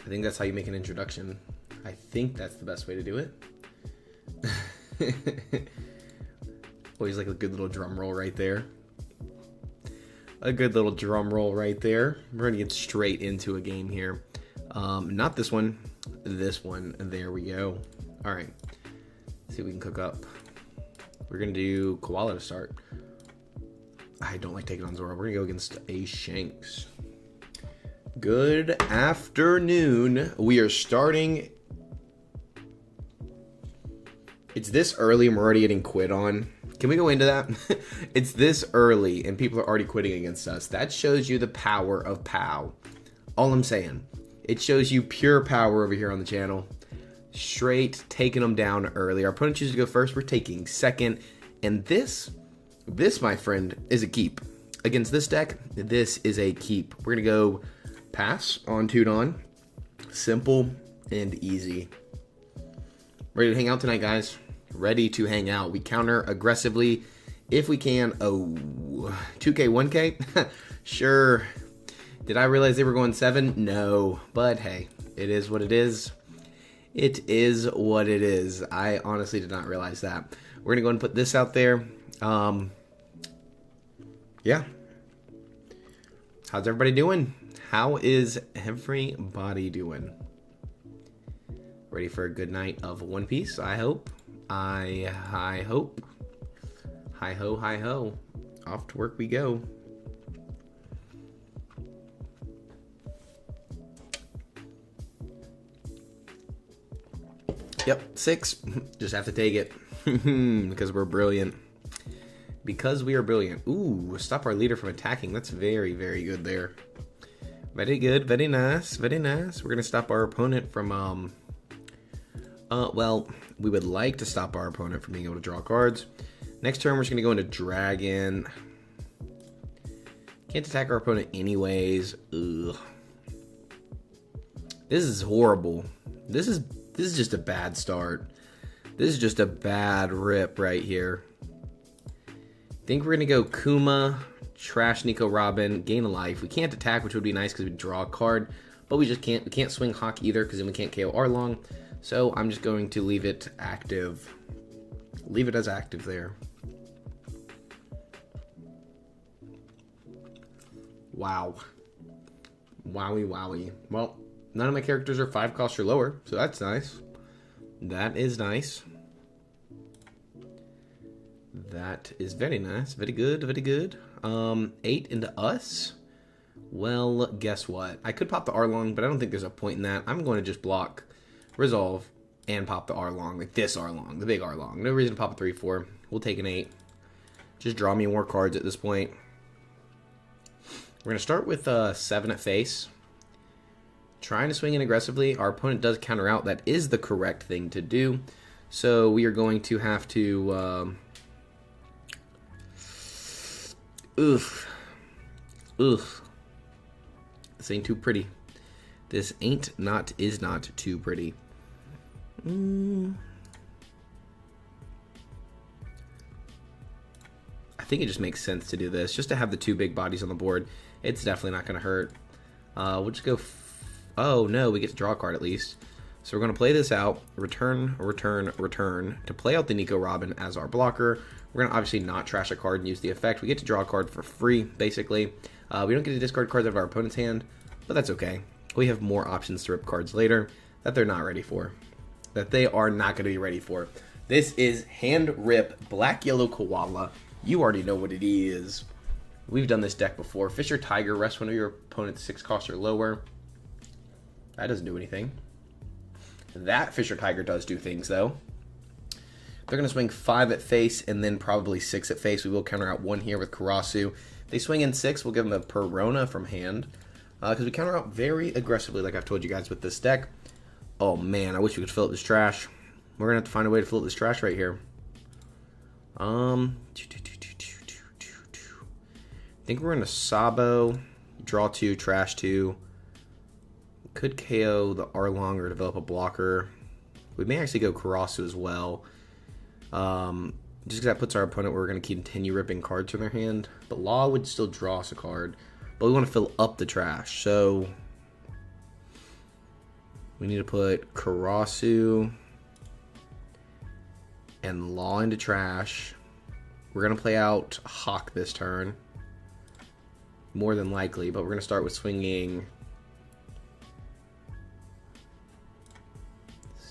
I think that's how you make an introduction. I think that's the best way to do it. Always like a good little drum roll right there. A good little drum roll right there. We're gonna get straight into a game here. Not this one. This one. There we go. All right. Let's see what we can cook up. We're gonna do Koala to start. I don't like taking on Zora. We're gonna go against a Shanks. Good afternoon. We are starting. It's this early and we're already getting quit on. Can we go into that? It's this early and people are already quitting against us. That shows you the power of Pow. All I'm saying. It shows you pure power over here on the channel. Straight taking them down early. Our opponent chooses to go first. We're taking second. And this, my friend, is a keep. Against this deck, this is a keep. We're going to go pass on Tudon. Simple and easy. Ready to hang out tonight, guys? Ready to hang out. We counter aggressively if we can. Oh, 2K, 1K? Sure. Did I realize they were going 7? No. But hey, it is what it is. It is what it is. I honestly did not realize that. We're going to go and put this out there. Yeah. How's everybody doing? How is everybody doing? Ready for a good night of One Piece, I hope. I hope. Hi ho, hi ho. Off to work we go. Yep, 6. Just have to take it. Because we're brilliant. Because we are brilliant. Ooh, stop our leader from attacking. That's very, very good there. Very good, very nice, very nice. We're going to stop our opponent from, well, we would like to stop our opponent from being able to draw cards. Next turn, we're just going to go into Dragon. Can't attack our opponent anyways. Ugh. This is horrible. This is just a bad start. This is just a bad rip right here. I think we're going to go Kuma, trash Nico Robin, gain a life. We can't attack, which would be nice because we draw a card. But we just can't. We can't swing Hawk either because then we can't KO Arlong. So I'm just going to leave it active. Leave it as active there. Wow. Wowie, wowie. Well, none of my characters are 5 cost or lower, so that's nice. That is nice. That is very nice. Very good, very good. 8 into us. Well, guess what? I could pop the Arlong, but I don't think there's a point in that. I'm going to just block, resolve, and pop the Arlong. Like this Arlong, the big Arlong. No reason to pop a 3-4. We'll take an 8. Just draw me more cards at this point. We're going to start with 7 at face. Trying to swing in aggressively. Our opponent does counter out. That is the correct thing to do. So we are going to have to... Oof. Oof. This ain't too pretty. This is not too pretty. I think it just makes sense to do this. Just to have the 2 big bodies on the board. It's definitely not going to hurt. We'll just go... Oh, no, we get to draw a card at least. So we're going to play this out. Return, return, return. To play out the Nico Robin as our blocker. We're going to obviously not trash a card and use the effect. We get to draw a card for free, basically. We don't get to discard cards out of our opponent's hand, but that's okay. We have more options to rip cards later that they're not ready for. That they are not going to be ready for. This is hand rip black yellow koala. You already know what it is. We've done this deck before. Fisher Tiger, rest one of your opponent's 6 cost or lower. That doesn't do anything. That Fisher Tiger does do things, though. They're going to swing 5 at face and then probably 6 at face. We will counter out 1 here with Karasu. If they swing in 6, we'll give them a Perona from hand. Because we counter out very aggressively, like I've told you guys with this deck. Oh, man, I wish we could fill up this trash. We're going to have to find a way to fill up this trash right here. I think we're going to Sabo, draw 2, trash 2. Could KO the Arlong or develop a blocker. We may actually go Karasu as well. Just because that puts our opponent where we're going to continue ripping cards from their hand. But Law would still draw us a card. But we want to fill up the trash. So We need to put Karasu and Law into trash. We're going to play out Hawk this turn. More than likely, but we're going to start with swinging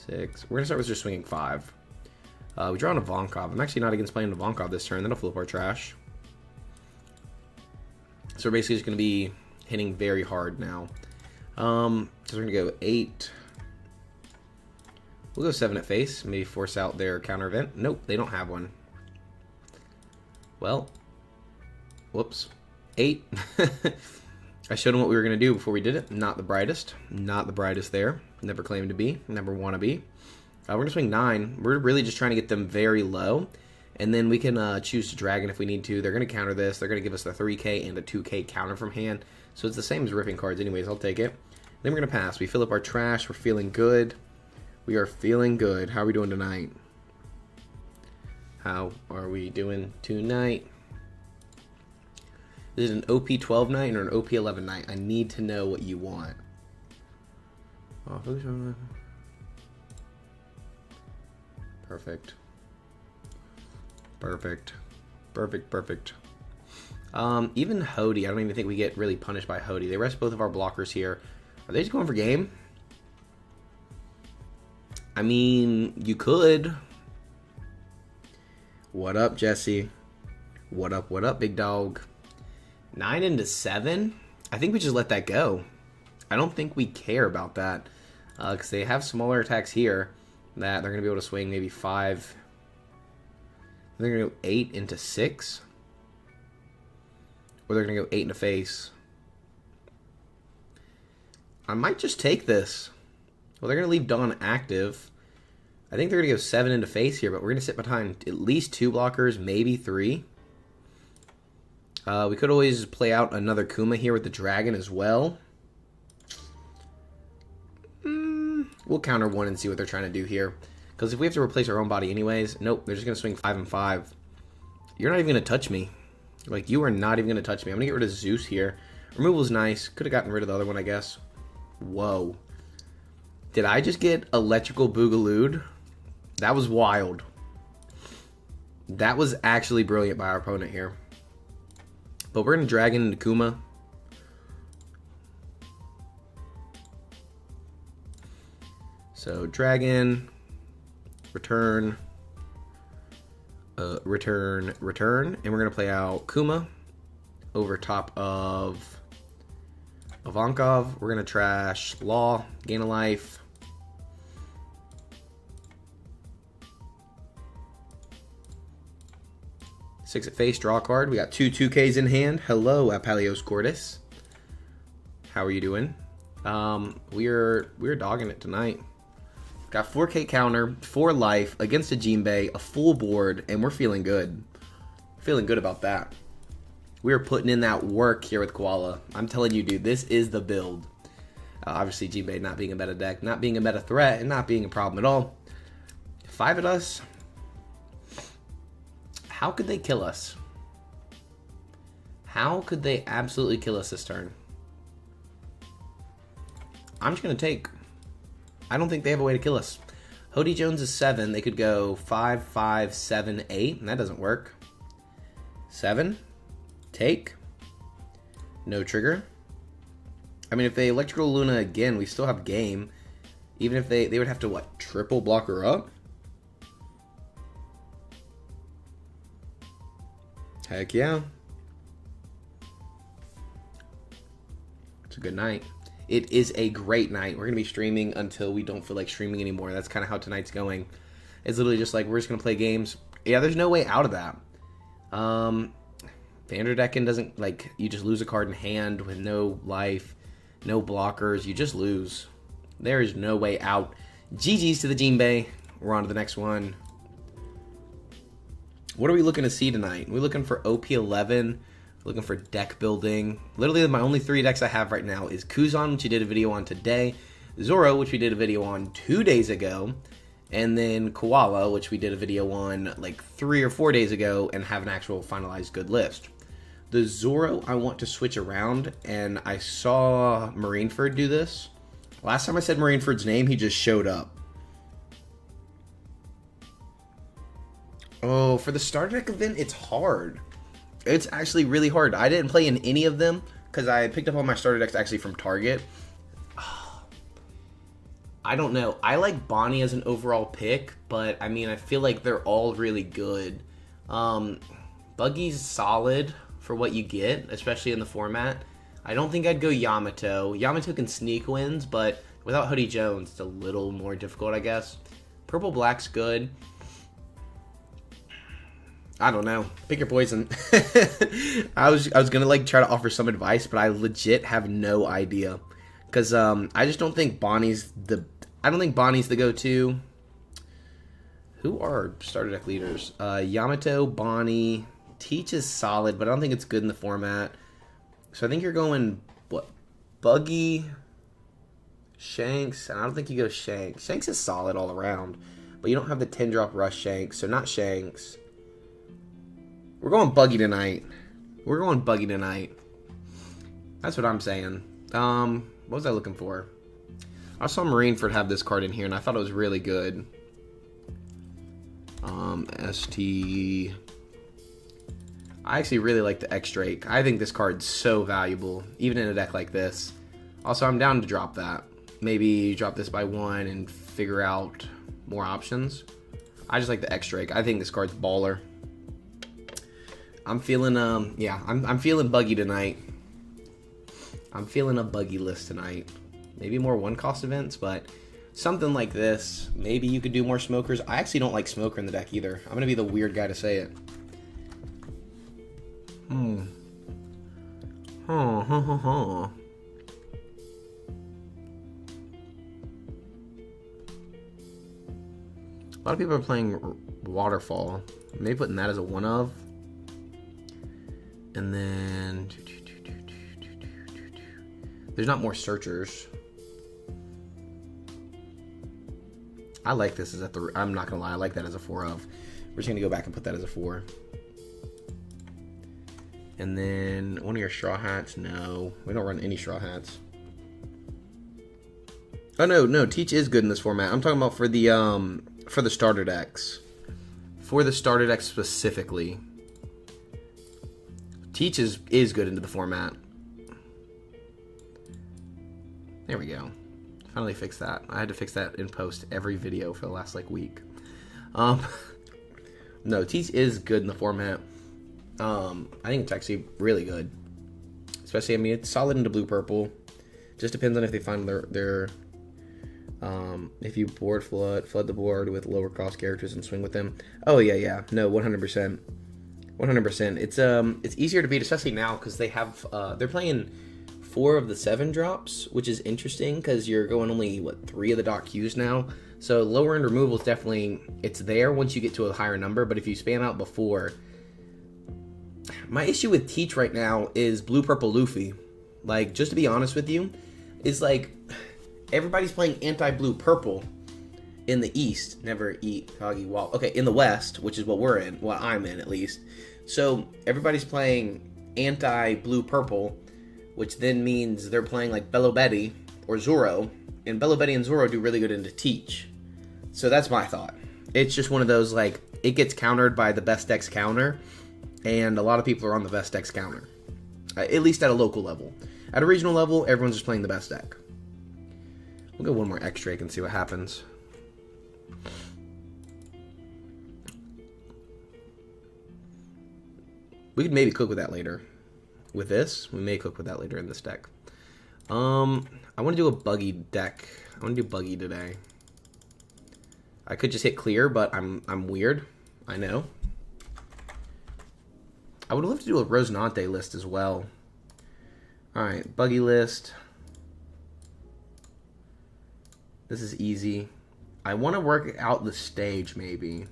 6. We're going to start with just swinging 5. We draw on a Vonkov. I'm actually not against playing a Vonkov this turn. That'll flip our trash. So we're basically just going to be hitting very hard now. So we're going to go 8. We'll go 7 at face. Maybe force out their counter event. Nope, they don't have one. Well, whoops. 8. I showed them what we were going to do before we did it. Not the brightest. Not the brightest there. Never claimed to be. Never want to be. We're going to swing 9. We're really just trying to get them very low. And then we can choose to Dragon if we need to. They're going to counter this. They're going to give us the 3k and a 2k counter from hand. So it's the same as ripping cards anyways. I'll take it. Then we're going to pass. We fill up our trash. We're feeling good. We are feeling good. How are we doing tonight? How are we doing tonight? Is it an OP12 night or an OP11 night? I need to know what you want. Perfect. Perfect. Perfect, perfect. Even Hody, I don't even think we get really punished by Hody. They rest both of our blockers here. Are they just going for game? I mean, you could. What up, Jesse? What up, big dog? 9 into 7? I think we just let that go. I don't think we care about that. Because they have smaller attacks here that they're going to be able to swing maybe 5. They're going to go 8 into 6. Or they're going to go 8 into face. I might just take this. Well, they're going to leave Dawn active. I think they're going to go 7 into face here, but we're going to sit behind at least 2 blockers, maybe 3. We could always play out another Kuma here with the Dragon as well. We'll counter 1 and see what they're trying to do here. Because if we have to replace our own body anyways, nope, they're just going to swing 5 and 5. You're not even going to touch me. Like, you are not even going to touch me. I'm going to get rid of Zeus here. Removal is nice. Could have gotten rid of the other one, I guess. Whoa. Did I just get Electrical Boogalooed? That was wild. That was actually brilliant by our opponent here. But we're going to Dragon into Kuma. So, Dragon, return, return, and we're going to play out Kuma over top of Ivankov. We're going to trash Law, gain a life. Six at face, draw a card. We got 2 2Ks in hand. Hello, Apalios Cordis. How are you doing? We're dogging it tonight. Got 4K counter, 4 life against a Jinbei, a full board, and we're feeling good. Feeling good about that. We're putting in that work here with Koala. I'm telling you, dude, this is the build. Obviously, Jinbei not being a meta deck, not being a meta threat, and not being a problem at all. 5 at us. How could they kill us? How could they absolutely kill us this turn? I'm just going to take. I don't think they have a way to kill us. Hody Jones is 7. They could go 5, 5, 7, 8, and that doesn't work. 7. Take. No trigger. I mean, if they Electrical Luna again, we still have game. Even if they would have to, what, triple block her up? Heck yeah. It's a good night. It is a great night. We're going to be streaming until we don't feel like streaming anymore. That's kind of how tonight's going. It's literally just like, we're just going to play games. Yeah, there's no way out of that. Vanderdecken doesn't, like, you just lose a card in hand with no life, no blockers. You just lose. There is no way out. GG's to the Jinbei. We're on to the next one. What are we looking to see tonight? We're looking for OP11. Looking for deck building. Literally, my only 3 decks I have right now is Kuzan, which we did a video on today, Zoro, which we did a video on 2 days ago, and then Koala, which we did a video on like 3 or 4 days ago and have an actual finalized good list. The Zoro I want to switch around, and I saw Marineford do this Last time I said Marineford's name, he just showed up. Oh, for the starter deck event, it's hard. It's actually really hard. I didn't play in any of them because I picked up all my starter decks actually from Target. I don't know. I like Bonnie as an overall pick, but I mean, I feel like they're all really good. Buggy's solid for what you get, especially in the format. I don't think I'd go Yamato. Yamato can sneak wins, but without Hoodie Jones, it's a little more difficult, I guess. Purple Black's good. I don't know. Pick your poison. I was gonna like try to offer some advice, but I legit have no idea. Cause I just don't think Bonnie's the go-to. Who are starter deck leaders? Yamato, Bonnie, Teach is solid, but I don't think it's good in the format. So I think you're going what? Buggy, Shanks, and I don't think you go Shanks. Shanks is solid all around, but you don't have the 10-drop rush Shanks, so not Shanks. We're going Buggy tonight. We're going Buggy tonight. That's what I'm saying. What was I looking for? I saw Marineford have this card in here, and I thought it was really good. ST. I actually really like the X-Drake. I think this card's so valuable, even in a deck like this. Also, I'm down to drop that. Maybe drop this by 1 and figure out more options. I just like the X-Drake. I think this card's baller. I'm feeling, yeah, I'm feeling Buggy tonight. I'm feeling a Buggy list tonight. Maybe more one-cost events, but something like this. Maybe you could do more smokers. I actually don't like smoker in the deck either. I'm going to be the weird guy to say it. A lot of people are playing Waterfall. Maybe putting that as a one of. And then there's not more searchers. I like this as a 3. I'm not gonna lie, I like that as a 4 of. We're just gonna go back and put that as a 4. And then one of your straw hats. No, we don't run any straw hats. Oh no, Teach is good in this format. I'm talking about for the starter decks. For the starter decks specifically. Teach is good into the format. There we go. Finally fixed that. I had to fix that in post every video for the last like week. No, Teach is good in the format. I think it's actually really good. Especially, I mean, it's solid into blue purple. Just depends on if they find their if you board flood the board with lower cost characters and swing with them. Oh yeah. No, 100%. 100%. It's easier to beat, especially now because they have they're playing 4 of the 7 drops, which is interesting because you're going only 3 of the dot Qs now. So lower end removal is definitely it's there once you get to a higher number. But if you spam out before, my issue with Teach right now is blue purple Luffy. Like, just to be honest with you, is like everybody's playing anti blue purple in the East. Never eat Hoggy Wall. Okay, in the West, which is what we're in, what I'm in at least. So everybody's playing anti blue purple, which then means they're playing like Bello Betty or Zoro, and Bello Betty and Zoro do really good into Teach. So that's my thought. It's just one of those, like, it gets countered by the best decks counter, and a lot of people are on the best decks counter. At least at a local level. At a regional level, everyone's just playing the best deck. We'll go one more X-Drake and see what happens. We could maybe cook with that later. With this, we may cook with that later in this deck. I want to do a Buggy deck. I want to do Buggy today. I could just hit clear, but I'm weird. I know. I would love to do a Rosinante list as well. Alright, Buggy list. This is easy. I want to work out the stage, maybe.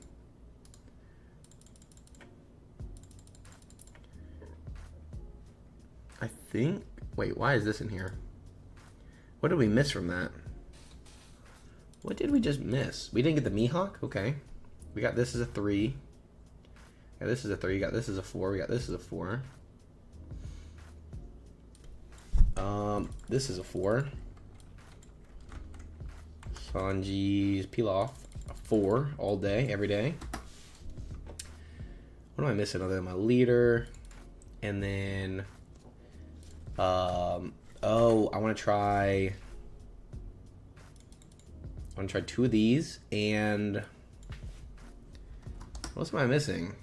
I think... Wait, why is this in here? What did we miss from that? What did we just miss? We didn't get the Mihawk? Okay. We got this as a 3. Yeah, this is a 3. We got this as a 4. We got this as a 4. This is a 4. Sanji's peel off. 4 all day, every day. What am I missing other than my leader? And then, oh, I want to try 2 of these. And what else am I missing?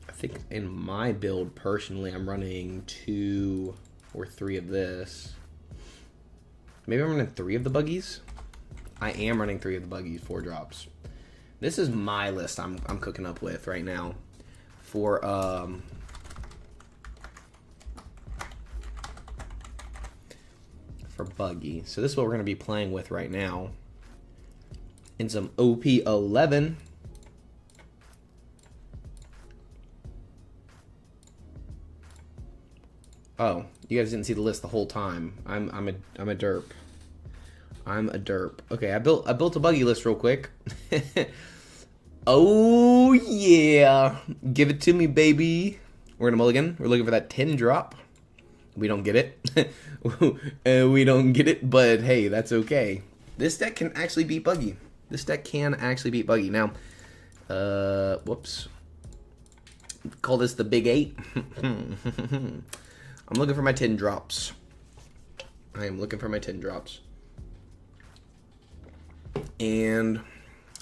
I think in my build, personally, I'm running 2 or 3 of this. Maybe I'm running 3 of the buggies. I am running 3 of the buggies, 4 drops. This is my list I'm cooking up with right now for buggy. So this is what we're gonna be playing with right now. In some OP11. Oh, you guys didn't see the list the whole time. I'm a derp. I'm a derp. Okay, I built a buggy list real quick. Oh yeah, give it to me, baby. We're gonna mulligan. We're looking for that 10 drop. We don't get it. We don't get it, but hey, that's okay. This deck can actually beat buggy. This deck can actually beat buggy. Now, whoops. Call this the big 8. I'm looking for my 10 drops. I am looking for my 10 drops. And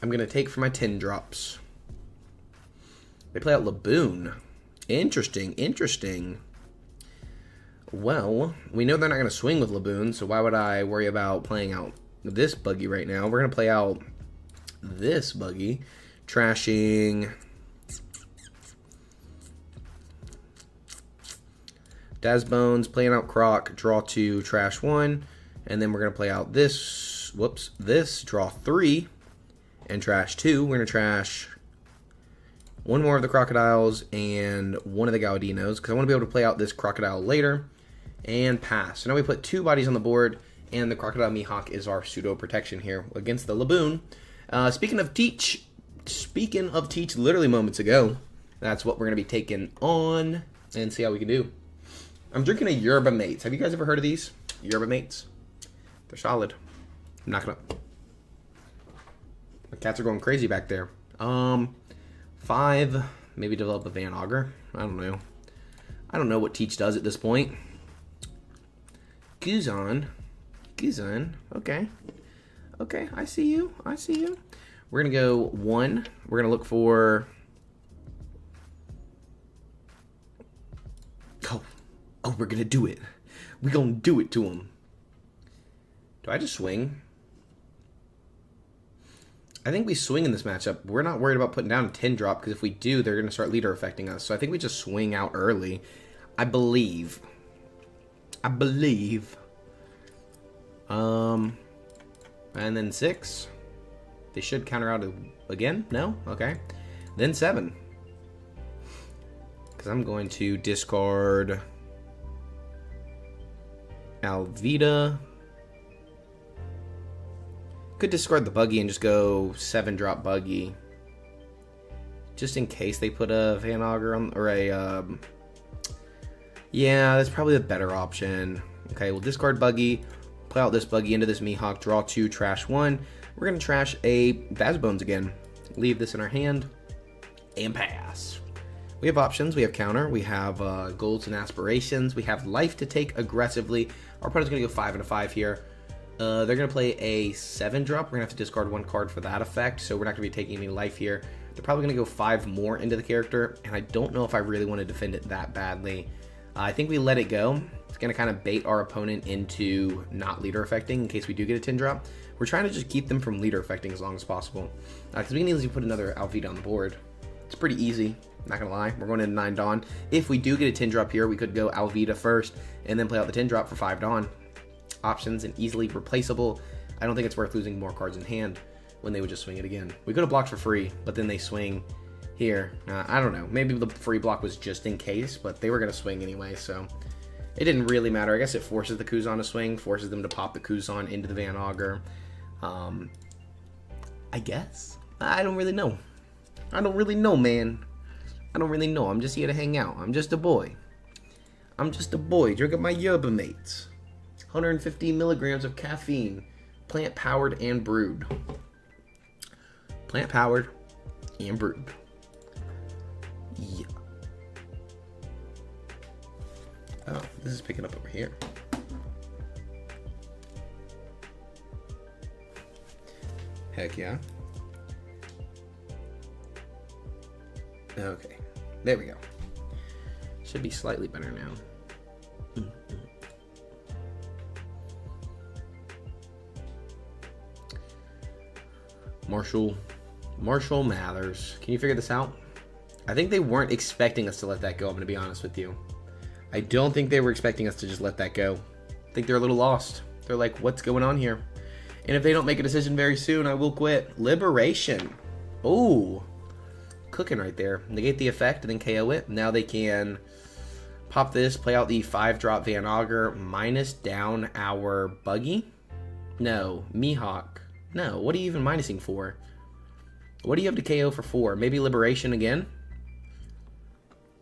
I'm going to take for my 10 drops. They play out Laboon. Interesting, interesting. Well, we know they're not going to swing with Laboon, so why would I worry about playing out this buggy right now? We're going to play out this buggy. Trashing Dazbones, playing out Croc, draw 2, trash 1, and then we're going to play out this, this, draw 3, and trash 2. We're going to trash 1 more of the Crocodiles and 1 of the Galadinos, because I want to be able to play out this Crocodile later, and pass. So now we put 2 bodies on the board, and the Crocodile Mihawk is our pseudo protection here against the Laboon. Speaking of Teach literally moments ago, that's what we're going to be taking on, and see how we can do. I'm drinking a Yerba Mates. Have you guys ever heard of these? Yerba Mates? They're solid. I'm not gonna... The cats are going crazy back there. 5. Maybe develop a Van Augur. I don't know. I don't know what Teach does at this point. Guzan. Okay. Okay, I see you. We're gonna go 1. We're gonna look for... Oh, we're gonna do it. We're gonna do it to him. Do I just swing? I think we swing in this matchup. We're not worried about putting down a 10 drop, because if we do, they're gonna start leader affecting us. So I think we just swing out early. I believe. And then 6. They should counter out again? No? Okay. Then 7. Because I'm going to discard Alvida. Could discard the buggy and just go 7 drop buggy. Just in case they put a Van Augur on, or a, yeah, that's probably the better option. Okay, we'll discard buggy, play out this buggy into this Mihawk, draw 2, trash 1. We're going to trash a Dazbones again. Leave this in our hand, and pass. We have options, we have counter, we have goals and aspirations, we have life to take aggressively. Our opponent's going to go 5 and a 5 here. They're going to play a 7 drop. We're going to have to discard 1 card for that effect, so we're not going to be taking any life here. They're probably going to go 5 more into the character, and I don't know if I really want to defend it that badly. I think we let it go. It's going to kind of bait our opponent into not leader affecting in case we do get a 10 drop. We're trying to just keep them from leader affecting as long as possible, because we can easily put another Alvida on the board. It's pretty easy, not going to lie. We're going into 9 Dawn. If we do get a 10 drop here, we could go Alvida first, and then play out the 10 drop for 5 Dawn. Options and easily replaceable. I don't think it's worth losing more cards in hand when they would just swing it again. We could have blocked for free, but then they swing here. I don't know. Maybe the free block was just in case, but they were going to swing anyway, so it didn't really matter. I guess it forces the Kuzan to swing, forces them to pop the Kuzan into the Van Augur. I guess. I don't really know. I don't really know, man. I don't really know. I'm just here to hang out. I'm just a boy. I'm just a boy drinking my yerba mates. 150 milligrams of caffeine. Plant powered and brewed. Plant powered and brewed. Yeah. Oh, this is picking up over here. Heck yeah. Okay, there we go. Should be slightly better now. Marshall Mathers. Can you figure this out? I think they weren't expecting us to let that go, I'm going to be honest with you. I don't think they were expecting us to just let that go. I think they're a little lost. They're like, what's going on here? And if they don't make a decision very soon, I will quit. Liberation. Oh, cooking right there. Negate the effect and then KO it. Now they can pop this, play out the 5-drop Van Augur, minus down our Buggy. No, Mihawk. No, what are you even minusing for? What do you have to KO for 4? Maybe Liberation again?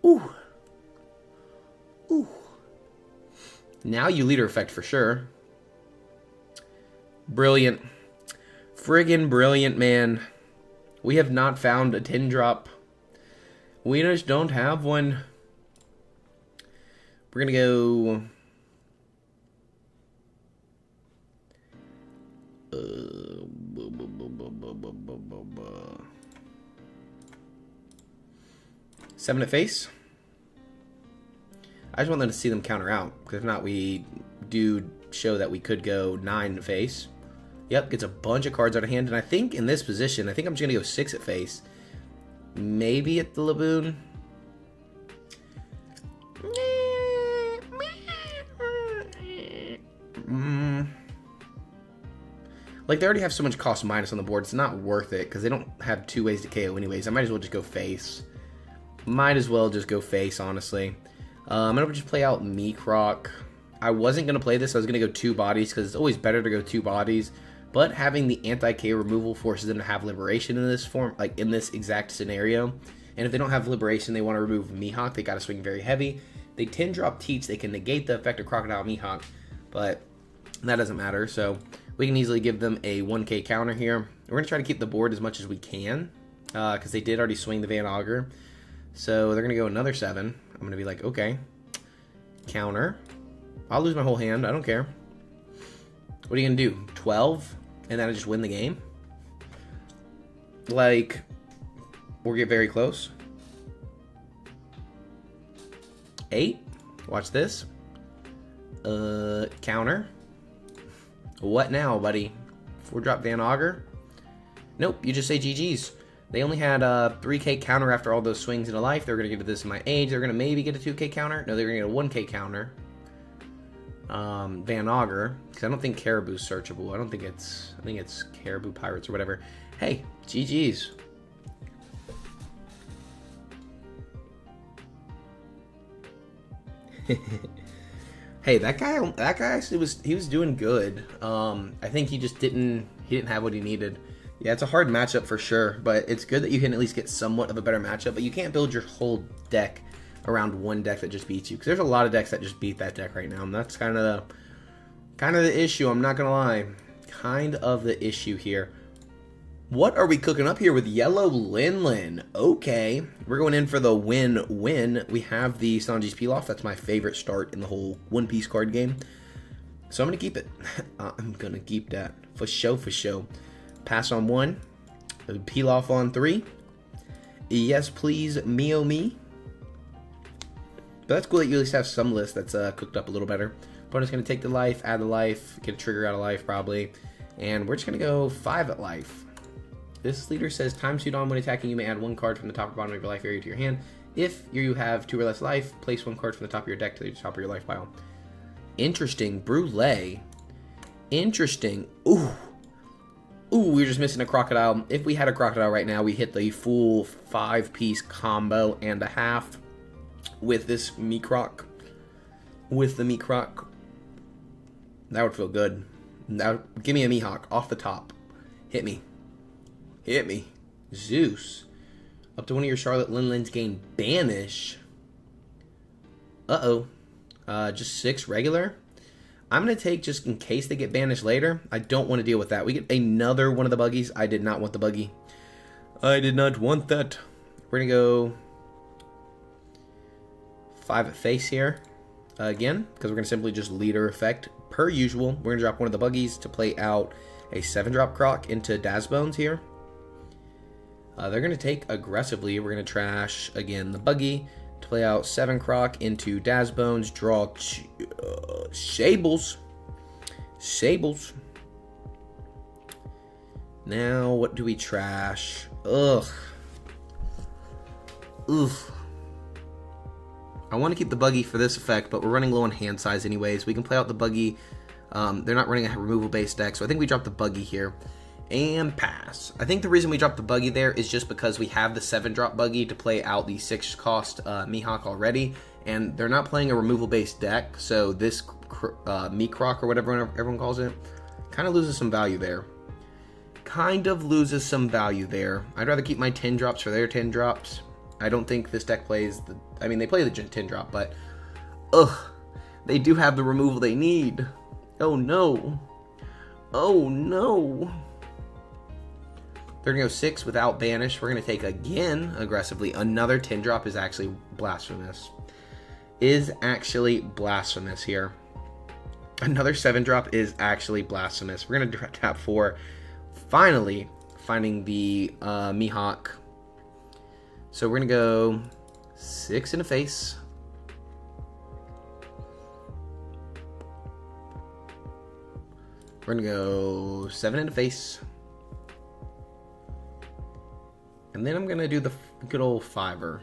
Ooh. Ooh. Now you leader effect for sure. Brilliant. Friggin' brilliant, man. We have not found a 10-drop. We just don't have one. We're going to go... 7 at face. I just want them to see them counter out, because if not, we do show that we could go 9 at face. Yep, gets a bunch of cards out of hand, and I think in this position, I think I'm just gonna go 6 at face. Maybe at the Laboon. Like, they already have so much cost minus on the board, it's not worth it, because they don't have 2 ways to KO anyways. I might as well just go face. Might as well just go face, honestly. I'm going to just play out Meekroc. I wasn't going to play this, I was going to go 2 bodies, because it's always better to go 2 bodies. But having the anti-KO removal forces them to have Liberation in this form, like in this exact scenario. And if they don't have Liberation, they want to remove Mihawk, they got to swing very heavy. They 10-drop Teach, they can negate the effect of Crocodile Mihawk, but that doesn't matter, so... We can easily give them a 1k counter here. We're going to try to keep the board as much as we can, because they did already swing the Van Augur. So they're going to go another 7. I'm going to be like, okay. Counter. I'll lose my whole hand. I don't care. What are you going to do? 12? And then I just win the game? Like, we'll get very close. 8. Watch this. Counter. What now, buddy? 4-drop Van Augur? Nope, you just say GG's. They only had a 3k counter after all those swings in a life. They're going to get to this in my age. They're going to maybe get a 2k counter. No, they're going to get a 1k counter. Van Augur. Because I don't think Caribou's searchable. I think it's Caribou Pirates or whatever. Hey, GG's. Hey, that guy actually was doing good. I think he just didn't have what he needed. Yeah, it's a hard matchup for sure, but it's good that you can at least get somewhat of a better matchup, but you can't build your whole deck around one deck that just beats you, because there's a lot of decks that just beat that deck right now, and that's kind of the issue, I'm not gonna lie. Kind of the issue here. What are we cooking up here with Yellow Lin? Okay, we're going in for the win-win. We have the Sanji's Peel-Off. That's my favorite start in the whole One Piece card game. So I'm going to keep it. I'm going to keep that. For show. Pass on 1. Peel-Off on 3. Yes, please, me oh me. But that's cool that you at least have some list that's cooked up a little better. Opponent's going to take the life, add the life, get a trigger out of life probably. And we're just going to go 5 at life. This leader says, time suit on when attacking, you may add 1 card from the top or bottom of your life area to your hand. If you have 2 or less life, place 1 card from the top of your deck to the top of your life pile. Interesting. Brule. Interesting. Ooh, we're just missing a crocodile. If we had a crocodile right now, we hit the full 5-piece combo and a half with this Meekroc. With the Meekroc. That would feel good. Now, give me a Mihawk off the top. Hit me. Hit me. Zeus. Up to one of your Charlotte Linlins gain Banish. Uh-oh. Just 6 regular. I'm going to take just in case they get banished later. I don't want to deal with that. We get another one of the buggies. I did not want the buggy. I did not want that. We're going to go 5 at face here again, because we're going to simply just leader effect. Per usual, we're going to drop one of the buggies to play out a 7-drop Croc into Dazbones here. They're going to take aggressively. We're going to trash, again, the buggy to play out 7 Croc into Dazbones, draw Shables. Shables. Now, what do we trash? Ugh. I want to keep the buggy for this effect, but we're running low on hand size anyways. We can play out the buggy. They're not running a removal-based deck, so I think we drop the buggy here. And pass. I think the reason we dropped the buggy there is just because we have the 7-drop buggy to play out the 6-cost Mihawk already, and they're not playing a removal-based deck, so this Microc or whatever everyone calls it kind of loses some value there. I'd rather keep my 10 drops for their 10 drops. I don't think this deck plays the... I mean, they play the 10 drop, but... they do have the removal they need. Oh, no. Oh, no. They're going to go 6 without banish. We're going to take again, aggressively. Another 10 drop is actually blasphemous. Here. Another 7 drop is actually blasphemous. We're going to tap 4. Finally, finding the Mihawk. So we're going to go 6 in the face. We're going to go 7 in the face. And then I'm going to do the good old 5er.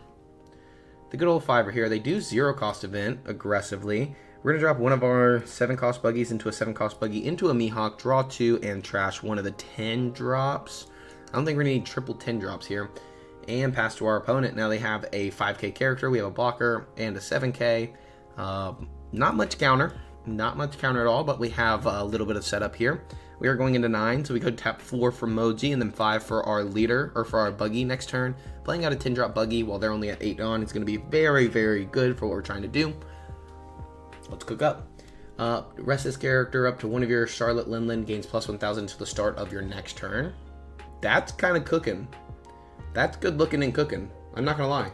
The good old 5er here. They do 0-cost event aggressively. We're going to drop one of our 7-cost buggies into a 7-cost buggy into a Mihawk, draw 2, and trash one of the 10 drops. I don't think we're going to need triple 10 drops here. And pass to our opponent. Now they have a 5k character. We have a blocker and a 7k. Not much counter. Not much counter at all, but we have a little bit of setup here. We are going into 9, so we could tap 4 for Moji and then 5 for our leader, or for our buggy next turn. Playing out a 10-drop buggy while they're only at 8 on is going to be very, very good for what we're trying to do. Let's cook up. Rest this character up to one of your Charlotte Linlin, gains plus 1,000 to the start of your next turn. That's kind of cooking. That's good looking and cooking. I'm not going to lie.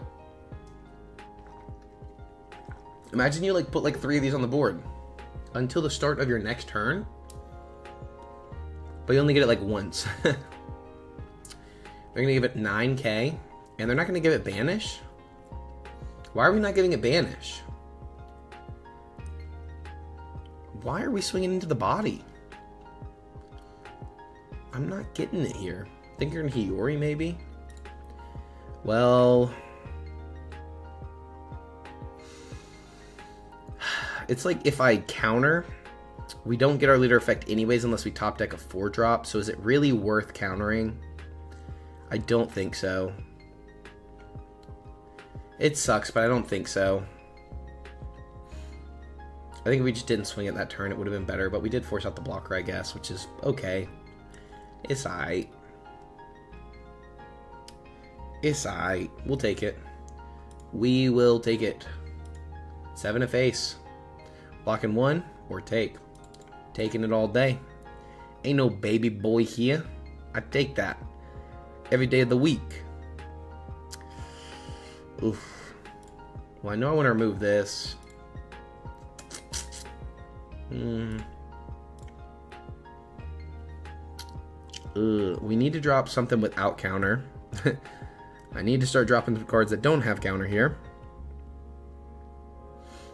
Imagine you put 3 of these on the board until the start of your next turn. But you only get it once. They're going to give it 9k. And they're not going to give it banish? Why are we not giving it banish? Why are we swinging into the body? I'm not getting it here. I think you're in Hiyori, maybe? Well... It's if I counter... We don't get our leader effect anyways unless we top deck a 4-drop, so is it really worth countering? I don't think so. It sucks, but I don't think so. I think if we just didn't swing it that turn, it would have been better, but we did force out the blocker, I guess, which is okay. It's alright. It's alright. We'll take it. We will take it. 7 of face. Blocking 1 or take. Taking it all day. Ain't no baby boy here. I take that. Every day of the week. Oof. Well, I know I want to remove this. We need to drop something without counter. I need to start dropping the cards that don't have counter here.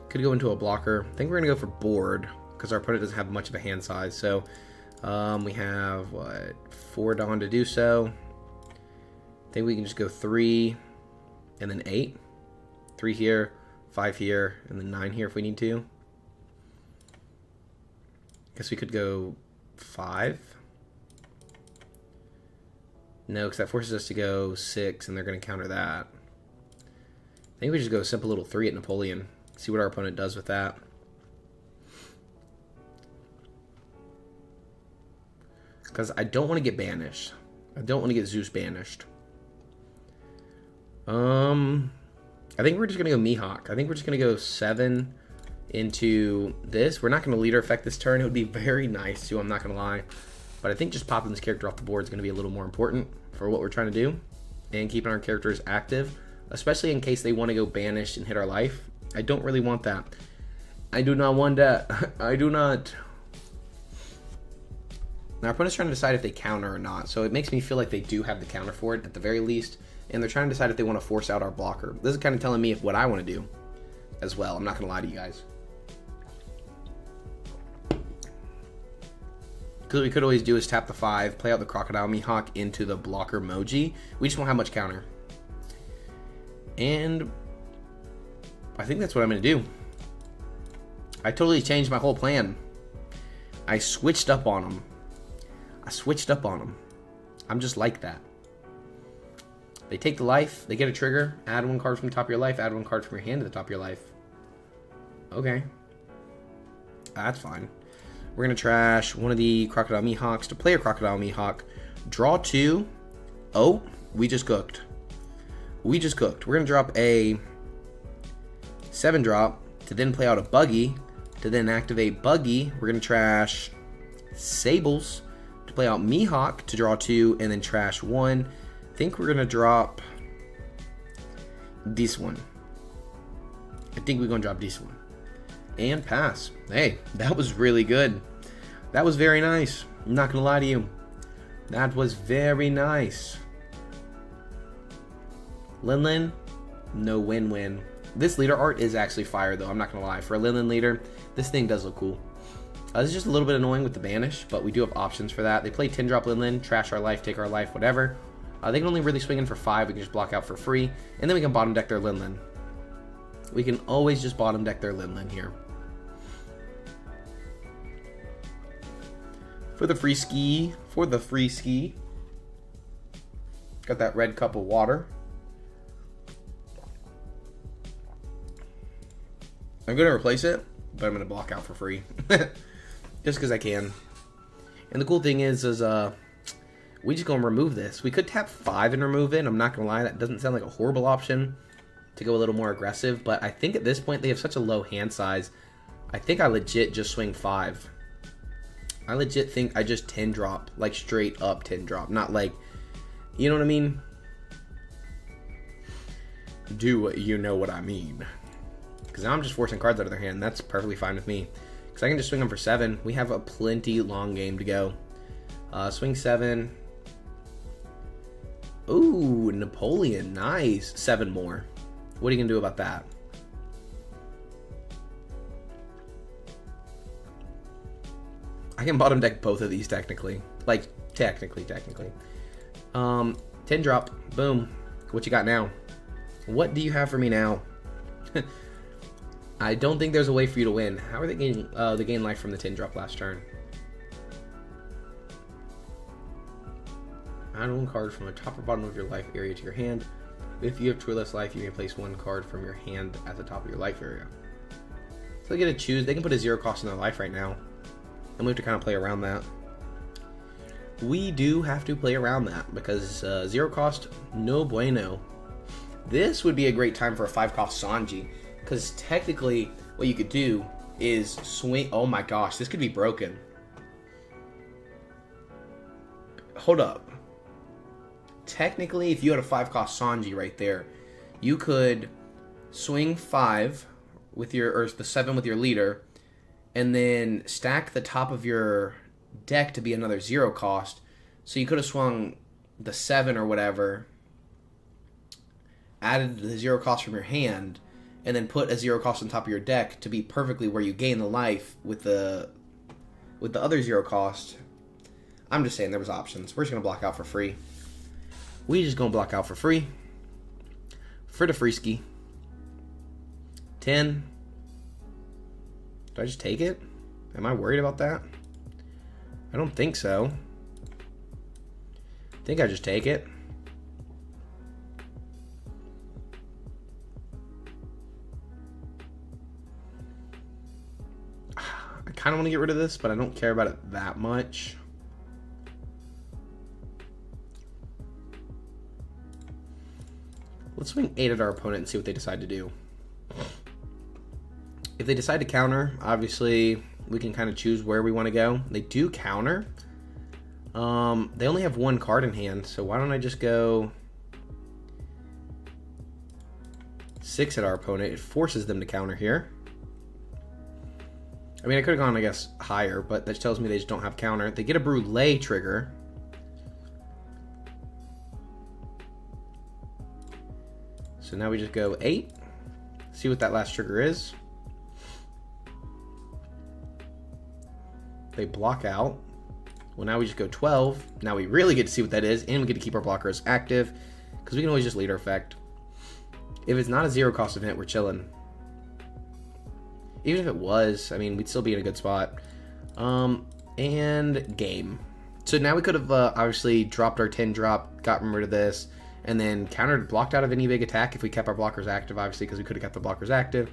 Could go into a blocker. I think we're going to go for board, because our opponent doesn't have much of a hand size. So we have, 4 Dawn to do so. I think we can just go 3 and then 8. 3 here, 5 here, and then 9 here if we need to. Guess we could go 5. No, because that forces us to go 6, and they're going to counter that. I think we just go a simple little 3 at Napoleon. See what our opponent does with that. Because I don't want to get banished. I don't want to get Zeus banished. I think we're just going to go Mihawk. I think we're just going to go 7 into this. We're not going to leader effect this turn. It would be very nice too, I'm not going to lie. But I think just popping this character off the board is going to be a little more important for what we're trying to do. And keeping our characters active, especially in case they want to go banished and hit our life. I don't really want that. I do not want that. I do not. Now our opponent's trying to decide if they counter or not. So it makes me feel like they do have the counter for it at the very least. And they're trying to decide if they want to force out our blocker. This is kind of telling me what I want to do as well. I'm not going to lie to you guys. Because what we could always do is tap the 5, play out the Crocodile Mihawk into the blocker Moji. We just won't have much counter. And I think that's what I'm going to do. I totally changed my whole plan. I switched up on them. I'm just like that. They take the life, they get a trigger, add 1 card from the top of your life, add 1 card from your hand to the top of your life. Okay. That's fine. We're going to trash one of the Crocodile Mihawks to play a Crocodile Mihawk. Draw 2. Oh, we just cooked. We're going to drop a 7-drop to then play out a Buggy. To then activate Buggy, we're going to trash Sables to play out Mihawk to draw 2 and then trash 1. I think we're going to drop this one. And pass. Hey, that was really good. That was very nice. I'm not going to lie to you. That was very nice. Linlin, no win-win. This leader art is actually fire, though. I'm not going to lie. For a Linlin leader, this thing does look cool. This is just a little bit annoying with the banish, but we do have options for that. They play 10-drop Linlin, trash our life, take our life, whatever. They can only really swing in for 5. We can just block out for free. And then we can bottom deck their Linlin. We can always just bottom deck their Linlin here. For the free ski. Got that red cup of water. I'm going to replace it, but I'm going to block out for free. Just because I can. And the cool thing is we just going to remove this. We could tap 5 and remove it. I'm not going to lie. That doesn't sound like a horrible option to go a little more aggressive. But I think at this point they have such a low hand size. I think I legit just swing 5. I legit think I just 10-drop. Like straight up 10-drop. Not like, you know what I mean? Do you know what I mean? Because now I'm just forcing cards out of their hand. That's perfectly fine with me. Because I can just swing them for 7. We have a plenty long game to go. Swing 7. Ooh, Napoleon. Nice. 7 more. What are you going to do about that? I can bottom deck both of these technically. Like, technically. 10 drop. Boom. What you got now? What do you have for me now? I don't think there's a way for you to win. How are they gaining? They gain life from the 10 drop last turn. Add 1 card from the top or bottom of your life area to your hand. If you have 2 or less life, you may place 1 card from your hand at the top of your life area. So they get to choose. They can put a 0 cost in their life right now. And we have to kind of play around that. We do have to play around that because 0 cost, no bueno. This would be a great time for a 5 cost Sanji. Because technically, what you could do is swing. Oh my gosh, this could be broken. Hold up. Technically, if you had a 5 cost Sanji right there, you could swing 5 with your, or the 7 with your leader, and then stack the top of your deck to be another 0 cost. So you could have swung the 7 or whatever, added the 0 cost from your hand, and then put a 0 cost on top of your deck to be perfectly where you gain the life with the other 0 cost. I'm just saying there was options. We're just going to block out for free. We just going to block out for free. For the free ski. 10. Do I just take it? Am I worried about that? I don't think so. I think I just take it. I kind of want to get rid of this, but I don't care about it that much. Let's swing 8 at our opponent and see what they decide to do. If they decide to counter, obviously we can kind of choose where we want to go. They do counter. They only have one card in hand, so why don't I just go 6 at our opponent? It forces them to counter here. I mean, I could have gone, I guess, higher, but that tells me they just don't have counter. They get a Brûlée trigger. So now we just go 8. See what that last trigger is. They block out. Well, now we just go 12. Now we really get to see what that is, and we get to keep our blockers active, because we can always just leader effect. If it's not a 0 cost event, we're chilling. Even if it was, I mean, we'd still be in a good spot. And game. So now we could have obviously dropped our 10 drop, gotten rid of this, and then countered, blocked out of any big attack if we kept our blockers active, obviously, because we could have kept the blockers active,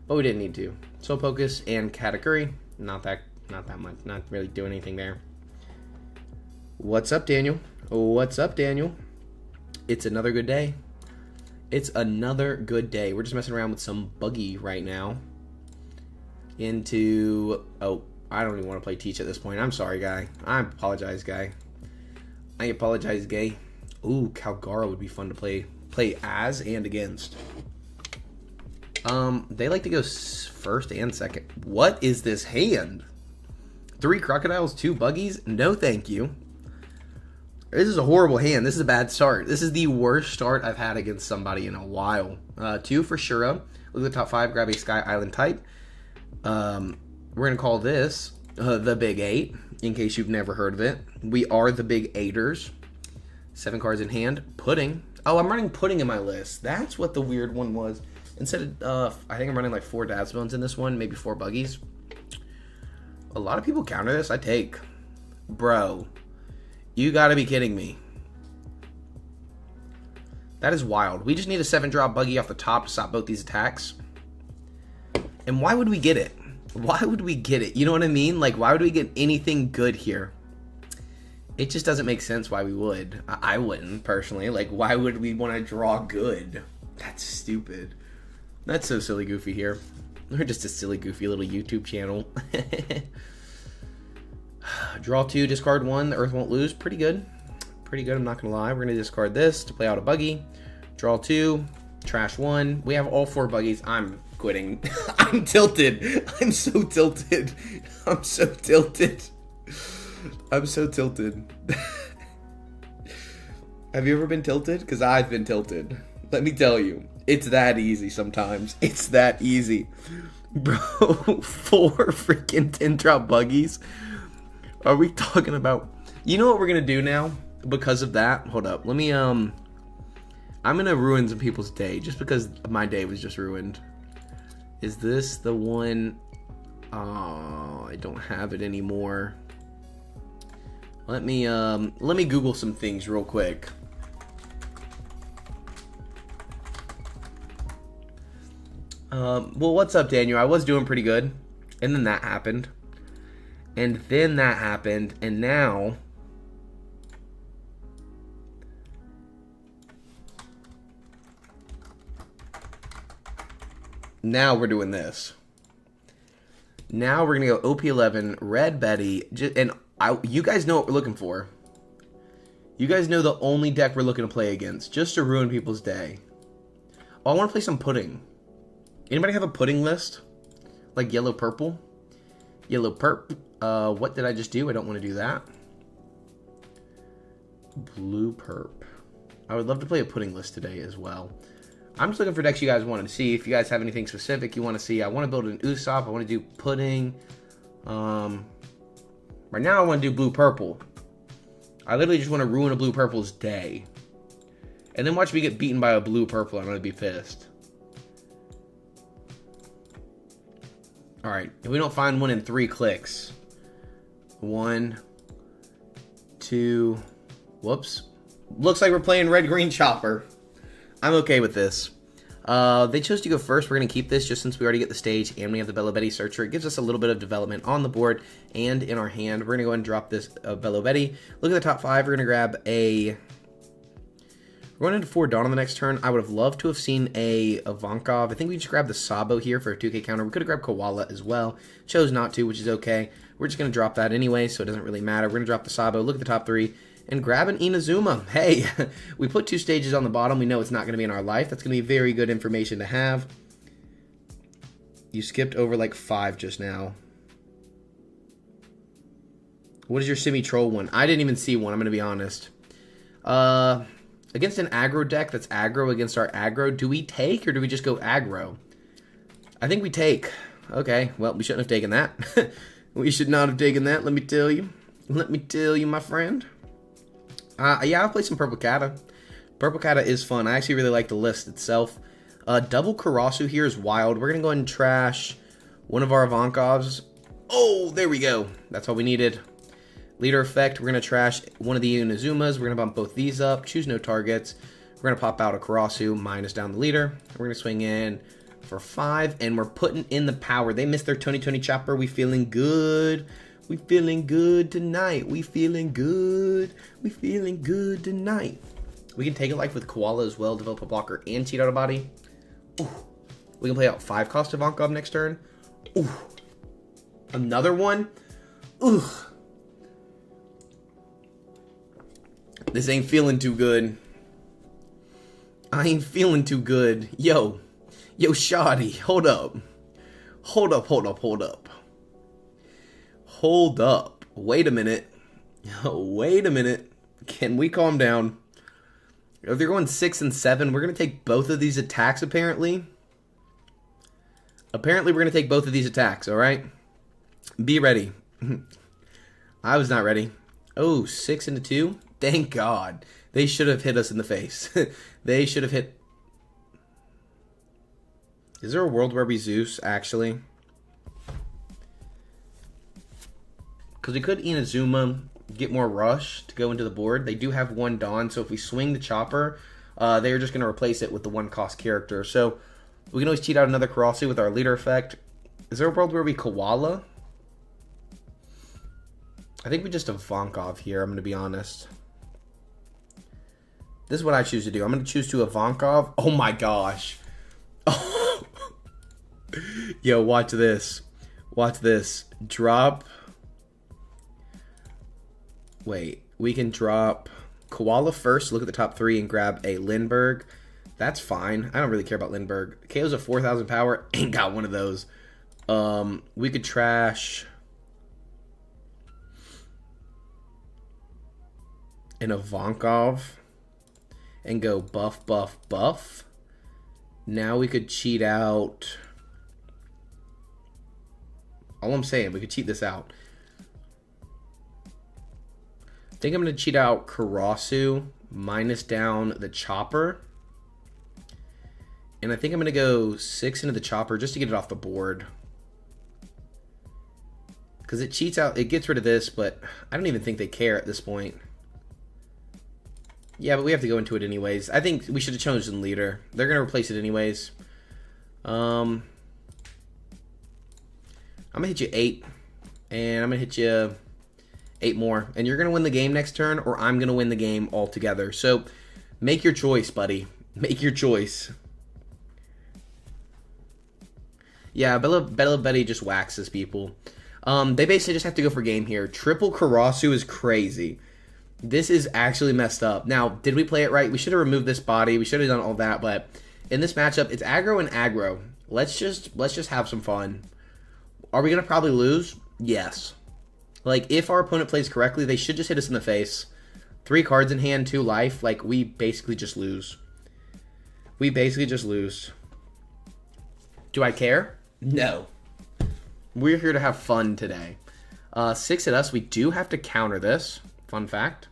but we didn't need to. Soul Focus and Katakuri, not that much, not really doing anything there. What's up, Daniel? What's up, Daniel? It's another good day. It's another good day. We're just messing around with some buggy right now. Into, oh, I don't even want to play Teach at this point. I'm sorry, guy. I apologize, guy. I apologize, gay. Ooh, Calgara would be fun to play as and against. They like to go first and second. What is this hand? 3 crocodiles, 2 buggies? No, thank you. This is a horrible hand. This is a bad start. This is the worst start I've had against somebody in a while. 2 for Shura. Look at the top 5. Grab a Sky Island type. We're going to call this the Big 8, in case you've never heard of it. We are the Big 8ers. 7 cards in hand. Pudding. Oh, I'm running Pudding in my list. That's what the weird one was. Instead of, I think I'm running like 4 Dazzbones in this one, maybe 4 Buggies. A lot of people counter this. I take. Bro, you gotta be kidding me. That is wild. We just need a 7-drop Buggy off the top to stop both these attacks. And why would we get it? Why would we get it? You know what I mean? Like, why would we get anything good here? It just doesn't make sense why we would. I wouldn't, personally. Like, why would we want to draw good? That's stupid. That's so silly goofy here. We're just a silly goofy little YouTube channel. Draw 2, discard 1. The Earth won't lose. Pretty good. Pretty good, I'm not going to lie. We're going to discard this to play out a Buggy. Draw 2. Trash 1. We have all 4 Buggies. I'm quitting. I'm tilted. I'm so tilted. I'm so tilted. I'm so tilted. Have you ever been tilted? Because I've been tilted. Let me tell you. It's that easy sometimes. It's that easy. Bro, 4 freaking 10-drop Buggies? Are we talking about... You know what we're going to do now? Because of that? Hold up. Let me, I'm going to ruin some people's day. Just because my day was just ruined. Is this the one... Oh, I don't have it anymore. Let me Google some things real quick. Well, what's up, Daniel? I was doing pretty good, and then that happened, and then that happened, and now we're doing this. Now we're gonna go OP11, Red Betty, and you guys know what we're looking for. You guys know the only deck we're looking to play against, just to ruin people's day. Oh, I want to play some Pudding. Anybody have a Pudding list? Like yellow purple? Yellow perp. What did I just do? I don't want to do that. Blue perp. I would love to play a Pudding list today as well. I'm just looking for decks you guys wanted to see. If you guys have anything specific you want to see. I want to build an Usopp. I want to do Pudding. Right now I want to do blue purple. I literally just want to ruin a blue purple's day. And then watch me get beaten by a blue purple. I'm going to be pissed. Alright, if we don't find one in 3 clicks. 1, 2, whoops. Looks like we're playing Red Green Chopper. I'm okay with this. They chose to go first. We're going to keep this just since we already get the stage and we have the Bello Betty Searcher. It gives us a little bit of development on the board and in our hand. We're going to go ahead and drop this Bello Betty. Look at the top 5. We're going to grab a We're going into 4 Dawn on the next turn. I would have loved to have seen a Ivankov. I think we just grabbed the Sabo here for a 2k counter. We could have grabbed Koala as well. Chose not to, which is okay. We're just going to drop that anyway, so it doesn't really matter. We're going to drop the Sabo, look at the top 3, and grab an Inazuma. Hey, we put 2 stages on the bottom. We know it's not going to be in our life. That's going to be very good information to have. You skipped over like 5 just now. What is your semi-troll one? I didn't even see one, I'm going to be honest. Against an aggro deck that's aggro against our aggro, do we take or do we just go aggro? I think we take. Okay, well, we shouldn't have taken that. We should not have taken that, let me tell you. Let me tell you, my friend. Yeah, I'll play some Purple Kata. Purple Kata is fun. I actually really like the list itself. Double Karasu here is wild. We're going to go ahead and trash one of our Ivankovs. Oh, there we go. That's all we needed. Leader effect, we're going to trash one of the Inazumas. We're going to bump both these up, choose no targets. We're going to pop out a Karasu, minus down the leader. We're going to swing in for 5, and we're putting in the power. They missed their 2020 chopper. We feeling good. We feeling good tonight. We feeling good. We feeling good tonight. We can take a life with Koala as well, develop a blocker, and cheat out a body. Ooh. We can play out 5 cost Ivankov next turn. Ooh. Another one. Ooh. This ain't feeling too good. I ain't feeling too good. Yo, shoddy, hold up. Hold up. Wait a minute. Wait a minute. Can we calm down? If they're going 6 and 7, we're going to take both of these attacks, apparently. Apparently, we're going to take both of these attacks, alright? Be ready. I was not ready. Oh, 6 into 2? Thank God. They should have hit us in the face. They should have hit... Is there a world where we Zeus, actually? Because we could Inazuma, get more rush to go into the board. They do have 1 Dawn, so if we swing the chopper, they're just going to replace it with the 1 cost character. So we can always cheat out another Karasu with our leader effect. Is there a world where we Koala? I think we just Ivankov here, I'm going to be honest. This is what I choose to do. I'm going to choose to Ivankov. Oh my gosh. Yo, watch this. Watch this. Drop. Wait. We can drop Koala first. Look at the top 3 and grab a Lindbergh. That's fine. I don't really care about Lindbergh. KO's a 4,000 power. Ain't got one of those. We could trash an Ivankov and go buff, buff, buff. Now we could cheat out. All I'm saying, we could cheat this out. I think I'm going to cheat out Karasu, minus down the chopper. And I think I'm going to go 6 into the chopper just to get it off the board. Because it cheats out, it gets rid of this, but I don't even think they care at this point. Yeah, but we have to go into it anyways. I think we should have chosen leader. They're going to replace it anyways. I'm going to hit you 8. And I'm going to hit you 8 more. And you're going to win the game next turn, or I'm going to win the game altogether. So, make your choice, buddy. Make your choice. Yeah, Bella Betty just waxes people. They basically just have to go for game here. Triple Karasu is crazy. This is actually messed up. Now, did we play it right? We should have removed this body. We should have done all that, but in this matchup, it's aggro and aggro. Let's just have some fun. Are we going to probably lose? Yes. Like, if our opponent plays correctly, they should just hit us in the face. 3 cards in hand, 2 life. Like, we basically just lose. We basically just lose. Do I care? No. We're here to have fun today. 6 at us. We do have to counter this. Fun fact.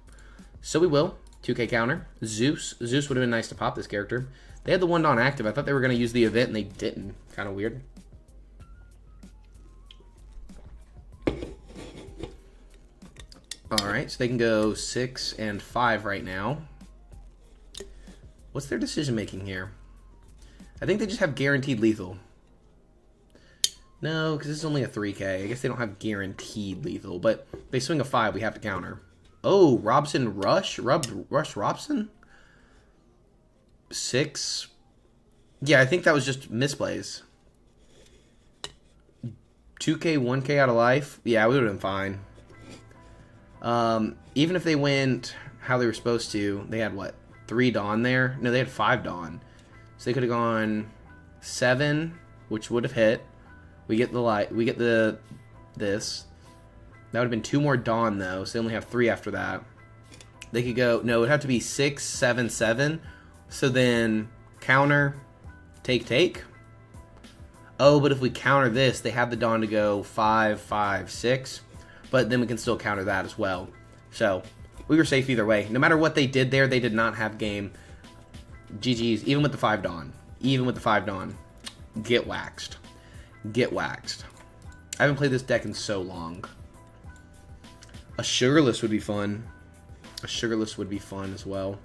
So we will. 2k counter. Zeus. Zeus would have been nice to pop this character. They had the 1 Dawn active. I thought they were going to use the event, and they didn't. Kind of weird. Alright, so they can go 6 and 5 right now. What's their decision making here? I think they just have guaranteed lethal. No, because this is only a 3k. I guess they don't have guaranteed lethal, but if they swing a 5, we have to counter. Oh, Robson Rush? Rush Robson? 6. Yeah, I think that was just misplays. 2K, 1K out of life. Yeah, we would have been fine. Even if they went how they were supposed to, they had what? 3 Dawn there? No, they had 5 Dawn. So they could have gone 7, which would have hit. We get the light. We get this. That would have been 2 more Dawn though, so they only have 3 after that. They could go. No, it would have to be 6, 7, 7. So then counter, take. Oh, but if we counter this, they have the Dawn to go 5, 5, 6. But then we can still counter that as well. So we were safe either way. No matter what they did there, they did not have game. GG's, even with the 5 Dawn. Even with the 5 Dawn. Get waxed. Get waxed. I haven't played this deck in so long. A Sugarless would be fun. A Sugarless would be fun as well.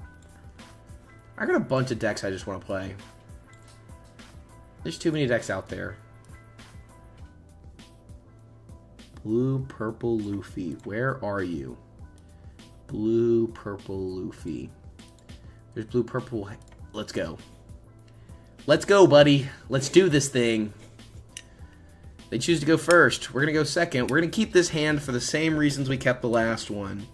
I got a bunch of decks I just want to play. There's too many decks out there. Blue, purple, Luffy. Where are you? Blue, purple, Luffy. There's blue, purple. Let's go. Let's go, buddy. Let's do this thing. They choose to go first. We're going to go second. We're going to keep this hand for the same reasons we kept the last one.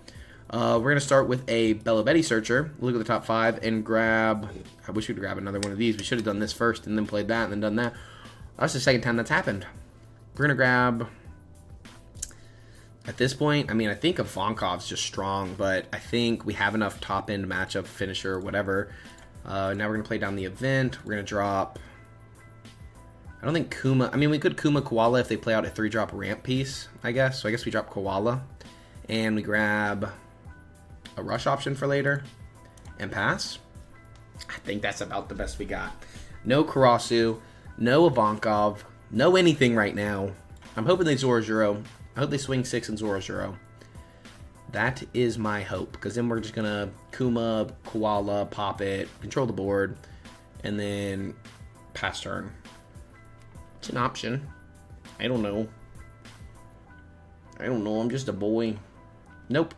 We're going to start with a Bello Betty Searcher. Look at the top 5 and grab... I wish we could grab another one of these. We should have done this first and then played that and then done that. That's the second time that's happened. We're going to grab... At this point, I mean, I think Ivankov's just strong, but I think we have enough top-end matchup, finisher, whatever. Now we're going to play down the event. We're going to drop... I don't think Kuma... I mean, we could Kuma Koala if they play out a 3-drop ramp piece, I guess. So I guess we drop Koala. And we grab a rush option for later. And pass. I think that's about the best we got. No Karasu. No Ivankov. No anything right now. I'm hoping they Zoro. I hope they swing 6 and Zoro. That is my hope. Because then we're just going to Kuma, Koala, pop it, control the board, and then pass turn. It's an option. I don't know. I'm just a boy. Nope.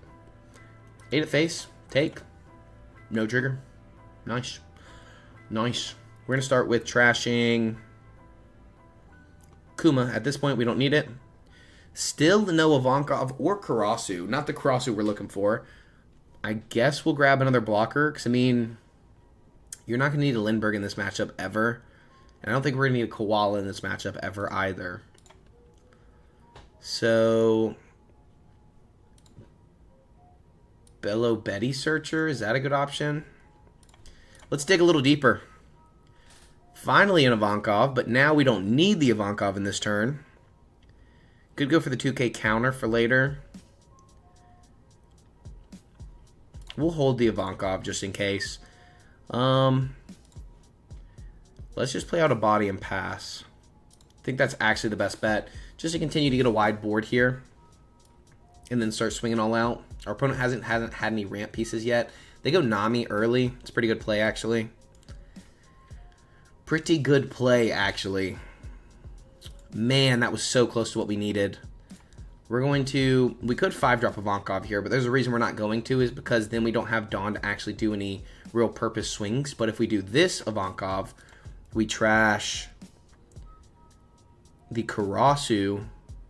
8 at face. Take. No trigger. Nice. Nice. We're going to start with trashing Kuma. At this point, we don't need it. Still no Ivankov or Karasu. Not the Karasu we're looking for. I guess we'll grab another blocker. Because, I mean, you're not going to need a Lindbergh in this matchup ever. And I don't think we're going to need a Koala in this matchup ever either. So... Bello Betty Searcher. Is that a good option? Let's dig a little deeper. Finally an Ivankov. But now we don't need the Ivankov in this turn. Could go for the 2K counter for later. We'll hold the Ivankov just in case. Let's just play out a body and pass. I think that's actually the best bet. Just to continue to get a wide board here. And then start swinging all out. Our opponent hasn't had any ramp pieces yet. They go Nami early. It's a pretty good play, actually. Pretty good play, actually. Man, that was so close to what we needed. We're going to... We could 5-drop Ivankov here, but there's a reason we're not going to, is because then we don't have Dawn to actually do any real purpose swings. But if we do this Ivankov, we trash the Karasu,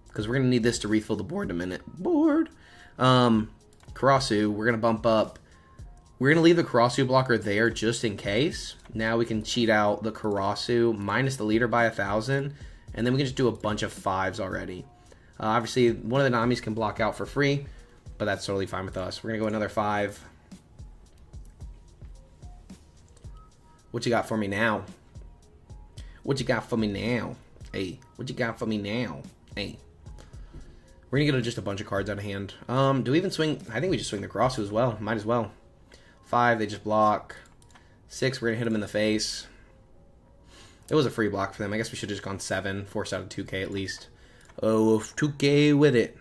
because we're going to need this to refill the board in a minute. Karasu, we're going to bump up. We're going to leave the Karasu blocker there just in case. Now we can cheat out the Karasu minus the leader by 1,000. And then we can just do a bunch of 5s already. Obviously, one of the Namis can block out for free, but that's totally fine with us. We're going to go another 5. What you got for me now? What you got for me now? Hey, what you got for me now? Hey. We're going to get just a bunch of cards out of hand. Do we even swing? I think we just swing the Karasu as well. Might as well. 5, they just block. 6, we're going to hit them in the face. It was a free block for them. I guess we should have just gone 7. Force out a 2K at least. Oh, 2K with it.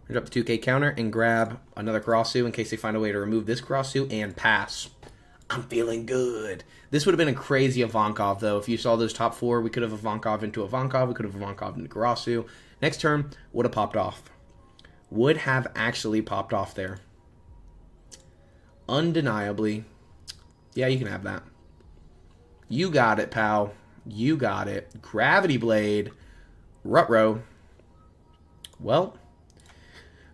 We're going to drop the 2K counter and grab another Karasu in case they find a way to remove this Karasu and pass. I'm feeling good. This would have been a crazy Ivankov, though. If you saw those top 4, we could have Ivankov into Ivankov. We could have Ivankov into Karasu. Next turn, would have popped off. Would have actually popped off there. Undeniably. Yeah, you can have that. You got it, pal. You got it. Gravity Blade. Rutrow. Well,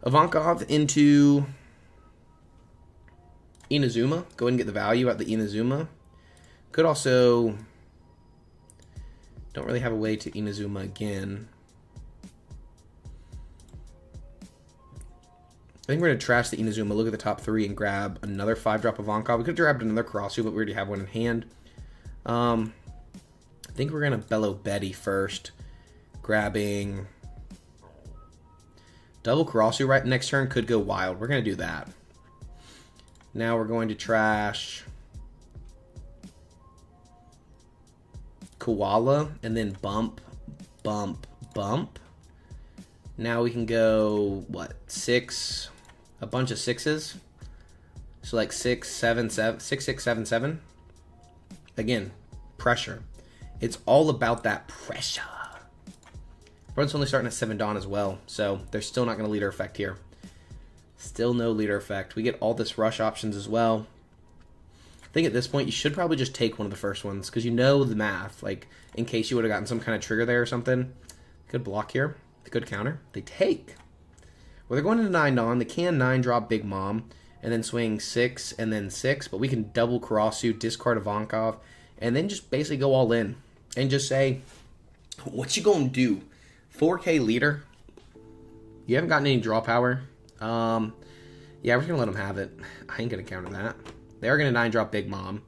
Ivankov into Inazuma. Go ahead and get the value out the Inazuma. Could also... Don't really have a way to Inazuma again. I think we're going to trash the Inazuma, look at the top 3, and grab another 5-drop Ivankov. We could have grabbed another Crossu, but we already have one in hand. I think we're going to Bellow Betty first. Grabbing... Double Crossu right next turn could go wild. We're going to do that. Now we're going to trash... Koala, and then bump, bump, bump. Now we can go, what, 6... A bunch of 6s. So like 6, 7, 7, 6, 6, 7, 7. Again, pressure. It's all about that pressure. Opponent's only starting at 7 Dawn as well, so they're still not going to leader effect here. Still no leader effect. We get all this rush options as well. I think at this point you should probably just take one of the first ones because you know the math. Like, in case you would have gotten some kind of trigger there or something. Good block here. Good counter. They take. Well, they're going into 9 Dawn. They can 9-drop Big Mom and then swing 6 and then 6, but we can double Crossu, discard Ivankov, and then just basically go all in and just say, what you gonna do? 4K leader? You haven't gotten any draw power? Yeah, we're just gonna let them have it. I ain't gonna counter that. They are gonna 9-drop Big Mom,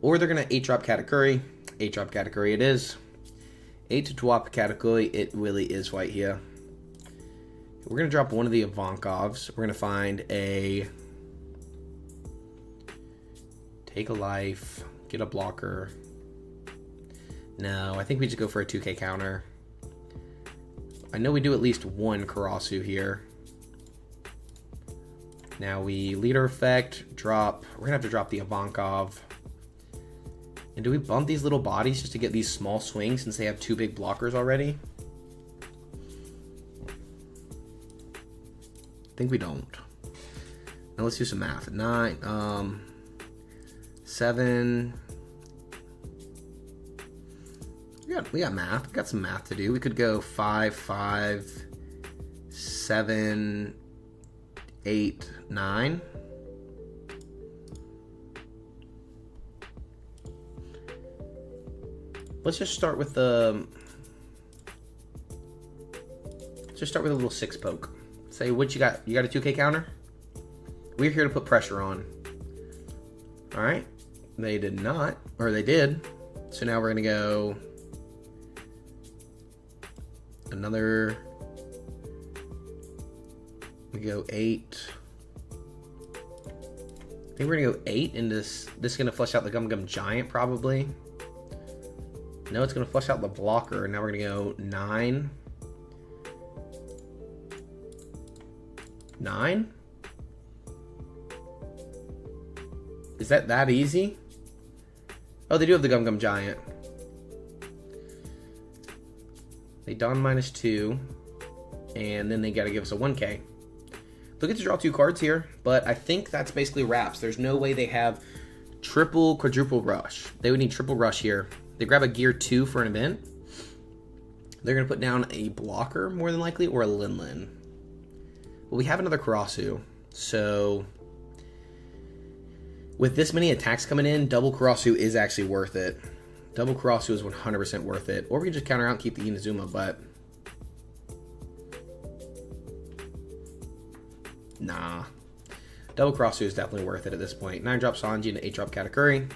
or they're gonna 8-drop Katakuri. 8-drop Katakuri it is. 8-drop Katakuri, it really is right here. We're going to drop one of the Ivankovs. We're going to find a... Take a life. Get a blocker. No, I think we just go for a 2K counter. I know we do at least one Karasu here. Now we leader effect, drop... We're going to have to drop the Ivankov. And do we bump these little bodies just to get these small swings since they have 2 big blockers already? I think we don't. Now let's do some math. 9, 7. We got math. We got some math to do. We could go 5, 5, 7, 8, 9. Let's just start with the. Just start with a little 6 poke. Say, what you got? You got a 2K counter? We're here to put pressure on. Alright. They did not. Or they did. So now we're going to go... Another... We go 8. I think we're going to go 8 into this. This is going to flush out the Gum Gum Giant, probably. No, it's going to flush out the blocker. Now we're going to go 9. 9? Is that easy? Oh, they do have the Gum Gum Giant. They Dawn -2, and then they got to give us a 1K. They'll get to draw 2 cards here, but I think that's basically wraps. There's no way they have triple, quadruple rush. They would need triple rush here. They grab a Gear 2 for an event. They're going to put down a blocker, more than likely, or a Lin. Well, we have another Karasu, so with this many attacks coming in, double Karasu is actually worth it. Double Karasu is 100% worth it. Or we can just counter out and keep the Inazuma, but nah. Double Karasu is definitely worth it at this point. 9-drop Sanji and 8-drop Katakuri.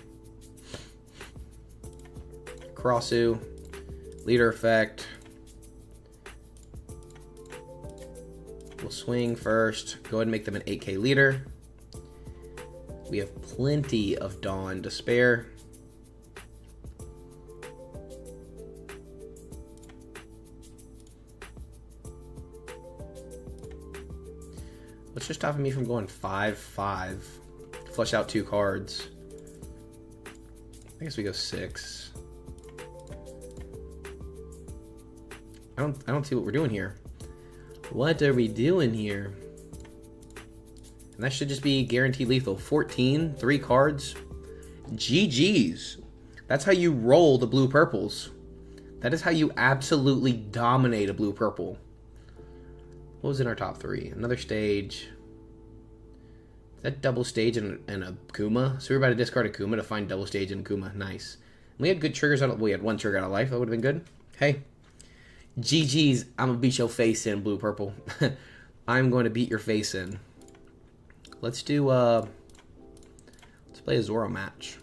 Karasu, leader effect. We'll swing first. Go ahead and make them an 8K leader. We have plenty of Dawn to spare. What's just stopping me from going 5-5? Flush out 2 cards. I guess we go 6. I don't see what we're doing here. What are we doing here? And that should just be guaranteed lethal. 14, 3 cards. GG's. That's how you roll the blue purples. That is how you absolutely dominate a blue purple. What was in our top 3? Another stage. Is that double stage and a Kuma? So we were about to discard a Kuma to find double stage and Kuma. Nice. We had good triggers out of, we had 1 trigger out of life. That would have been good. Hey. GG's. I'm going to beat your face in, blue purple. I'm going to beat your face in. Let's do, let's play a Zoro match.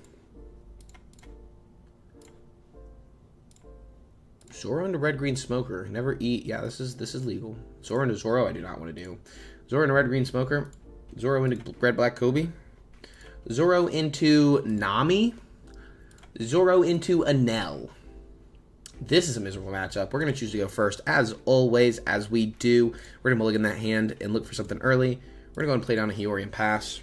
Zoro into red green smoker. Never eat. Yeah, this is legal. Zoro into Zoro I do not want to do. Zoro into red green smoker. Zoro into red black Kobe. Zoro into Nami. Zoro into Anel. This is a miserable matchup. We're going to choose to go first, as always, as we do. We're going to mulligan that hand and look for something early. We're going to go and play down a Hiyori and pass.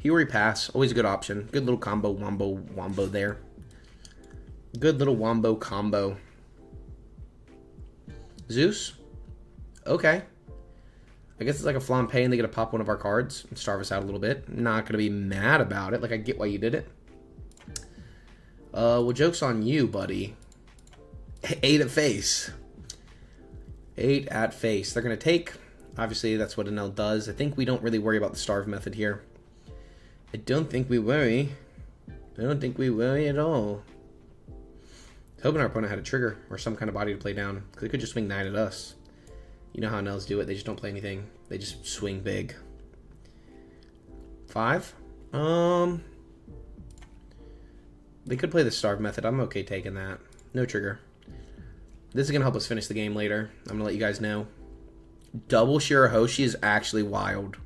Hiyori pass. Always a good option. Good little combo, wombo there. Good little wombo combo. Zeus? Okay. I guess it's like a flampe and they get to pop one of our cards and starve us out a little bit. Not going to be mad about it. Like, I get why you did it. Well, joke's on you, buddy. 8 at face. 8 at face. They're going to take. Obviously, that's what Anel does. I think we don't really worry about the starve method here. I don't think we worry. I don't think we worry at all. I was hoping our opponent had a trigger or some kind of body to play down. Because they could just swing 9 at us. You know how Anels do it. They just don't play anything. They just swing big. 5? They could play the starve method. I'm okay taking that. No trigger. This is going to help us finish the game later. I'm going to let you guys know. Double Shirahoshi is actually wild.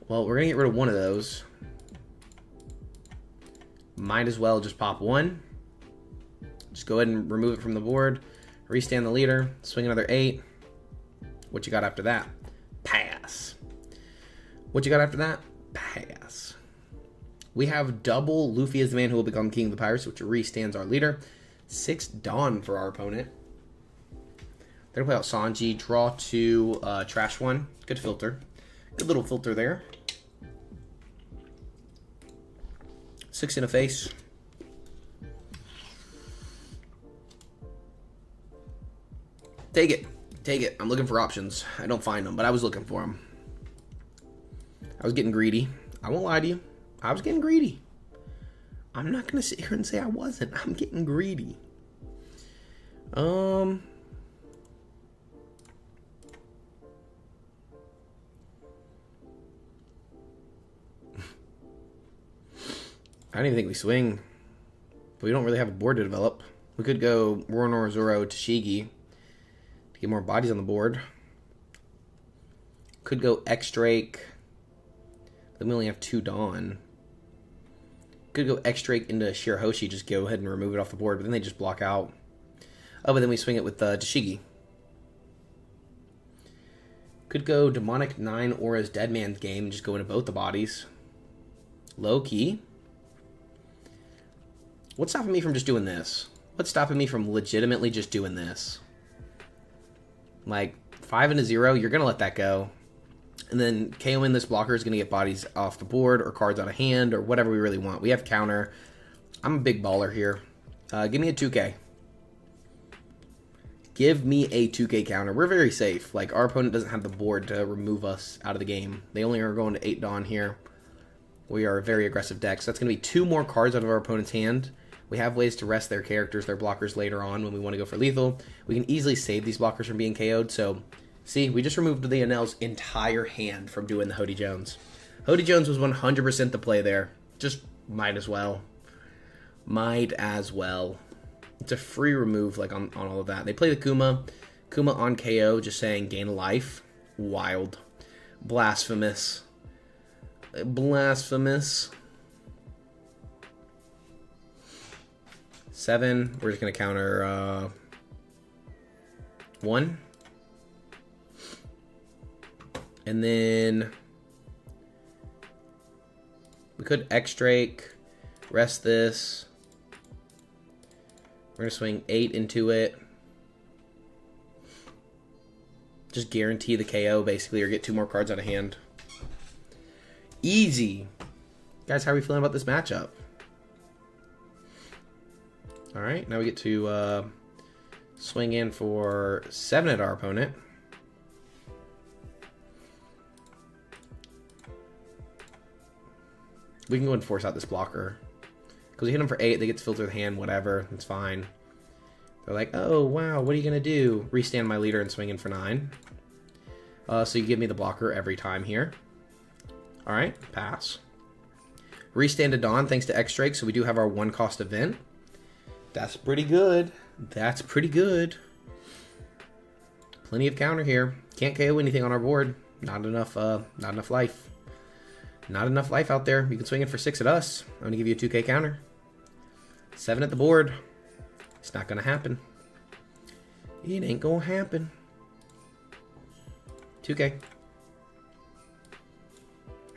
Well, we're going to get rid of one of those. Might as well just pop 1. Just go ahead and remove it from the board. Restand the leader. Swing another 8. What you got after that? Pass. What you got after that? Pass. We have double Luffy as the man who will become king of the pirates, which restands our leader. 6 Dawn for our opponent. They're going to play out Sanji. Draw 2, trash 1. Good filter. Good little filter there. 6 in a face. Take it. Take it. I'm looking for options. I don't find them, but I was looking for them. I was getting greedy. I won't lie to you. I was getting greedy. I'm not going to sit here and say I wasn't. I'm getting greedy. I don't even think we swing. But we don't really have a board to develop. We could go Roronoa, Zoro, Tashigi to get more bodies on the board. Could go X-Drake. Then we only have 2 Dawn. Could go X-Drake into Shirahoshi, just go ahead and remove it off the board, but then they just block out. Oh, but then we swing it with Tashigi. Could go Demonic 9 Aura's Dead Man's Game and just go into both the bodies. Low key. What's stopping me from just doing this? What's stopping me from legitimately just doing this? Like, 5 and a 0, you're going to let that go. And then KOing this blocker is going to get bodies off the board or cards out of hand or whatever we really want. We have counter. I'm a big baller here. Give me a 2K. Give me a 2K counter. We're very safe. Like, our opponent doesn't have the board to remove us out of the game. They only are going to 8 Dawn here. We are a very aggressive deck. So that's going to be 2 more cards out of our opponent's hand. We have ways to rest their characters, their blockers later on when we want to go for lethal. We can easily save these blockers from being KO'd. So, see, we just removed the Anel's entire hand from doing the Hody Jones. Hody Jones was 100% the play there. Just might as well. Might as well. It's a free remove like on all of that. They play the Kuma. Kuma on KO, just saying gain a life. Wild. Blasphemous. Blasphemous. 7. We're just going to counter 1. And then we could X-Drake, rest this. We're going to swing 8 into it. Just guarantee the KO, basically, or get 2 more cards out of hand. Easy. Guys, how are we feeling about this matchup? Alright, now we get to swing in for 7 at our opponent. We can go and force out this blocker. Because we hit them for 8, they get to filter the hand, whatever. It's fine. They're like, oh, wow, what are you going to do? Restand my leader and swing in for 9. So you give me the blocker every time here. Alright, pass. Restand to Dawn thanks to X-Drake, so we do have our 1-cost event. That's pretty good. That's pretty good. Plenty of counter here. Can't KO anything on our board. Not enough life. Not enough life out there. You can swing in for 6 at us. I'm going to give you a 2k counter. 7 at the board. It's not going to happen. It ain't going to happen. 2k.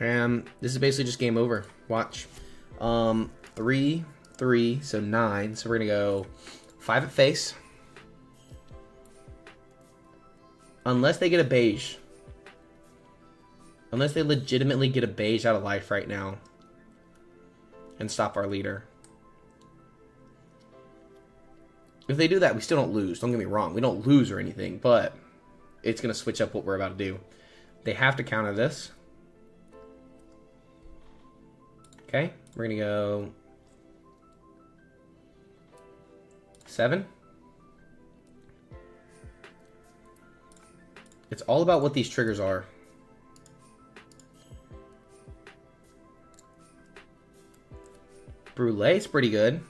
And this is basically just game over. Watch. 3, 3, so 9. So we're going to go 5 at face. Unless they get a beige. Unless they legitimately get a beige out of life right now. And stop our leader. If they do that, we still don't lose. Don't get me wrong. We don't lose or anything. But it's going to switch up what we're about to do. They have to counter this. Okay. We're going to go 7. It's all about what these triggers are. Brulee's pretty good.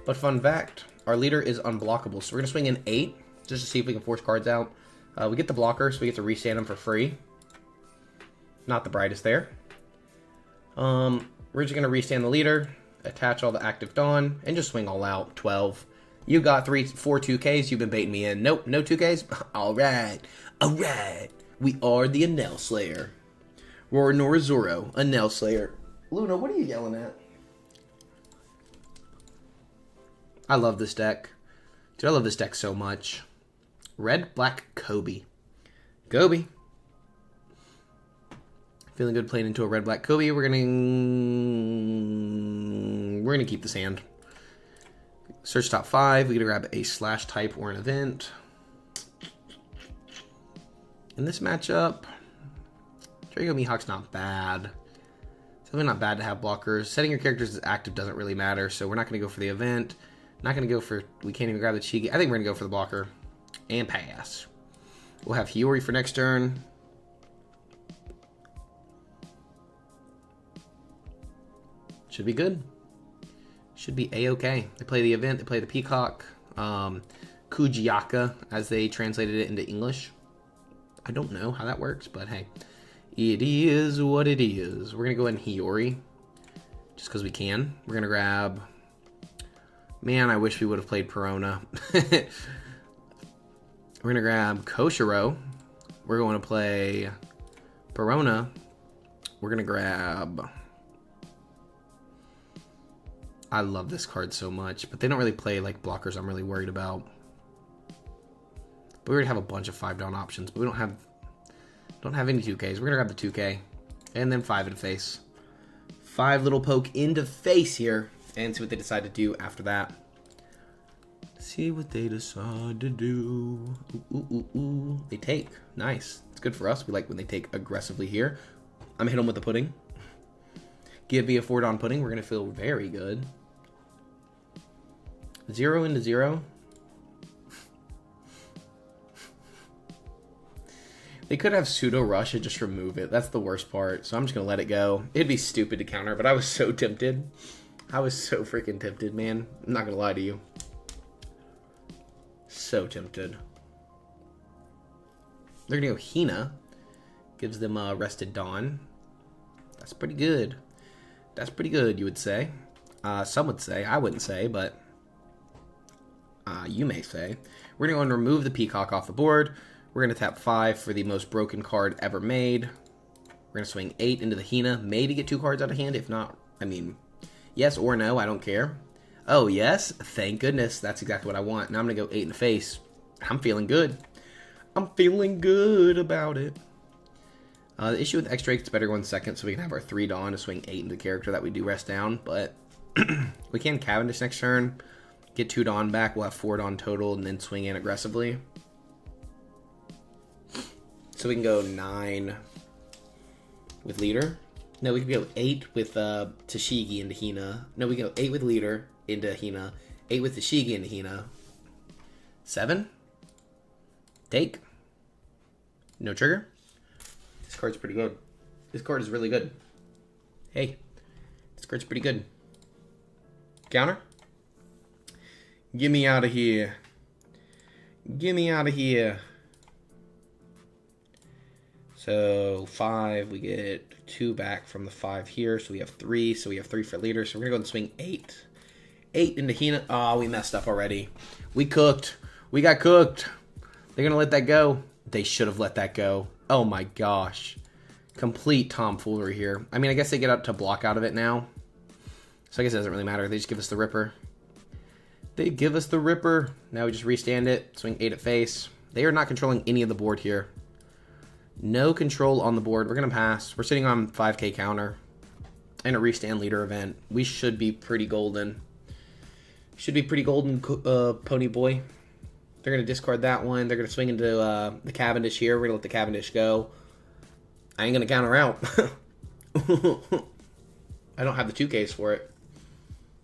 But fun fact, our leader is unblockable. So we're going to swing in 8 just to see if we can force cards out. We get the blocker, so we get to restand them for free. Not the brightest there. We're just going to restand the leader, attach all the active Dawn, and just swing all out. 12. You got 4 2Ks. You've been baiting me in. Nope, no 2Ks. All right. All right. We are the Enel Slayer. Roar Norizoro, Enel Slayer. Luna, what are you yelling at? I love this deck. Dude, I love this deck so much. Red, black, Kobe. Kobe. Feeling good playing into a red, black, Kobe. We're gonna keep this hand. Search top 5. We gotta grab a slash type or an event. In this matchup, Draco Mihawk's not bad. It's definitely not bad to have blockers. Setting your characters as active doesn't really matter, so we're not gonna go for the event. Not going to go for... We can't even grab the Chigi. I think we're going to go for the blocker. And pass. We'll have Hiyori for next turn. Should be good. Should be A-okay. They play the event. They play the Peacock. Kujiaka, as they translated it into English. I don't know how that works, but hey. It is what it is. We're going to go ahead and Hiyori. Just because we can. We're going to grab... Man, I wish we would have played Perona. We're going to grab Koshiro. We're going to play Perona. We're going to grab... I love this card so much, but they don't really play like blockers I'm really worried about. But we're going to have a bunch of 5-down options, but we don't have any 2Ks. We're going to grab the 2K. And then 5 in face. 5 little poke into face here. And see what they decide to do after that. See what they decide to do. Ooh, ooh, ooh, ooh. They take. Nice. It's good for us. We like when they take aggressively here. I'm going to hit them with the pudding. Give me a 4-down pudding. We're going to feel very good. 0 into 0. They could have pseudo rush and just remove it. That's the worst part. So I'm just going to let it go. It'd be stupid to counter, but I was so tempted. I was so freaking tempted, man. I'm not going to lie to you. So tempted. They're going to go Hina. Gives them Rested Dawn. That's pretty good. That's pretty good, you would say. Some would say. I wouldn't say, but you may say. We're going to go and remove the Peacock off the board. We're going to tap 5 for the most broken card ever made. We're going to swing 8 into the Hina. Maybe get 2 cards out of hand. If not, I mean... Yes or no, I don't care. Oh, yes? Thank goodness. That's exactly what I want. Now I'm going to go 8 in the face. I'm feeling good. I'm feeling good about it. The issue with X-Drake, it's better going second so we can have our 3 Dawn to swing 8 into the character that we do rest down, but we can Cavendish next turn, get 2 Dawn back, we'll have 4 Dawn total, and then swing in aggressively. So we can go 9 with Leader. No, we can go 8 with Tashigi into Hina. No, we can go 8 with Leader into Hina, 8 with Tashigi into Hina. 7. Take. No trigger. This card's pretty good. This card is really good. Hey, this card's pretty good. Counter. Get me out of here. Get me out of here. So 5, we get 2 back from the 5 here, so we have 3. So we have 3 for Leader. So we're gonna go and swing 8. 8 into Hina. Oh, we messed up already. We cooked. We got cooked. They're gonna let that go. They should have let that go. Oh my gosh. Complete tomfoolery here. I mean, I guess they get up to block out of it now. So I guess it doesn't really matter. They just give us the Ripper. They give us the Ripper. Now we just restand it. Swing 8 at face. They are not controlling any of the board here. No control on the board. We're going to pass. We're sitting on 5k counter. And a restand Leader event. We should be pretty golden. Should be pretty golden, Pony Boy. They're going to discard that one. They're going to swing into the Cavendish here. We're going to let the Cavendish go. I ain't going to counter out. I don't have the 2Ks for it.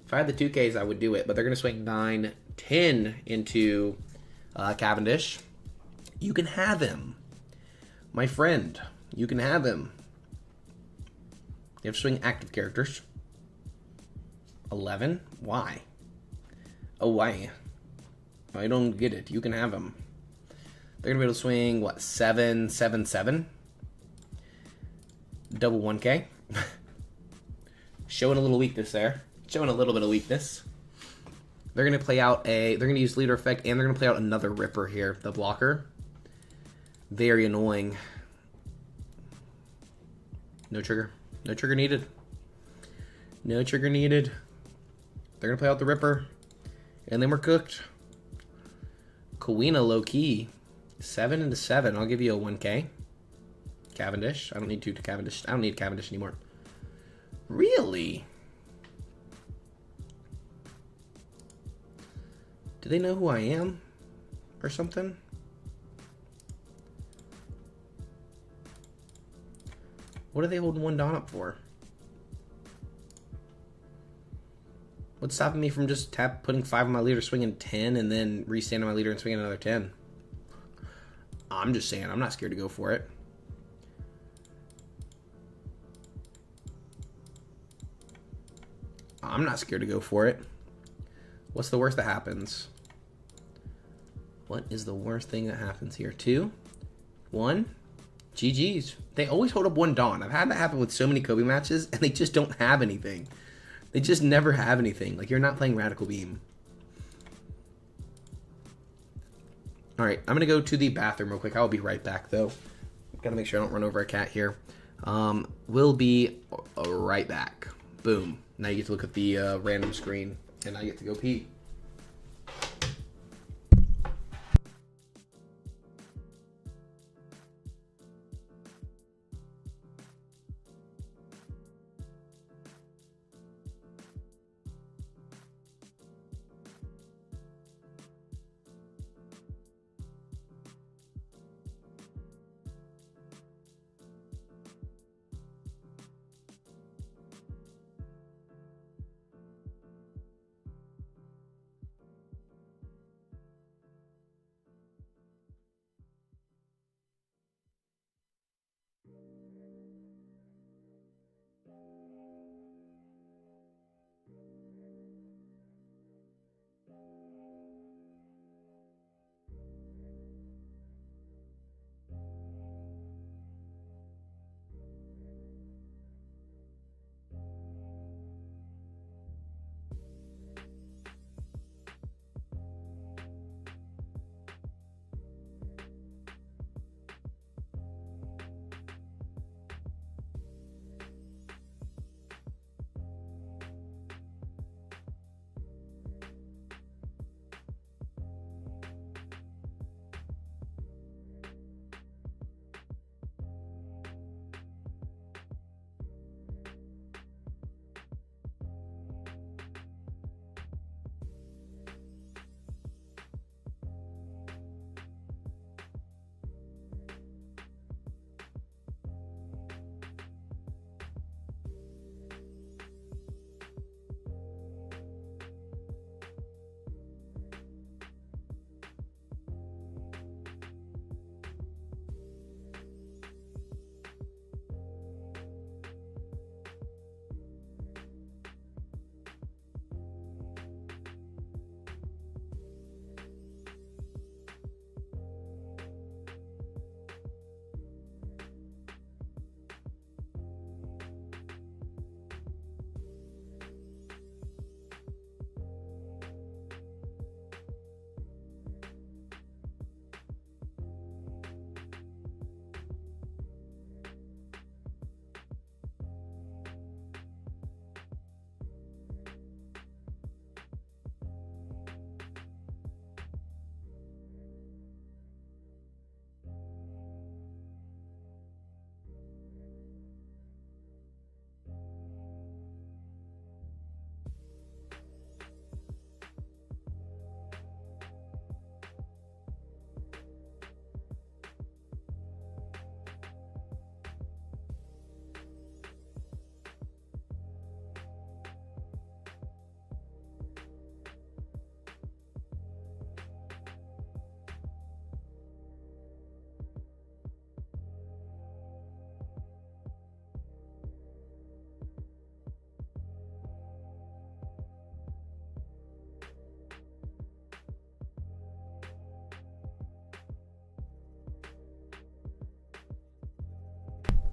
If I had the 2Ks, I would do it. But they're going to swing 9, 10 into Cavendish. You can have him. My friend, you can have him. You have to swing active characters. 11? Why? Oh, why? I don't get it. You can have him. They're going to be able to swing, what, 7, 7, 7? Double 1K. Showing a little weakness there. Showing a little bit of weakness. They're going to play out a... They're going to use Leader effect, and they're going to play out another Ripper here. The blocker. Very annoying. No trigger. No trigger needed. No trigger needed. They're going to play out the Ripper. And then we're cooked. Kawina low-key. 7 into 7. I'll give you a 1K. Cavendish. I don't need 2 to Cavendish. I don't need Cavendish anymore. Really? Do they know who I am? Or something? What are they holding 1 Dawn up for? What's stopping me from just putting 5 on my Leader, swinging 10, and then restanding my Leader and swinging another 10? I'm just saying, I'm not scared to go for it. I'm not scared to go for it. What's the worst that happens? What is the worst thing that happens here? 2, 1, GG's. They always hold up 1 Dawn. I've had that happen with so many Kobe matches, and they just don't have anything. They just never have anything. Like, you're not playing Radical Beam. Alright, I'm going to go to the bathroom real quick. I'll be right back, though. Got to make sure I don't run over a cat here. We'll be right back. Boom. Now you get to look at the random screen, and I get to go pee.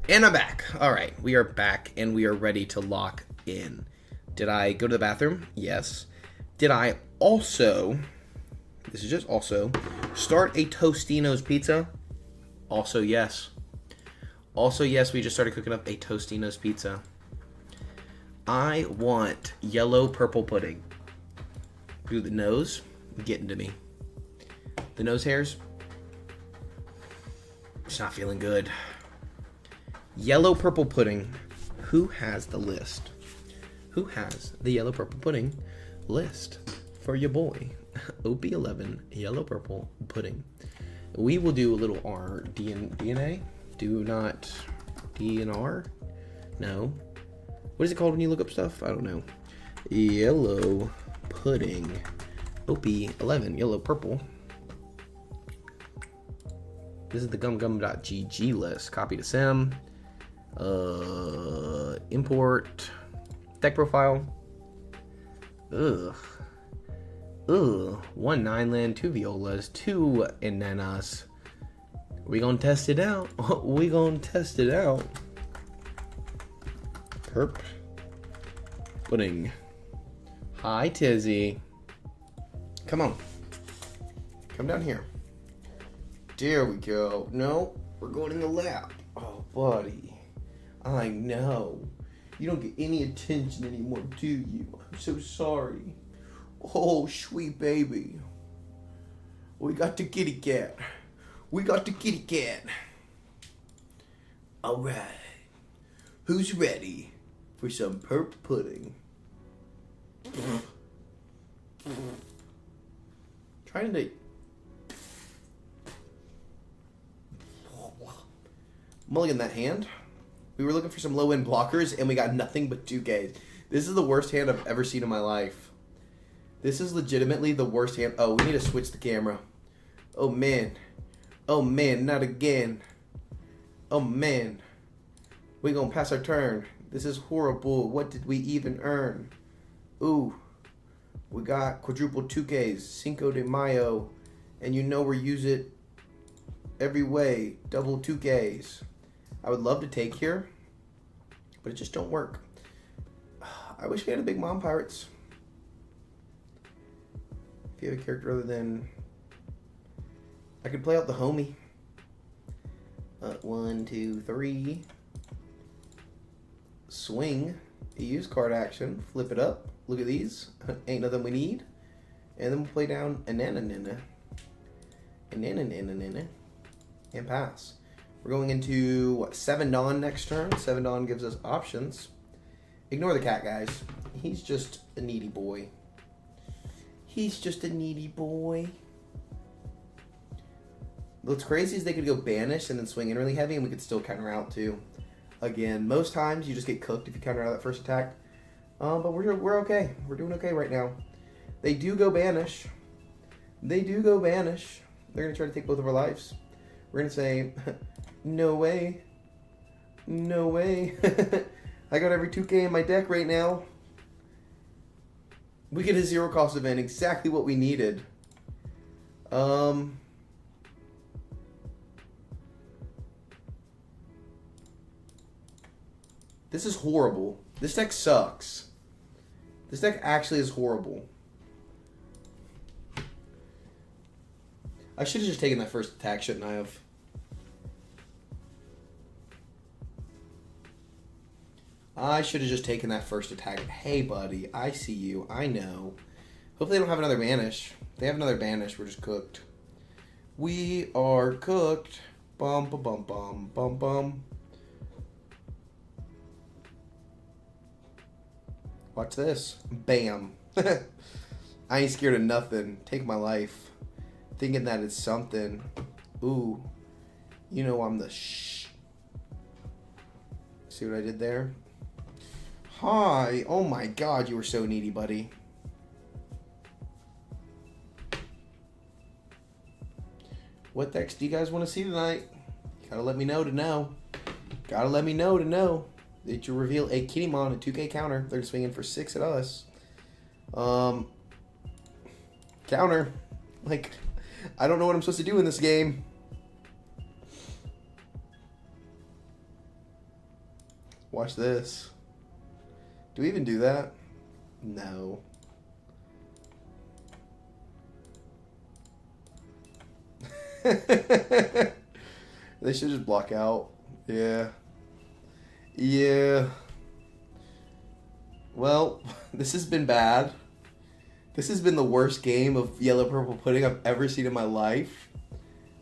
And I'm back. All right, we are back and we are ready to lock in. Did I go to the bathroom? Yes. Did I also, this is just also, start a Tostino's pizza? Also yes. Also yes, we just started cooking up a Tostino's pizza. I want yellow purple pudding. Do the nose, getting to me. The nose hairs, it's not feeling good. Yellow purple pudding. Who has the list? Who has the yellow purple pudding list for your boy? OP11 yellow purple pudding. We will do a little DNA. Do not DNR? No. What is it called when you look up stuff? I don't know. Yellow pudding. OP11 yellow purple. This is the gumgum.gg list. Copy to sim. Import. Deck profile. Ugh. 1 9-land, 2 violas, 2 enanas. We gonna test it out. We gonna test it out. Perp. Pudding. Hi, Tizzy. Come on. Come down here. There we go. No, we're going in the lap. Oh, buddy. I know. You don't get any attention anymore, do you? I'm so sorry. Oh, sweet baby. We got the kitty cat. We got the kitty cat. All right. Who's ready for some perp pudding? Trying to... Mulligan that hand. We were looking for some low-end blockers, and we got nothing but 2Ks. This is the worst hand I've ever seen in my life. This is legitimately the worst hand. Oh, we need to switch the camera. Oh, man. Oh, man, not again. Oh, man. We gonna pass our turn. This is horrible. What did we even earn? Ooh. We got quadruple 2Ks. Cinco de Mayo. And you know we use it every way. Double 2Ks. I would love to take here, but it just don't work. I wish we had a big Mom Pirates. If you have a character other than... I could play out the homie. 1, 2, 3. Swing. Use card action. Flip it up. Look at these. Ain't nothing we need. And then we'll play down a nana. And pass. We're going into, what, 7 Dawn next turn. 7 Dawn gives us options. Ignore the cat, guys. He's just a needy boy. He's just a needy boy. What's crazy is they could go banish and then swing in really heavy, and we could still counter out, too. Again, most times you just get cooked if you counter out that first attack. But we're okay. We're doing okay right now. They do go banish. They do go banish. They're going to try to take both of our lives. We're going to say... No way. No way. I got every 2K in my deck right now. We get a 0 cost event. Exactly what we needed. This is horrible. This deck sucks. This deck actually is horrible. I should have just taken that first attack, shouldn't I have? I should have just taken that first attack. Hey, buddy, I see you. I know. Hopefully they don't have another banish. If they have another banish, we're just cooked. We are cooked. Bum, bum, bum, bum, bum, bum. Watch this. Bam. I ain't scared of nothing. Take my life. Thinking that it's something. Ooh. You know I'm the shh. See what I did there? Hi. Oh my god, you were so needy, buddy. What decks do you guys want to see tonight? Gotta let me know to know. Gotta let me know to know that you reveal a Kittymon, a 2K counter. They're swinging for 6 at us. Counter. Like, I don't know what I'm supposed to do in this game. Watch this. Do we even do that? No. They should just block out. Yeah. Yeah. Well, this has been bad. This has been the worst game of yellow purple pudding I've ever seen in my life.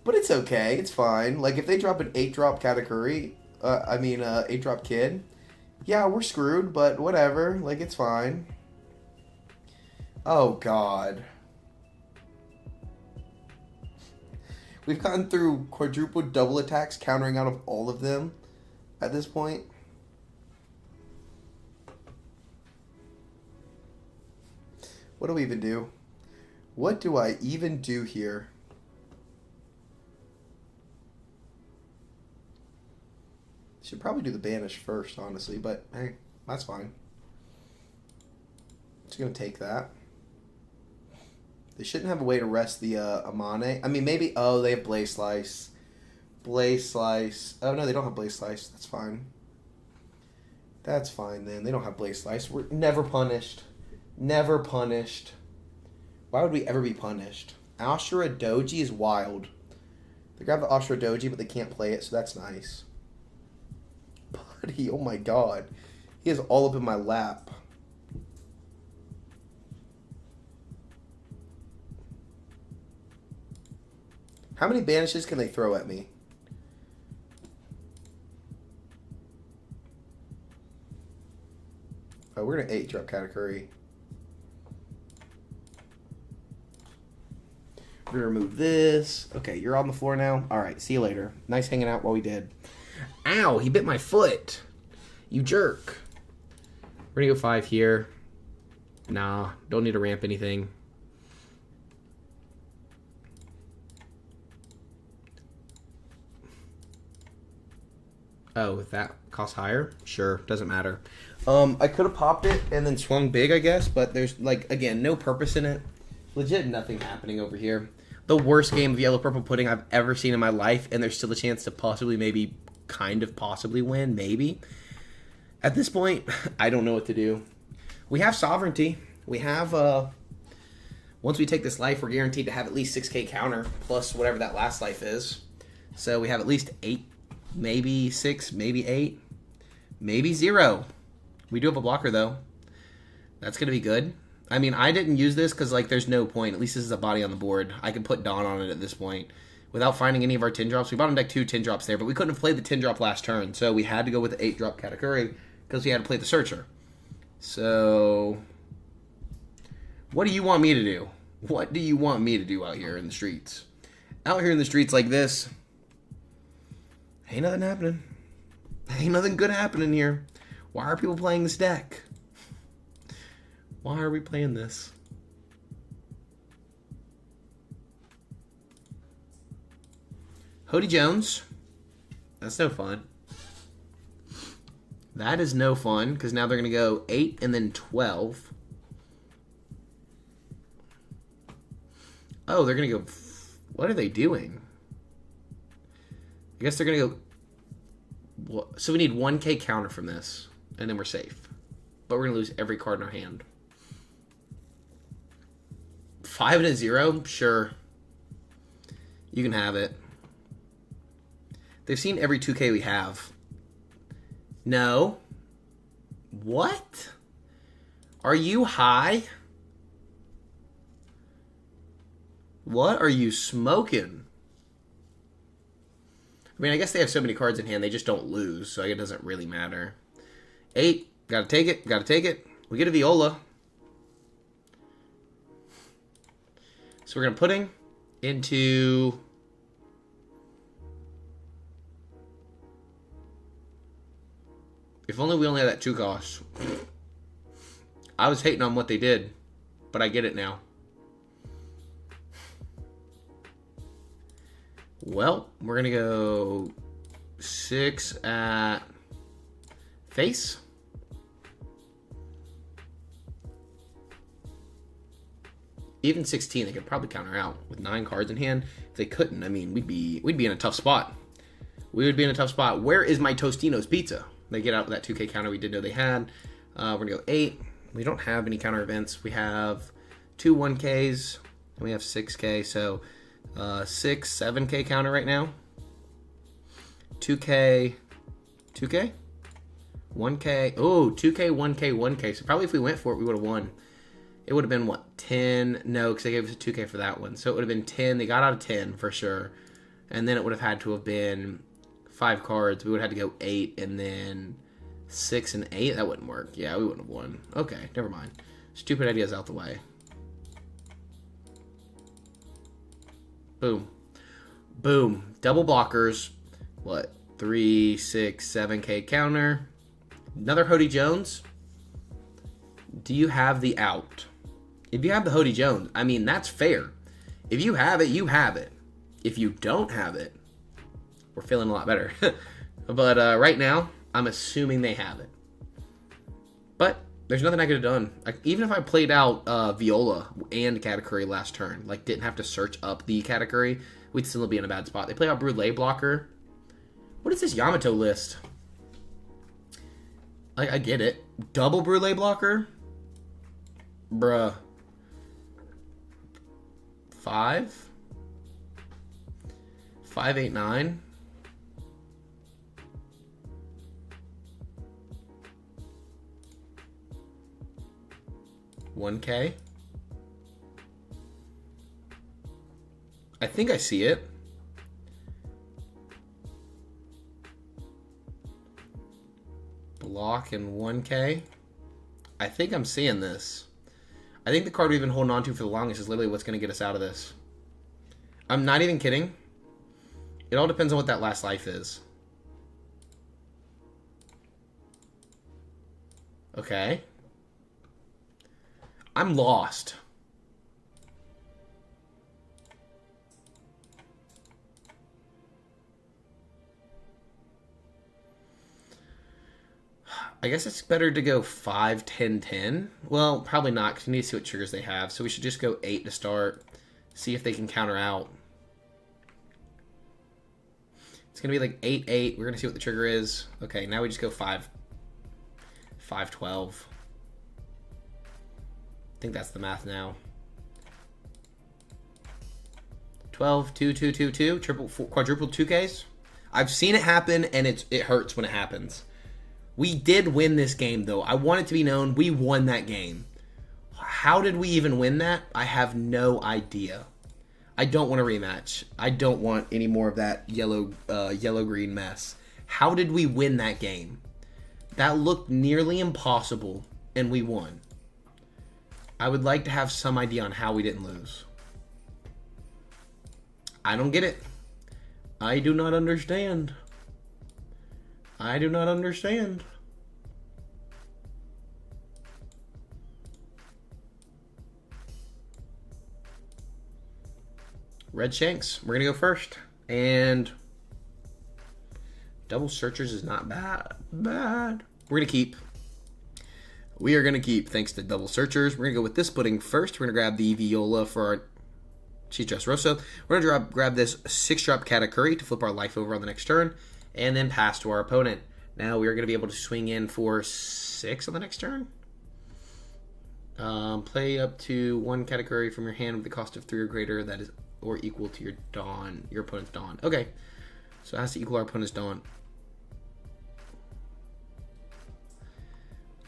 But it's okay. It's fine. Like, if they drop an 8-drop Katakuri, 8-drop Kid, yeah, we're screwed, but whatever. Like, it's fine. Oh, God. We've gotten through quadruple double attacks, countering out of all of them at this point. What do we even do? What do I even do here? Should probably do the banish first, honestly, but hey, that's fine. Just gonna take that. They shouldn't have a way to rest the Amane. I mean, maybe... Oh, they have Blaze Slice. Blaze Slice. Oh, no, they don't have Blaze Slice. That's fine. That's fine, then. They don't have Blaze Slice. We're never punished. Never punished. Why would we ever be punished? Ashura Doji is wild. They grab the Ashura Doji, but they can't play it, so that's nice. Buddy, oh my god. He is all up in my lap. How many banishes can they throw at me? Oh, we're going to 8-drop Katakuri. We're going to remove this. Okay, you're on the floor now. All right, see you later. Nice hanging out while we did. Ow, he bit my foot. You jerk. We're going to go 5 here. Nah, don't need to ramp anything. Oh, that costs higher? Sure, doesn't matter. I could have popped it and then swung big, I guess, but there's, like, again, no purpose in it. Legit nothing happening over here. The worst game of yellow purple pudding I've ever seen in my life, and there's still a chance to possibly, maybe, possibly win, maybe. At this point, I don't know what to do. We have sovereignty. We have, once we take this life, we're guaranteed to have at least 6k counter, plus whatever that last life is. So we have at least 8. Maybe 6, maybe 8, maybe 0. We do have a blocker, though. That's going to be good. I mean, I didn't use this because, like, there's no point. At least this is a body on the board. I can put Dawn on it at this point without finding any of our 10 drops. We bought on deck 2 10 drops there, but we couldn't have played the 10 drop last turn, so we had to go with the 8-drop Katakuri because we had to play the Searcher. So, what do you want me to do? What do you want me to do out here in the streets? Out here in the streets like this... Ain't nothing happening. Ain't nothing good happening here. Why are people playing this deck? Why are we playing this? Hody Jones. That's no fun. That is no fun, because now they're going to go 8 and then 12. Oh, they're going to go... What are they doing? I guess they're going to go... So we need 1k counter from this, and then we're safe. But we're going to lose every card in our hand. 5 and a 0? Sure. You can have it. They've seen every 2k we have. No. What? Are you high? What are you smoking? I mean, I guess they have so many cards in hand, they just don't lose, so it doesn't really matter. 8, gotta take it, gotta take it. We get a Viola. So we're gonna pudding into... If only we only had that 2 cost. I was hating on what they did, but I get it now. Well, we're going to go 6 at face. Even 16, they could probably counter out with 9 cards in hand. If they couldn't, I mean, we'd be in a tough spot. We would be in a tough spot. Where is my Tostino's pizza? They get out with that 2K counter we did know they had. We're going to go 8. We don't have any counter events. We have 2 1Ks, and we have 6K. So 6, 7K counter right now. 2K, 2K, 1K. Oh, 2K, 1K, 1K. So probably if we went for it, we would have won. It would have been, what, 10? No, because they gave us a 2K for that one. So it would have been 10. They got out of 10 for sure. And then it would have had to have been 5 cards. We would have had to go 8 and then 6 and 8. That wouldn't work. Yeah, we wouldn't have won. Okay, never mind. Stupid ideas out the way. Boom. Boom. Double blockers. What? 3, 6, 7K counter. Another Hody Jones. Do you have the out? If you have the Hody Jones, I mean, that's fair. If you have it, you have it. If you don't have it, we're feeling a lot better. But right now, I'm assuming they have it. But there's nothing I could have done. Like, even if I played out Viola and Katakuri last turn, like didn't have to search up the Katakuri, we'd still be in a bad spot. They play out Brûlé blocker. What is this Yamato list? I get it. Double Brûlé blocker? Bruh. 5? 5, 8, 9? $1K? I think I see it. Block and 1K. I think I'm seeing this. I think the card we've been holding on to for the longest is literally what's going to get us out of this. I'm not even kidding. It all depends on what that last life is. Okay. I'm lost. I guess it's better to go 5, 10, 10. Well, probably not, because we need to see what triggers they have. So we should just go 8 to start. See if they can counter out. It's going to be like 8, 8. We're going to see what the trigger is. Okay, now we just go 5, 5, 12. I think that's the math now. 12, 2, 2, 2, 2. Quadruple 2Ks. I've seen it happen, and it hurts when it happens. We did win this game, though. I want it to be known we won that game. How did we even win that? I have no idea. I don't want a rematch. I don't want any more of that yellow-green mess. How did we win that game? That looked nearly impossible, and we won. I would like to have some idea on how we didn't lose. I don't get it. I do not understand. I do not understand. Red Shanks. We're going to go first. And double searchers is not bad. We're going to keep. We are going to keep thanks to double searchers. We're going to go with this pudding first. We're going to grab the Viola for our Cheese Dressrosa. We're going to grab this 6-drop Katakuri to flip our life over on the next turn. And then pass to our opponent. Now we are going to be able to swing in for 6 on the next turn. Play up to 1 Katakuri from your hand with the cost of 3 or greater that is or equal to your opponent's Dawn. Okay, so it has to equal our opponent's Dawn.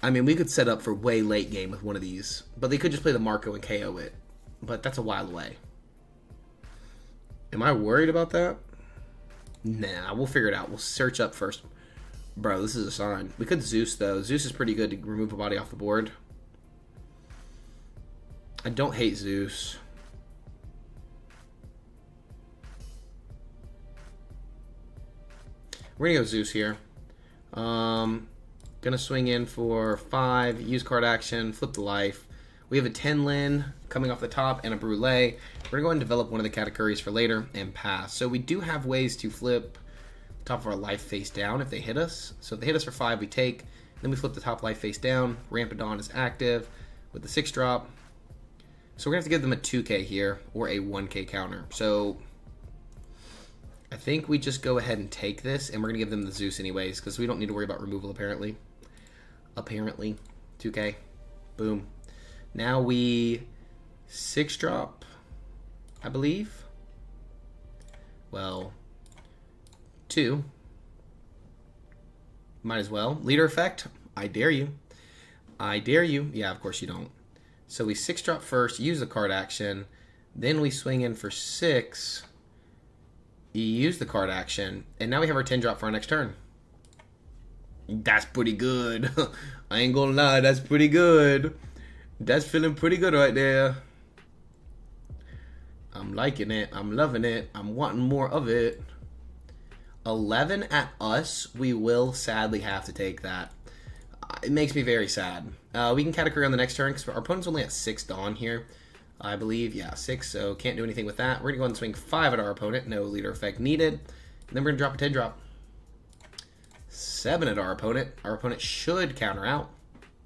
I mean, we could set up for way late game with one of these, but they could just play the Marco and KO it. But that's a while away. Am I worried about that? Nah, we'll figure it out. We'll search up first. Bro, this is a sign. We could Zeus, though. Zeus is pretty good to remove a body off the board. I don't hate Zeus. We're going to go Zeus here. Going to swing in for 5. Use card action. Flip the life. We have a Tenlin coming off the top and a Brûlé. We're going to go and develop one of the Katakuris for later and pass. So we do have ways to flip the top of our life face down if they hit us. So if they hit us for 5, we take. Then we flip the top life face down. Rampadon is active with the 6-drop. So we're going to have to give them a 2K here or a 1K counter. So I think we just go ahead and take this, and we're going to give them the Zeus anyways, because we don't need to worry about removal, apparently. 2K. Boom. Now we 6-drop, I believe. Well, 2. Might as well. Leader effect. I dare you. I dare you. Yeah, of course you don't. So we 6-drop first, use the card action. Then we swing in for 6. Use the card action. And now we have our 10-drop for our next turn. That's pretty good. I ain't gonna lie, that's pretty good. That's feeling pretty good right there. I'm liking it. I'm loving it. I'm wanting more of it. 11 at us. We will sadly have to take that. It makes me very sad. We can category on the next turn because our opponent's only at 6 Dawn here. I believe, yeah, 6, so can't do anything with that. We're going to go ahead and swing 5 at our opponent. No leader effect needed. And then we're going to drop a 10-drop. 7 at our opponent. Our opponent should counter out.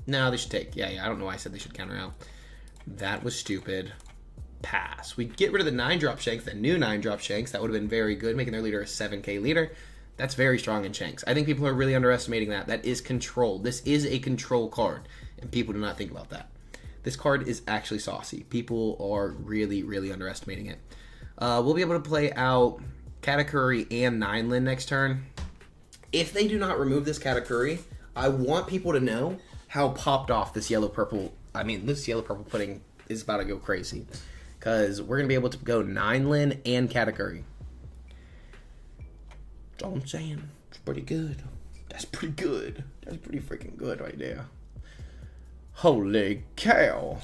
No, they should take. Yeah, I don't know why I said they should counter out. That was stupid. Pass. We get rid of the 9-drop Shanks, the new 9-drop Shanks. That would have been very good, making their leader a 7k leader. That's very strong in Shanks. I think people are really underestimating that. That is control. This is a control card, and people do not think about that. This card is actually saucy. People are really, really underestimating it. We'll be able to play out Katakuri and 9-Lin next turn. If they do not remove this Katakuri, I want people to know how popped off this yellow-purple... I mean, this yellow-purple pudding is about to go crazy. Because we're going to be able to go 9-Lin and Katakuri. That's all I'm saying. It's pretty good. That's pretty good. That's pretty freaking good right there. Holy cow.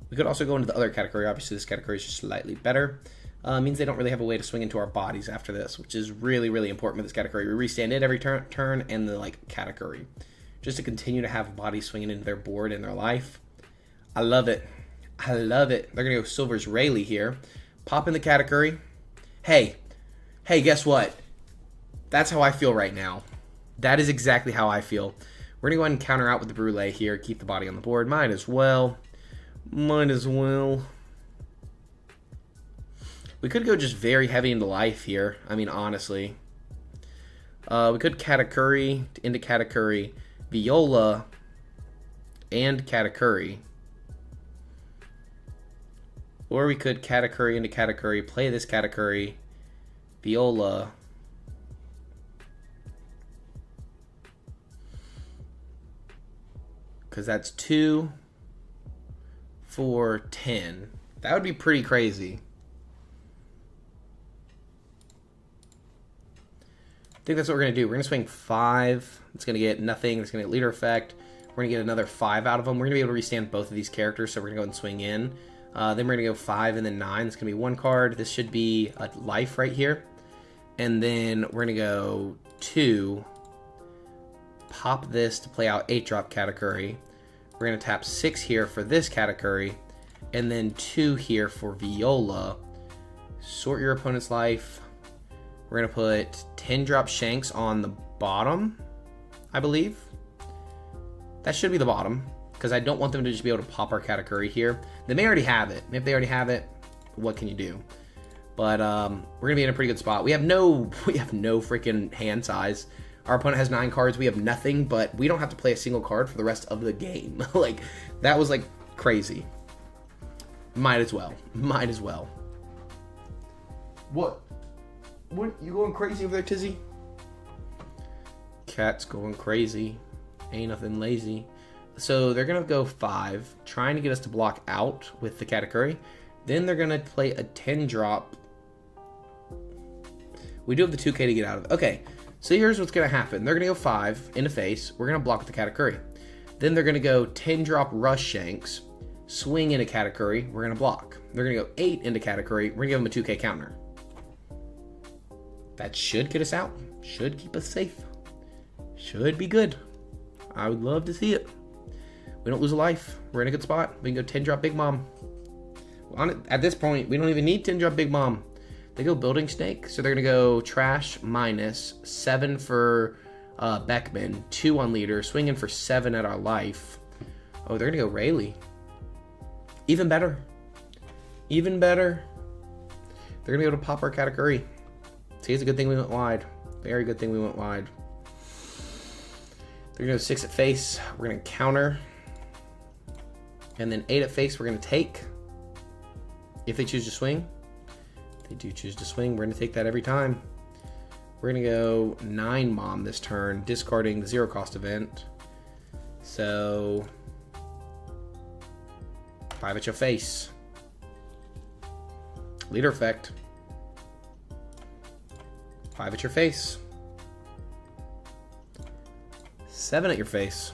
We could also go into the other category. Obviously, this category is just slightly better. Means they don't really have a way to swing into our bodies after this, which is really, really important with this category. We restand it every turn and the category. Just to continue to have bodies swinging into their board and their life. I love it. I love it. They're going to go Silver's Rayleigh here. Pop in the category. Hey, guess what? That's how I feel right now. That is exactly how I feel. We're going to go ahead and counter out with the Brûlée here. Keep the body on the board. Might as well. Might as well. We could go just very heavy into life here. I mean, honestly. We could Katakuri into Katakuri. Viola and Katakuri. Or we could Katakuri into Katakuri. Play this Katakuri. Viola. Because that's 2, 4, 10. That would be pretty crazy. I think that's what we're going to do. We're going to swing 5. It's going to get nothing. It's going to get leader effect. We're going to get another 5 out of them. We're going to be able to restand both of these characters, so we're going to go ahead and swing in. Then we're going to go 5 and then 9. It's going to be 1 card. This should be a life right here. And then we're going to go 2. Pop this to play out 8-drop Katakuri. We're going to tap 6 here for this Katakuri. And then 2 here for Viola. Sort your opponent's life. We're going to put 10-drop Shanks on the bottom, I believe. That should be the bottom, because I don't want them to just be able to pop our Katakuri here. They may already have it. If they already have it, what can you do? But we're going to be in a pretty good spot. We have no freaking hand size. Our opponent has 9 cards. We have nothing, but we don't have to play a single card for the rest of the game. That was, crazy. Might as well. Might as well. What? What? You going crazy over there, Tizzy? Cat's going crazy. Ain't nothing lazy. So they're going to go 5, trying to get us to block out with the Katakuri. Then they're going to play a 10-drop. We do have the 2k to get out of it. Okay, so here's what's going to happen. They're going to go 5 into face. We're going to block with the Katakuri. Then they're going to go 10-drop Rush Shanks, swing into Katakuri. We're going to block. They're going to go 8 into Katakuri. We're going to give them a 2k counter. That should get us out. Should keep us safe. Should be good. I would love to see it. We don't lose a life. We're in a good spot. We can go 10-drop Big Mom. At this point, we don't even need 10-drop Big Mom. They go Building Snake, so they're going to go Trash minus 7 for Beckman, 2 on leader, swinging for 7 at our life. Oh, they're going to go Rayleigh. Even better. Even better. They're They're going to be able to pop our Katakuri. See, it's a good thing we went wide. Very good thing we went wide. They're going to go 6 at face. We're going to counter. And then 8 at face, we're going to take. If they choose to swing. If they do choose to swing, we're going to take that every time. We're going to go 9 Mom this turn, discarding the 0 cost event. So 5 at your face. Leader effect. 5 at your face. 7 at your face.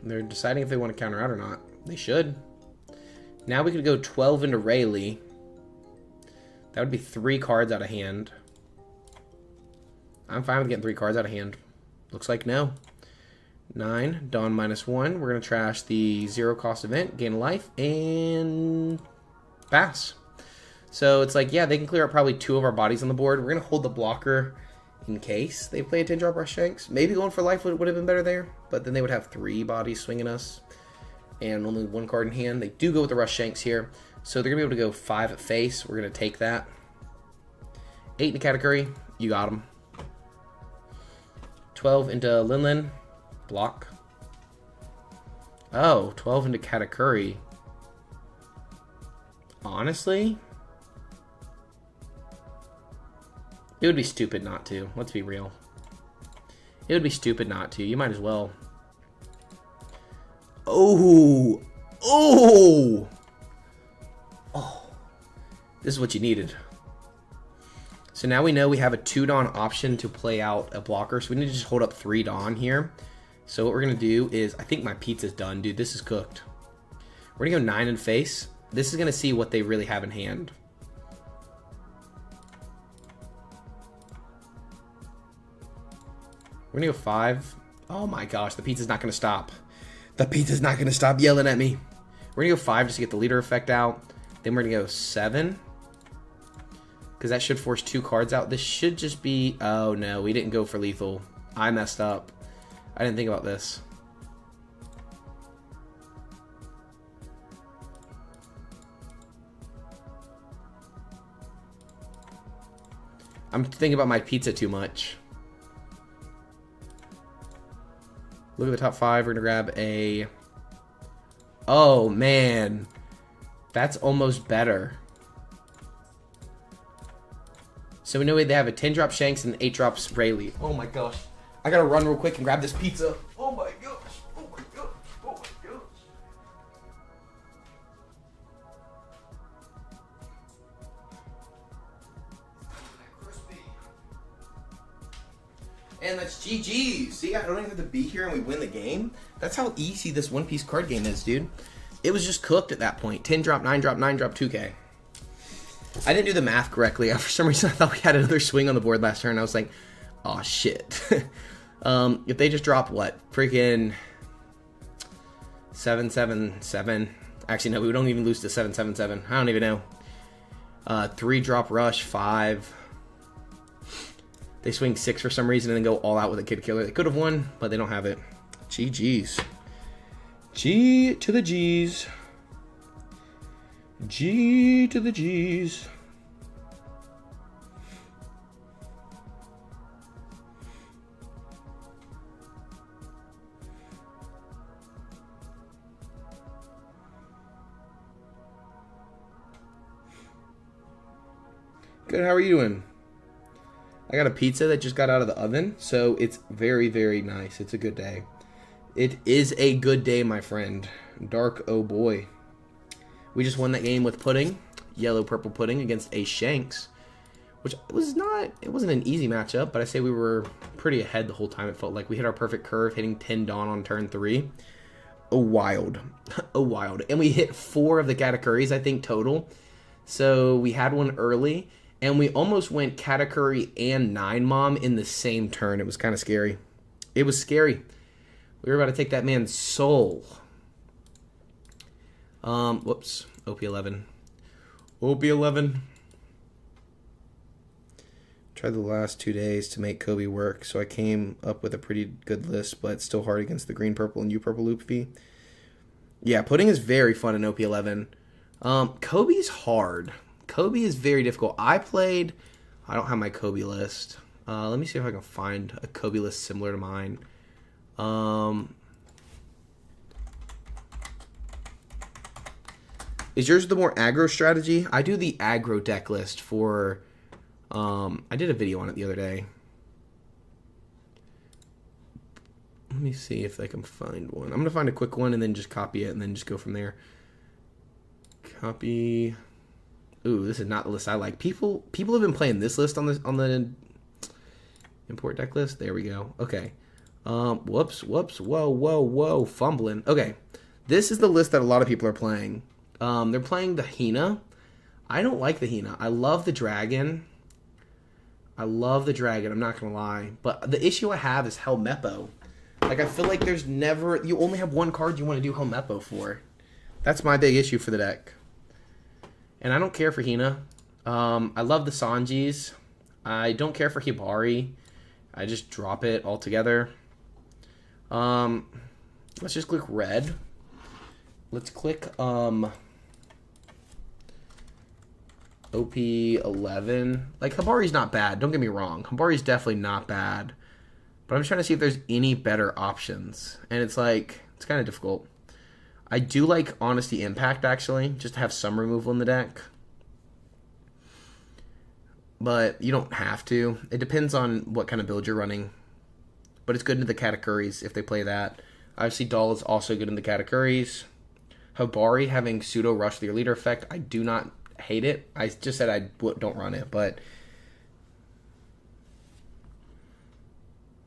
They're deciding if they want to counter out or not. They should. Now we could go 12 into Rayleigh. That would be 3 cards out of hand. I'm fine with getting 3 cards out of hand. Looks like no. 9, Dawn -1. We're going to trash the 0 cost event, gain a life, and pass. So it's like, yeah, they can clear up probably 2 of our bodies on the board. We're going to hold the blocker in case they play a 10-drop Rush Shanks. Maybe going for life would have been better there, but then they would have 3 bodies swinging us and only 1 card in hand. They do go with the Rush Shanks here, so they're going to be able to go 5 at face. We're going to take that. 8 into Katakuri. You got them. 12 into Linlin. Block. Oh, 12 into Katakuri. Honestly, it would be stupid not to. Let's be real. It would be stupid not to. You might as well. Oh! Oh! Oh. This is what you needed. So now we know we have a 2 Dawn option to play out a blocker. So we need to just hold up 3 Dawn here. So what we're going to do is, I think my pizza's done, dude. This is cooked. We're going to go 9 in face. This is going to see what they really have in hand. We're going to go 5. Oh my gosh, the pizza's not going to stop. The pizza's not going to stop yelling at me. We're going to go 5 just to get the leader effect out. Then we're going to go 7. Because that should force 2 cards out. This should just be... Oh no, we didn't go for lethal. I messed up. I didn't think about this. I'm thinking about my pizza too much. Look at the top 5. We're going to grab a... Oh, man. That's almost better. So we know they have a 10-drop Shanks and 8 drops Rayleigh. Oh my gosh. I gotta run real quick and grab this pizza. Oh my gosh. Oh my gosh. Oh my gosh. Crispy. And that's GG's. See, I don't even have to be here and we win the game. That's how easy this One Piece card game is, dude. It was just cooked at that point. 10 drop, 9 drop, 9 drop, 2K. I didn't do the math correctly. For some reason, I thought we had another swing on the board last turn. I was like, oh, shit. If they just drop, what? Freaking 7-7-7. Actually, no, we don't even lose to 7-7-7. I don't even know. 3 drop rush, 5. They swing 6 for some reason and then go all out with a Kid Killer. They could have won, but they don't have it. GG's. G to the G's. G to the G's. Good, how are you doing? I got a pizza that just got out of the oven, so it's very, very nice. It's a good day. It is a good day, my friend. Dark, oh boy. We just won that game with Pudding, yellow-purple Pudding against a Shanks, which was not, it wasn't an easy matchup, but I say we were pretty ahead the whole time. It felt like we hit our perfect curve, hitting 10 Dawn on turn 3. Oh, wild. Oh, wild. And we hit 4 of the Katakuris, I think, total. So we had one early, and we almost went Katakuri and 9 Mom in the same turn. It was kind of scary. It was scary. We were about to take that man's soul. OP11. OP11. Tried the last 2 days to make Kobe work, so I came up with a pretty good list, but it's still hard against the green, purple, and U purple loop fee. Yeah, pudding is very fun in OP11. Kobe's hard. Kobe is very difficult. I don't have my Kobe list. Let me see if I can find a Kobe list similar to mine. Is yours the more aggro strategy? I do the aggro deck list for... I did a video on it the other day. Let me see if I can find one. I'm going to find a quick one and then just copy it and then just go from there. Copy. Ooh, this is not the list I like. People have been playing this list on the import deck list. There we go. Okay. Whoops. Whoa. Fumbling. Okay. This is the list that a lot of people are playing. They're playing the Hina. I don't like the Hina. I love the dragon. I'm not going to lie. But the issue I have is Helmeppo. Like, I feel like there's never... You only have one card you want to do Helmeppo for. That's my big issue for the deck. And I don't care for Hina. I love the Sanjis. I don't care for Hibari. I just drop it altogether. Let's just click red. Let's click OP11. Like, Hibari's not bad. Don't get me wrong. Hibari's definitely not bad. But I'm just trying to see if there's any better options. And it's like, it's kind of difficult. I do like Honesty Impact, actually, just to have some removal in the deck. But you don't have to. It depends on what kind of build you're running. But it's good into the Katakuris if they play that. Obviously, Doll is also good in the Katakuris. Hibari having pseudo rush with your leader effect, I do not hate it. I just said I don't run it, but...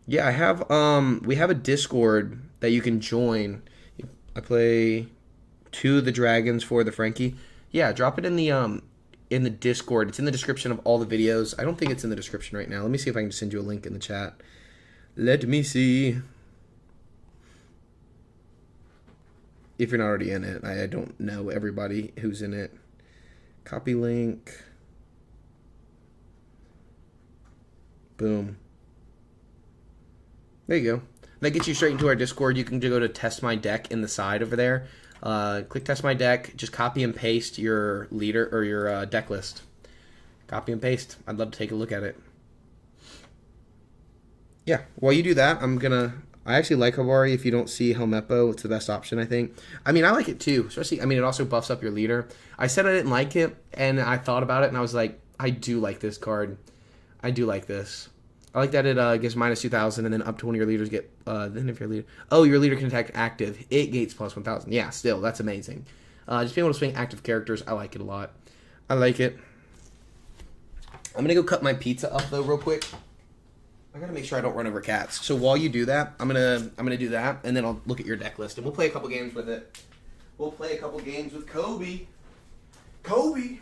Yeah, I have, we have a Discord that you can join. I play 2 the dragons for the Frankie. Yeah, drop it in the Discord. It's in the description of all the videos. I don't think it's in the description right now. Let me see if I can send you a link in the chat. Let me see. If you're not already in it. I don't know everybody who's in it. Copy link. Boom. There you go. That gets you straight into our Discord. You can go to test my deck in the side over there. Click test my deck. Just copy and paste your leader or your deck list. Copy and paste. I'd love to take a look at it. Yeah, while you do that, I actually like Hibari. If you don't see Helmeppo, it's the best option, I think. I mean, I like it too. Especially, it also buffs up your leader. I said I didn't like it, and I thought about it, and I was like, I do like this card. I do like this. I like that it gives minus 2,000, and then up to one of your leaders get... then if your leader... Oh, your leader can attack active. It gates plus 1,000. Yeah, still, that's amazing. Just being able to swing active characters, I like it a lot. I like it. I'm going to go cut my pizza up, though, real quick. I got to make sure I don't run over cats. So while you do that, I'm gonna do that, and then I'll look at your deck list, and we'll play a couple games with it. We'll play a couple games with Kobe. Kobe!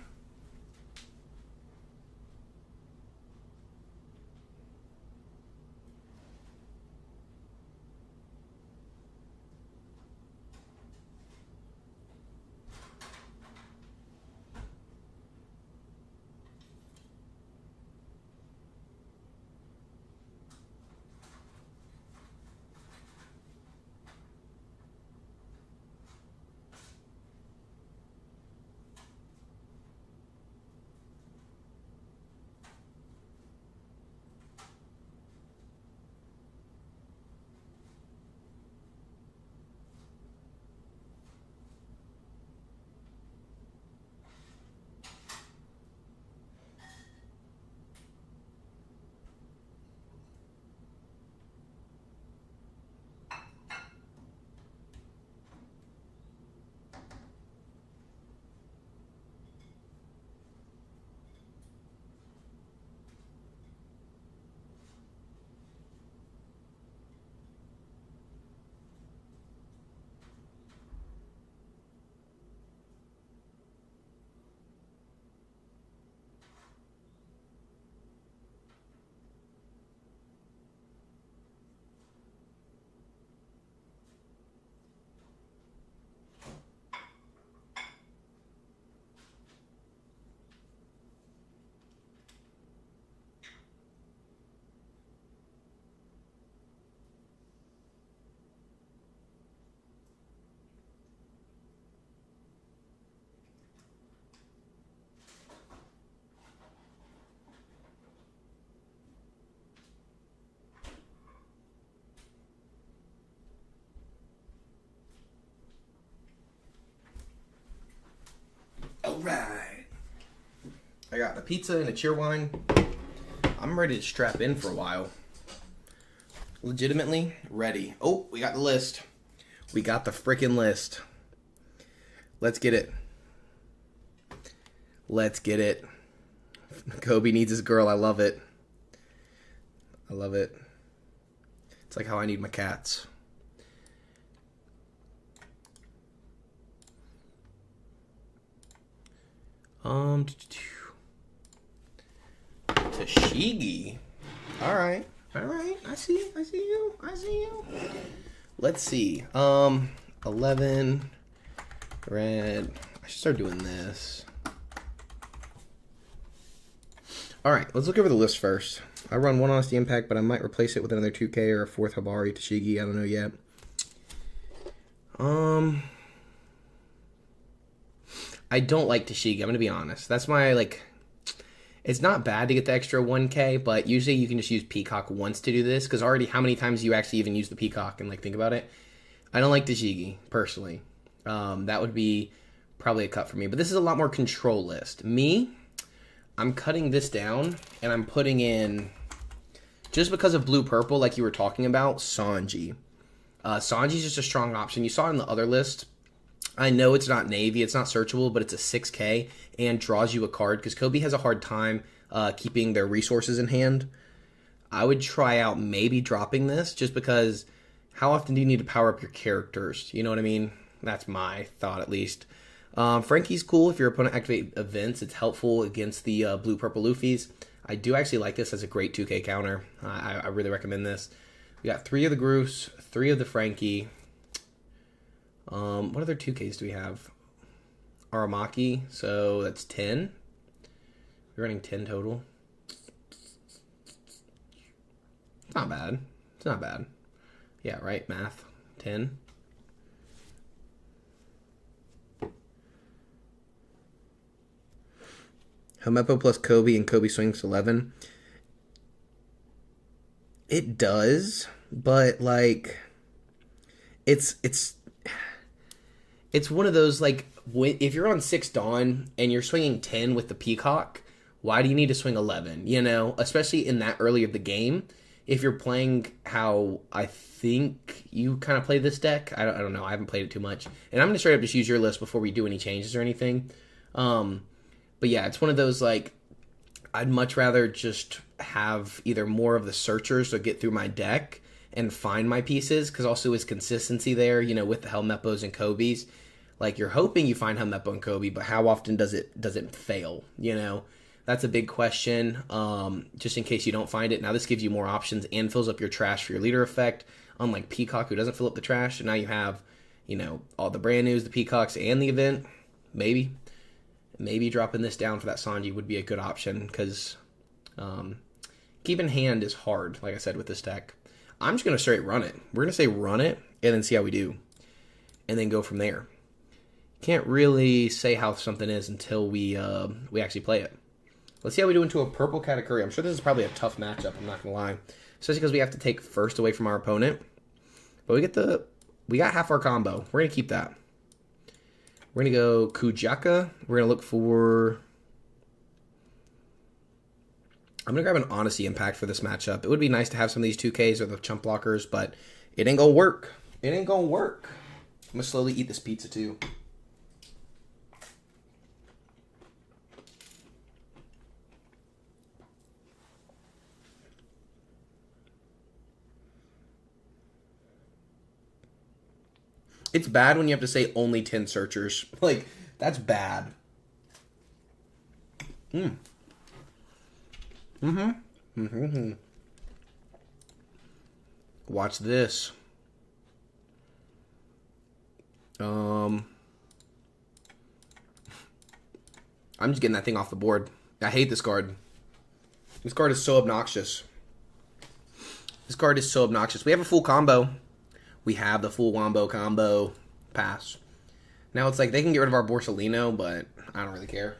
right. I got a pizza and a cheer wine. I'm ready to strap in for a while. Legitimately ready. Oh, we got the list. We got the freaking list. Let's get it. Let's get it. Kobe needs his girl. I love it. I love it. It's like how I need my cats. Tashigi. All right. I see you. Let's see. 11 red. I should start doing this. All right, let's look over the list first. I run one Honesty Impact, but I might replace it with another 2K or a fourth Habari Tashigi. I don't know yet. I don't like Tashigi. I'm gonna be honest. That's my It's not bad to get the extra 1K, but usually you can just use Peacock once to do this, because already how many times do you actually even use the Peacock and think about it? I don't like Tashigi, personally. That would be probably a cut for me, but this is a lot more control list. I'm cutting this down, and I'm putting in, just because of blue-purple, like you were talking about, Sanji. Sanji's just a strong option. You saw it in the other list. I know it's not Navy, it's not searchable, but it's a 6K and draws you a card, because Kobe has a hard time keeping their resources in hand. I would try out maybe dropping this, just because how often do you need to power up your characters? You know what I mean? That's my thought, at least. Frankie's cool if your opponent activate events. It's helpful against the blue-purple Luffy's. I do actually like this as a great 2K counter. I really recommend this. We got 3 of the Groose, 3 of the Frankie. What other 2Ks do we have? Aramaki, so that's 10. We're running 10 total. It's not bad. It's not bad. Yeah, right, math. 10. Helmeppo plus Kobe, and Kobe swings 11. It does, but it's one of those, if you're on 6 Dawn and you're swinging 10 with the Peacock, why do you need to swing 11? You know, especially in that early of the game. If you're playing how I think you kind of play this deck, I don't know. I haven't played it too much. And I'm going to straight up just use your list before we do any changes or anything. But yeah, it's one of those, I'd much rather just have either more of the searchers to get through my deck and find my pieces, because also is consistency there, with the Helmeppos and Kobe's. You're hoping you find Helmeppo and Kobe, but how often does it fail? That's a big question, just in case you don't find it. Now this gives you more options and fills up your trash for your leader effect, unlike Peacock, who doesn't fill up the trash. And now you have, all the brand news, the Peacocks, and the event. Maybe dropping this down for that Sanji would be a good option, because keep in hand is hard, like I said, with this deck. I'm just going to straight run it. We're going to say run it, and then see how we do. And then go from there. Can't really say how something is until we actually play it. Let's see how we do into a purple Katakuri. I'm sure this is probably a tough matchup, I'm not going to lie. Especially because we have to take first away from our opponent. But we got half our combo. We're going to keep that. We're going to go Kujaka. We're going to look for... I'm going to grab an Honesty Impact for this matchup. It would be nice to have some of these 2Ks or the chump blockers, but it ain't going to work. It ain't going to work. I'm going to slowly eat this pizza, too. It's bad when you have to say only 10 searchers. That's bad. Watch this. I'm just getting that thing off the board. I hate this card. This card is so obnoxious. We have a full combo. We have the full Wombo combo. Pass. Now it's they can get rid of our Borsellino, but I don't really care.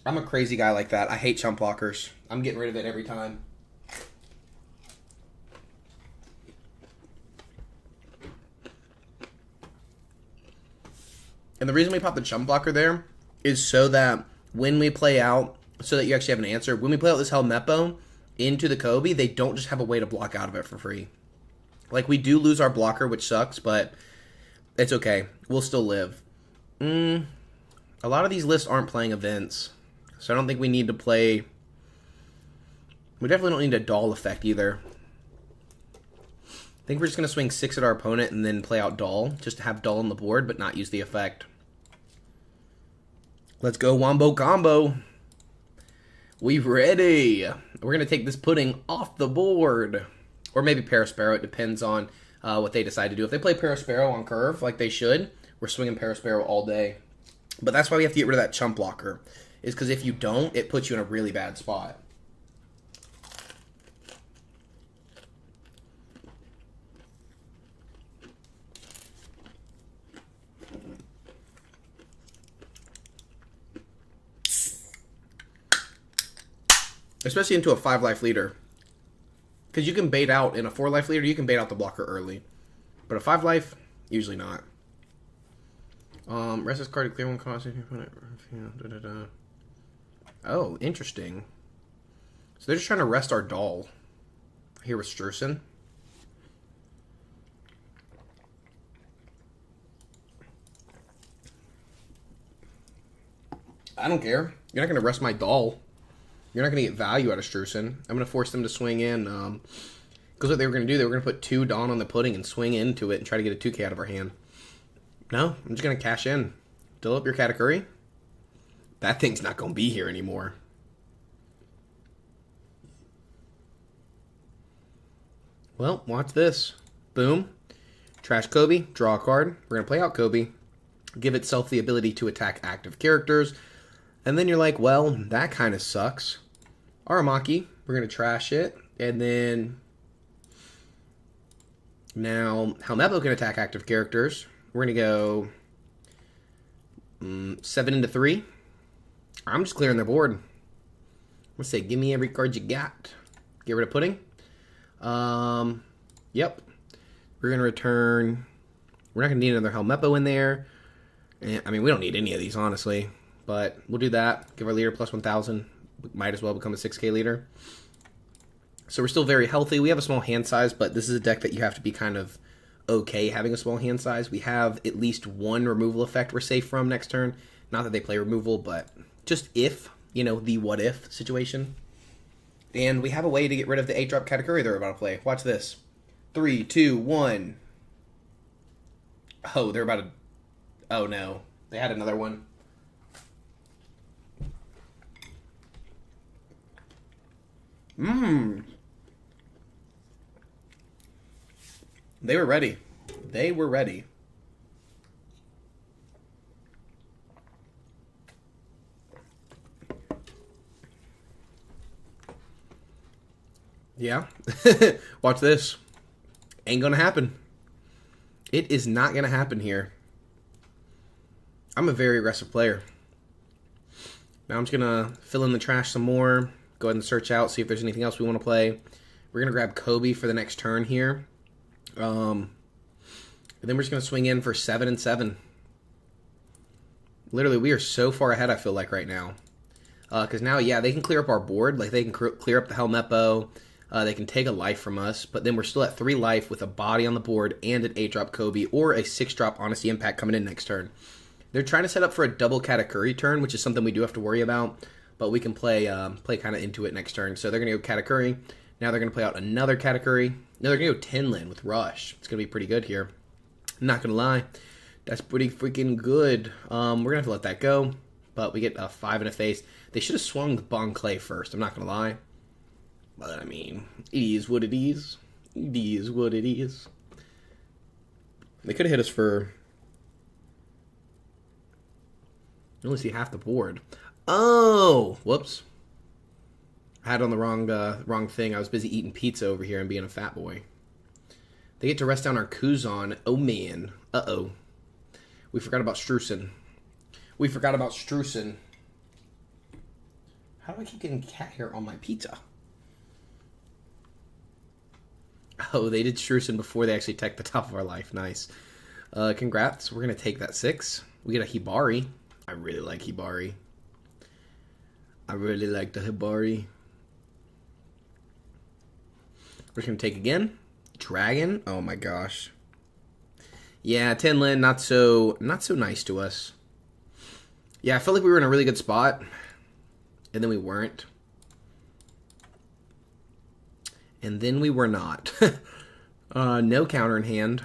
I'm a crazy guy like that. I hate chump blockers. I'm getting rid of it every time. And the reason we pop the chump blocker there is so that when we play out, so that you actually have an answer, when we play out this Helmeppo into the Kobe, they don't just have a way to block out of it for free. Like, we do lose our blocker, which sucks, but it's okay. We'll still live. A lot of these lists aren't playing events, so I don't think we need to play... We definitely don't need a doll effect either. I think we're just going to swing 6 at our opponent and then play out doll, just to have doll on the board, but not use the effect. Let's go Wombo Combo. We ready. We're going to take this pudding off the board. Or maybe Parasparrow. It depends on what they decide to do. If they play Parasparrow on curve, like they should, we're swinging Parasparrow all day. But that's why we have to get rid of that chump blocker. Is because if you don't, it puts you in a really bad spot. Especially into a 5-life leader. Because you can bait out in a 4-life leader, you can bait out the blocker early. But a 5-life, usually not. Rest this card to clear one cost. Oh, interesting. So they're just trying to rest our doll. Here with Strusen. I don't care. You're not going to rest my doll. You're not going to get value out of Strusen. I'm going to force them to swing in. Because what they were going to do, they were going to put 2 Dawn on the pudding and swing into it and try to get a 2K out of our hand. No, I'm just going to cash in. Fill up your Katakuri. That thing's not going to be here anymore. Well, watch this. Boom. Trash Kobe. Draw a card. We're going to play out Kobe. Give itself the ability to attack active characters. And then you're like, well, that kind of sucks. Aramaki, we're going to trash it. And then now Helmeppo can attack active characters. We're going to go 7 into 3. I'm just clearing the board. I'm going to say, give me every card you got. Get rid of pudding. Yep. We're going to return. We're not going to need another Helmeppo in there. I mean, we don't need any of these, honestly. But we'll do that. Give our leader plus 1,000. Might as well become a 6K leader. So we're still very healthy. We have a small hand size, but this is a deck that you have to be kind of okay having a small hand size. We have at least one removal effect we're safe from next turn. Not that they play removal, but just if, you know, the what if situation. And we have a way to get rid of the 8-drop Katakuri they're about to play. Watch this. 3, 2, 1. Oh, they're about to... Oh, no. They had another one. They were ready. They were ready. Yeah. Watch this. Ain't gonna happen. It is not gonna happen here. I'm a very aggressive player. Now I'm just gonna fill in the trash some more. Go ahead and search out, see if there's anything else we want to play. We're gonna grab Kobe for the next turn here. And then we're just gonna swing in for 7 and 7. Literally, we are so far ahead, I feel like, right now. Because now, yeah, they can clear up our board. Like, they can clear up the Helmeppo. They can take a life from us. But then we're still at 3 life with a body on the board and an 8-drop Kobe or a 6-drop Honesty Impact coming in next turn. They're trying to set up for a double Katakuri turn, which is something we do have to worry about. But we can play kind of into it next turn. So they're going to go Katakuri. Now they're going to play out another Katakuri. Now they're going to go Tinlin with Rush. It's going to be pretty good here. Not going to lie. That's pretty freaking good. We're going to have to let that go. But we get a 5 in a face. They should have swung the Bon Clay first. I'm not going to lie. But, I mean, it is what it is. It is what it is. They could have hit us for... I only see half the board. Oh! Whoops. I had on the wrong thing. I was busy eating pizza over here and being a fat boy. They get to rest down our Kuzan. Oh, man. Uh-oh. We forgot about Strusen. We forgot about Strusen. How do I keep getting cat hair on my pizza? Oh, they did Strusen before they actually teched the top of our life. Nice. Congrats. We're going to take that 6. We get a Hibari. I really like Hibari. I really like the Hibari. We're going to take again. Dragon. Oh my gosh. Yeah, Tinlin, not so nice to us. Yeah, I felt like we were in a really good spot. And then we weren't. And then we were not. No counter in hand.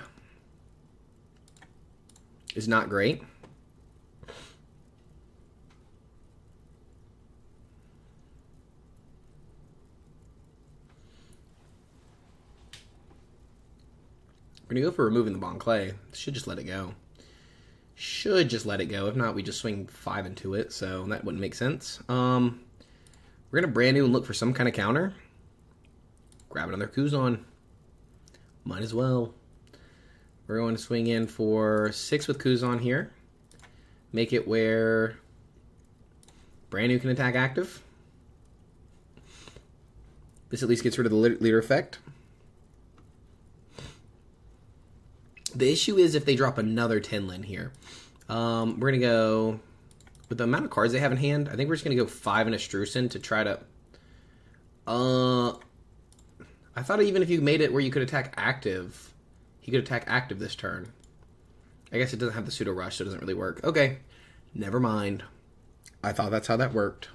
Is not great. We're going to go for removing the Bon Clay. Should just let it go. Should just let it go. If not, we just swing 5 into it, so that wouldn't make sense. We're going to brand new and look for some kind of counter. Grab another Kuzan. Might as well. We're going to swing in for 6 with Kuzan here. Make it where brand new can attack active. This at least gets rid of the leader effect. The issue is if they drop another Tinlin here. We're going to go, with the amount of cards they have in hand, I think we're just going to go 5 in a Strusen to try to... I thought even if you made it where you could attack active, he could attack active this turn. I guess it doesn't have the pseudo rush, so it doesn't really work. Okay, never mind. I thought that's how that worked.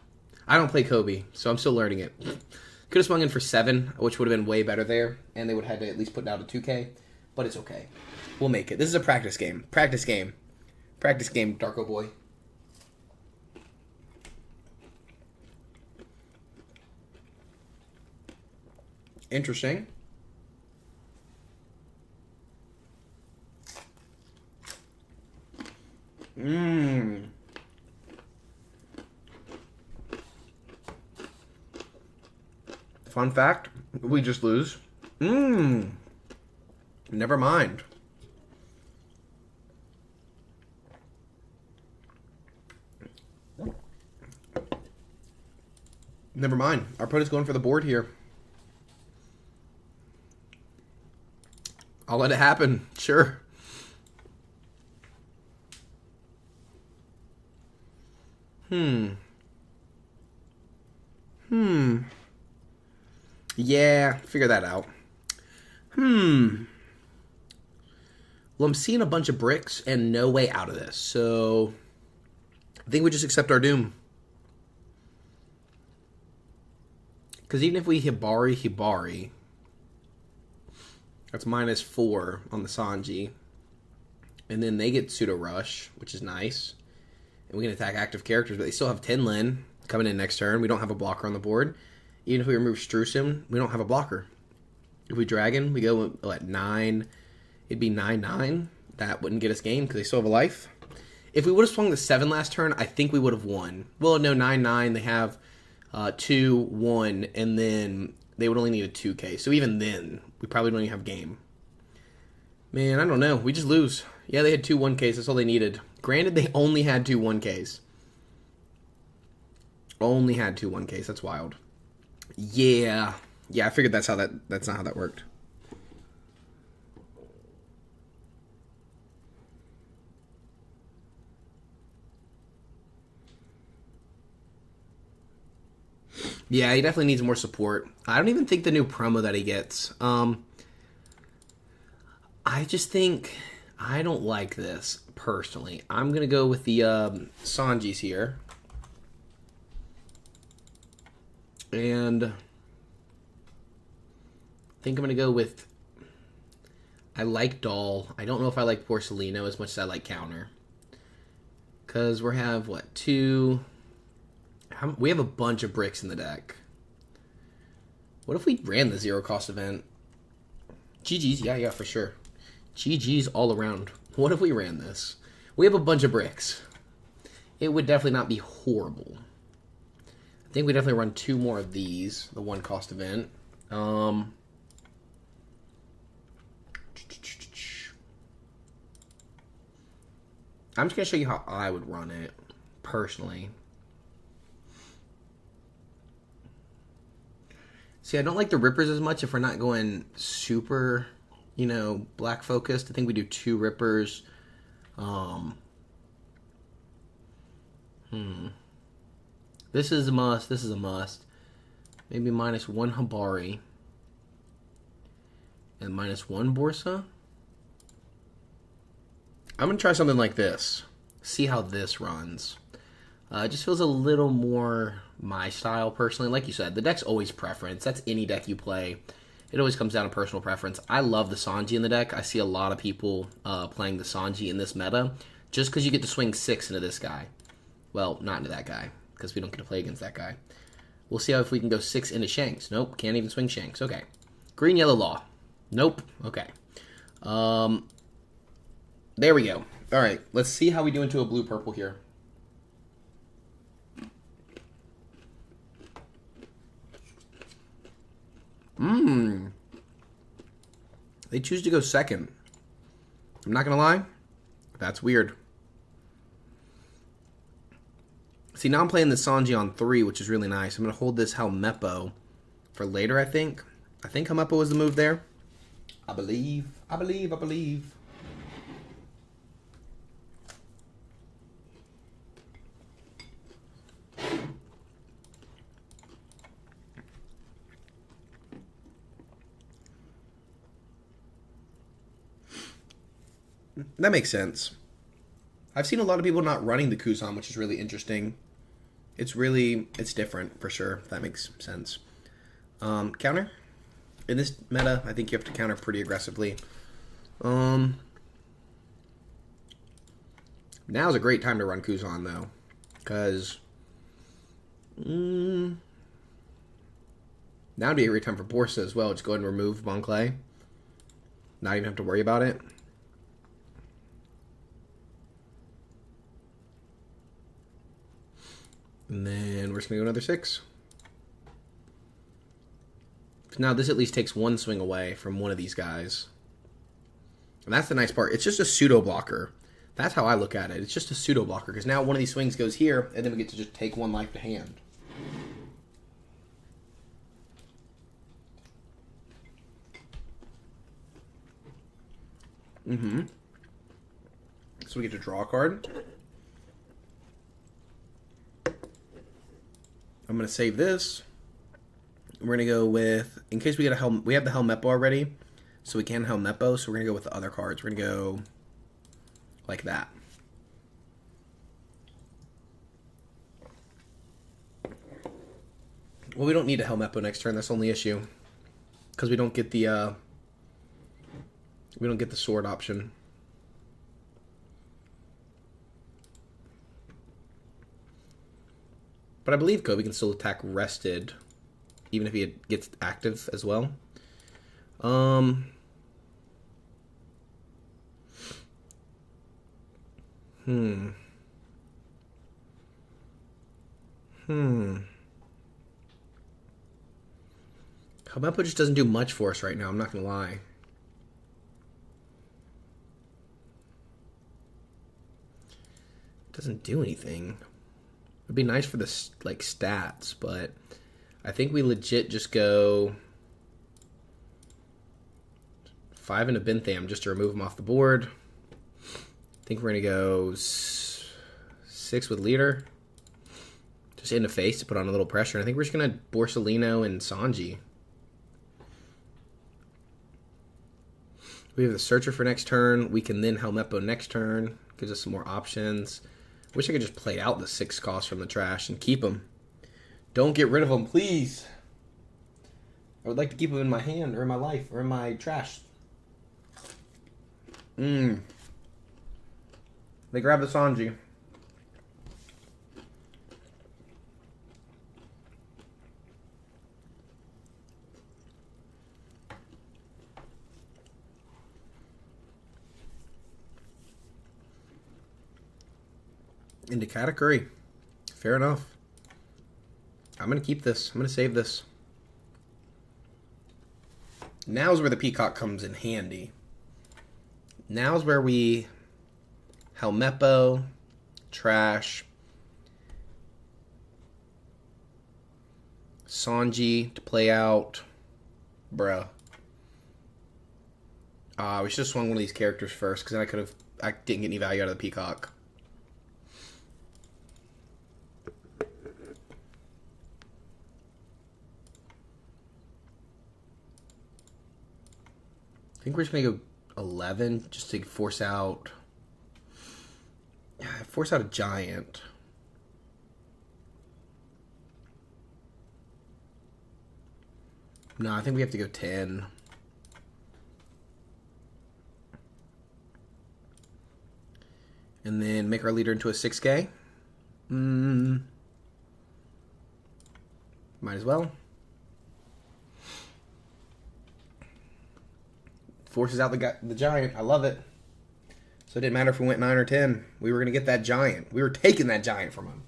I don't play Kobe, so I'm still learning it. Could have swung in for 7, which would have been way better there, and they would have had to at least put down a 2K, but it's okay. We'll make it. This is a practice game. Practice game. Practice game, Darko boy. Interesting. Fun fact, we just lose. Never mind. Never mind. Our opponent's going for the board here. I'll let it happen. Sure. Yeah, figure that out. Well, I'm seeing a bunch of bricks and no way out of this. So, I think we just accept our doom. Because even if we Hibari, that's -4 on the Sanji. And then they get pseudo rush, which is nice. And we can attack active characters, but they still have Tinlin coming in next turn. We don't have a blocker on the board. Even if we remove Strusen, we don't have a blocker. If we Dragon, we go at 9. It'd be 9/9. That wouldn't get us game because they still have a life. If we would have swung the 7 last turn, I think we would have won. Well, no, 9/9. They have 2, 1, and then they would only need a 2K. So even then, we probably don't even have game. Man, I don't know. We just lose. Yeah, they had 2 1Ks. That's all they needed. Granted, they only had 2 1Ks. Only had 2 1Ks. That's wild. Yeah. Yeah, I figured that's not how that worked. Yeah, he definitely needs more support. I don't even think the new promo that he gets. I just think I don't like this personally. I'm going to go with the Sanjis here. And I think I'm going to go with... I like Doll. I don't know if I like Porcelino as much as I like Counter. Because we have, what, 2... We have a bunch of bricks in the deck. What if we ran the zero cost event? GG's, yeah, for sure. GG's all around. What if we ran this? We have a bunch of bricks. It would definitely not be horrible. I think we definitely run 2 more of these, the 1 cost event. I'm just going to show you how I would run it, personally. See, I don't like the Rippers as much if we're not going super, black focused. I think we do 2 Rippers. This is a must. This is a must. Maybe -1 Habari. And -1 Borsa. I'm going to try something like this. See how this runs. It just feels a little more my style, personally. Like you said, the deck's always preference. That's any deck you play. It always comes down to personal preference. I love the Sanji in the deck. I see a lot of people playing the Sanji in this meta just because you get to swing 6 into this guy. Well, not into that guy, because we don't get to play against that guy. We'll see how if we can go 6 into Shanks. Nope, can't even swing Shanks. Okay. Green, yellow, law. Nope. Okay. There we go. All right, let's see how we do into a blue-purple here. They choose to go second. I'm not going to lie. That's weird. See, now I'm playing the Sanji on 3, which is really nice. I'm going to hold this Helmeppo for later, I think. I think Helmeppo was the move there. I believe. That makes sense. I've seen a lot of people not running the Kuzan, which is really interesting. It's different, for sure. That makes sense. Counter? In this meta, I think you have to counter pretty aggressively. Now's a great time to run Kuzan, though. Because... now would be a great time for Borsa as well. Just go ahead and remove Bonclay. Not even have to worry about it. And then we're just going to go another 6. Now this at least takes 1 swing away from one of these guys. And that's the nice part. It's just a pseudo blocker. That's how I look at it. It's just a pseudo blocker. Because now one of these swings goes here, and then we get to just take 1 life to hand. So we get to draw a card. I'm going to save this. We're going to go with, in case we get we have the Helmeppo already, so we can Helmeppo, so we're going to go with the other cards. We're going to go like that. Well, we don't need a Helmeppo next turn. That's the only issue. Because we don't get the sword option. But I believe Kobe can still attack rested, even if he gets active as well. Helmeppo just doesn't do much for us right now, I'm not going to lie. It doesn't do anything. It'd be nice for the stats, but I think we legit just go 5 into Bintham just to remove him off the board. I think we're going to go 6 with Leader. Just into face to put on a little pressure. And I think we're just going to Borsalino and Sanji. We have the Searcher for next turn. We can then Helmeppo next turn. Gives us some more options. Wish I could just play out the 6 cost from the trash and keep them. Don't get rid of them, please. I would like to keep them in my hand or in my life or in my trash. They grab the Sanji. Into Katakuri. Fair enough. I'm going to keep this. I'm going to save this. Now's where the Peacock comes in handy. Now's where we Helmeppo, trash, Sanji to play out. Bruh. We should have swung one of these characters first, because then I didn't get any value out of the Peacock. I think we're just gonna go 11 just to force out a giant. No, I think we have to go 10. And then make our leader into a 6K. Might as well. Forces out the giant. I love it. So it didn't matter if we went 9 or 10. We were going to get that giant. We were taking that giant from him.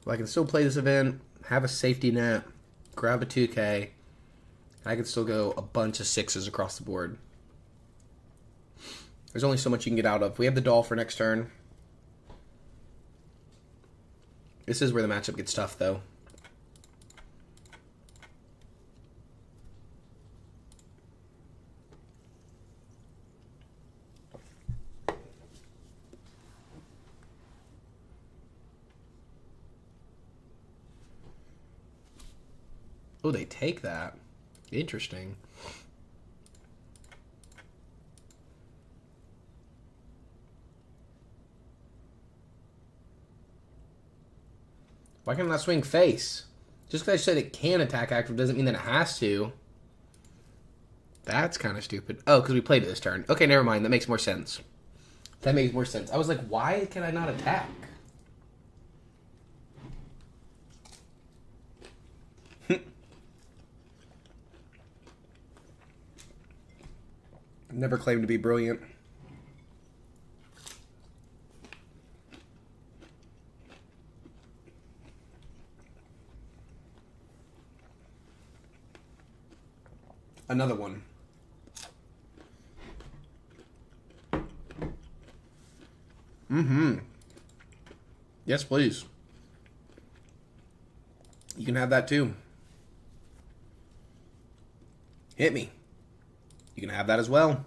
Well, I can still play this event, have a safety net, grab a 2K. I can still go a bunch of 6s across the board. There's only so much you can get out of. We have the doll for next turn. This is where the matchup gets tough, though. Oh, they take that. Interesting. Why can't I swing face? Just because I said it can attack active doesn't mean that it has to. That's kind of stupid. Oh, because we played it this turn. Okay, never mind. That makes more sense. That makes more sense. I was like, why can I not attack? Never claimed to be brilliant. Another one. Yes, please. You can have that too. Hit me. You can have that as well.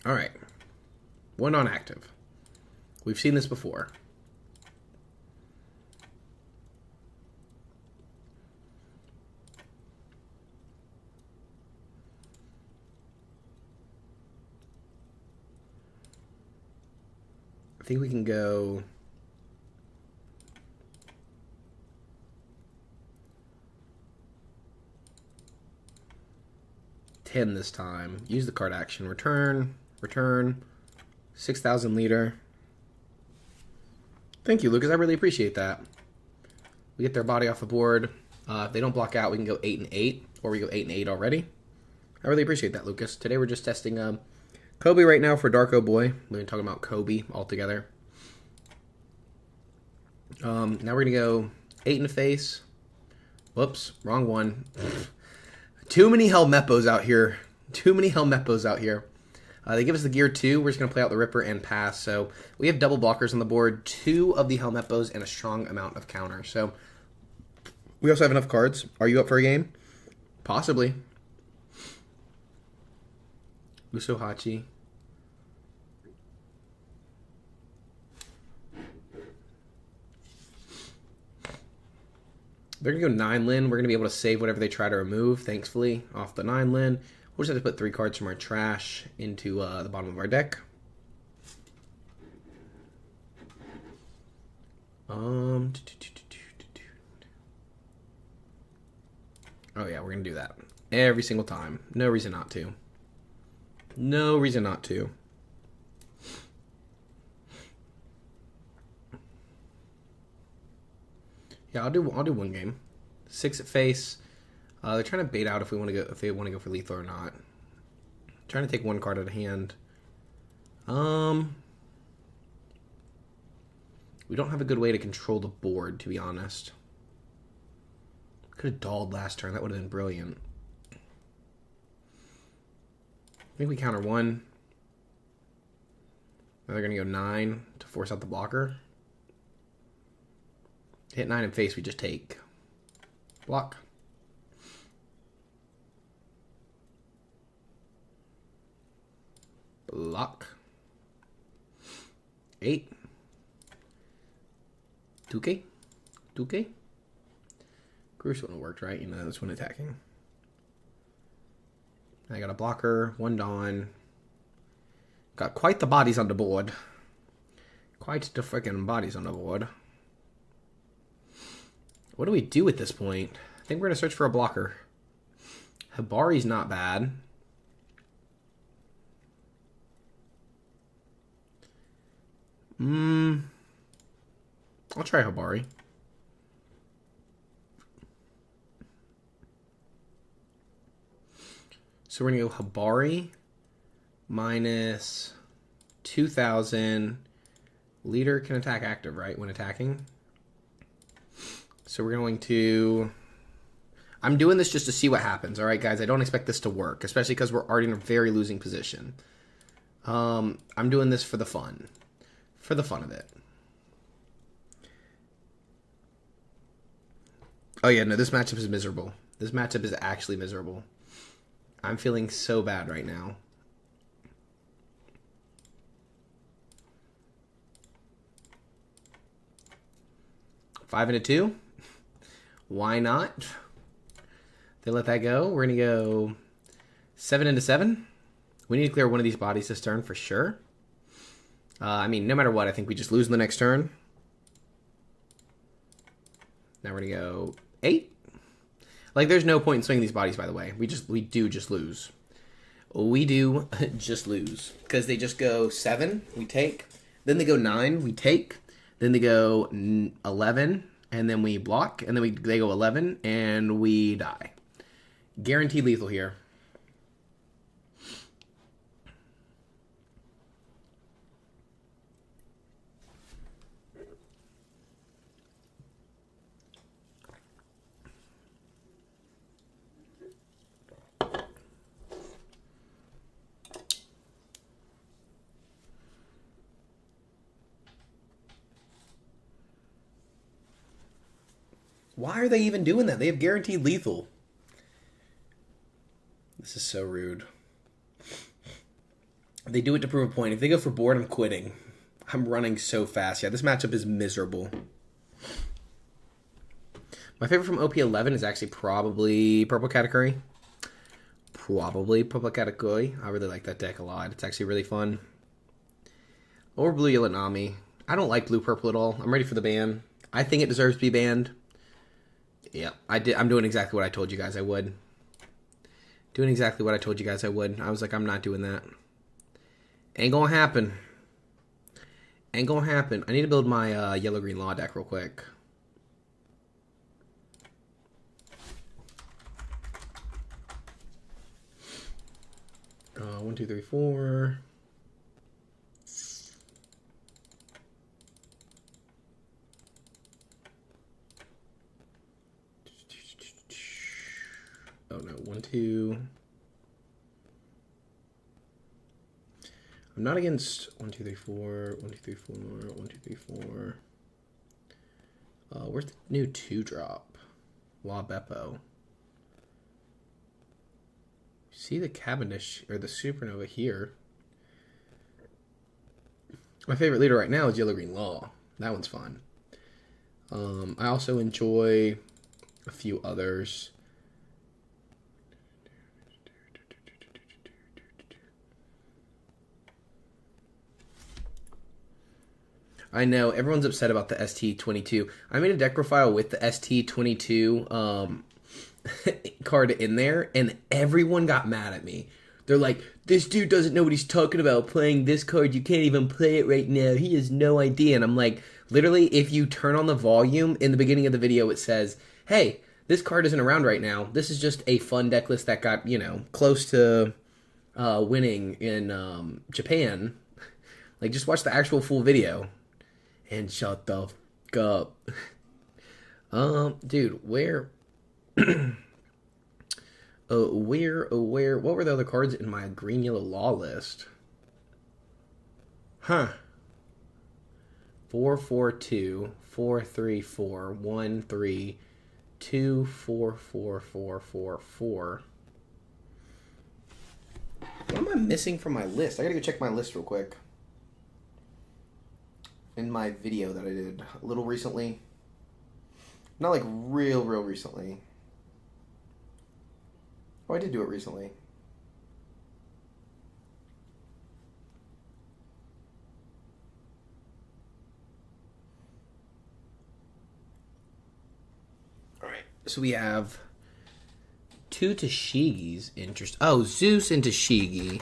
All right. One on active. We've seen this before. I think we can go $10 this time. Use the card action. Return. 6,000 leader. Thank you, Lucas. I really appreciate that. We get their body off the board. If they don't block out, we can go 8 and 8, or we go 8 and 8 already. I really appreciate that, Lucas. Today we're just testing Kobe right now for Darko Boy. We've been talking about Kobe altogether. Now we're going to go 8 in the face. Whoops, wrong one. Too many Helmeppos out here. They give us the gear 2. We're just going to play out the Ripper and pass. So we have double blockers on the board, 2 of the Helmeppos, and a strong amount of counter. So we also have enough cards. Are you up for a game? Possibly. Usohachi. They're going to go 9 Lin. We're going to be able to save whatever they try to remove, thankfully, off the 9 Lin. We'll just have to put 3 cards from our trash into the bottom of our deck. Oh yeah, we're going to do that. Every single time. No reason not to. No reason not to. Yeah, I'll do one game. 6 at face. They're trying to bait out if they want to go for lethal or not. Trying to take 1 card out of hand. We don't have a good way to control the board, to be honest. Could have dolled last turn. That would have been brilliant. I think we counter 1. Now they're going to go 9 to force out the blocker. Hit 9 in face, we just take. Block. Lock. 8. 2K. 2K. Crucial one worked, right? You know, that's when attacking. I got a blocker, 1 Dawn. Got quite the bodies on the board. Quite the freaking bodies on the board. What do we do at this point? I think we're going to search for a blocker. Hibari's not bad. I'll try Hibari. So we're going to go Hibari minus 2,000. Leader can attack active, right, when attacking? So we're going to... I'm doing this just to see what happens, all right, guys? I don't expect this to work, especially because we're already in a very losing position. I'm doing this for the fun. For the fun of it. Oh, yeah, no, this matchup is miserable. This matchup is actually miserable. I'm feeling so bad right now. Five and a 2. Why not? They let that go. We're going to go 7 into 7. We need to clear one of these bodies this turn for sure. I mean, no matter what, I think we just lose in the next turn. Now we're going to go 8. Like, there's no point in swinging these bodies, by the way. We do just lose. We do just lose. Because they just go 7, we take. Then they go 9, we take. Then they go 11, and then we block. And then they go 11, and we die. Guaranteed lethal here. Why are they even doing that? They have guaranteed lethal. This is so rude. They do it to prove a point. If they go for board, I'm quitting. I'm running so fast. Yeah, this matchup is miserable. My favorite from OP11 is actually probably Purple Katakuri. Probably Purple Katakuri. I really like that deck a lot. It's actually really fun. Or Blue Yellow Nami. I don't like Blue Purple at all. I'm ready for the ban. I think it deserves to be banned. Yeah, I'm doing exactly what I told you guys I would. Doing exactly what I told you guys I would. I was like, I'm not doing that. Ain't gonna happen. Ain't gonna happen. I need to build my yellow-green law deck real quick. One, two, three, four. Oh no, 1, 2. I'm not against 1, 2, 3, 4. 1, 2, 3, 4. 1, 2, 3, 4. Where's the new 2-drop? La Beppo. See the Cavendish or the Supernova here. My favorite leader right now is Yellow Green Law. That one's fun. I also enjoy a few others. I know, everyone's upset about the ST22. I made a deck profile with the ST22 card in there, and everyone got mad at me. They're like, this dude doesn't know what he's talking about playing this card. You can't even play it right now. He has no idea. And I'm like, literally, if you turn on the volume, in the beginning of the video, it says, hey, this card isn't around right now. This is just a fun deck list that got, you know, close to winning in Japan. Like, just watch the actual full video. And shut the f*** up. Dude, where... where... What were the other cards in my green-yellow law list? Huh. 4, 4, 2, 4, 3, 4, 1, 3, 2, 4, 4, 4, 4, 4. What am I missing from my list? I gotta go check my list real quick. In my video that I did a little recently. Not like real recently. Oh, I did do it recently. Alright, so we have 2 Tashigis. Oh, Zeus and Tashigi.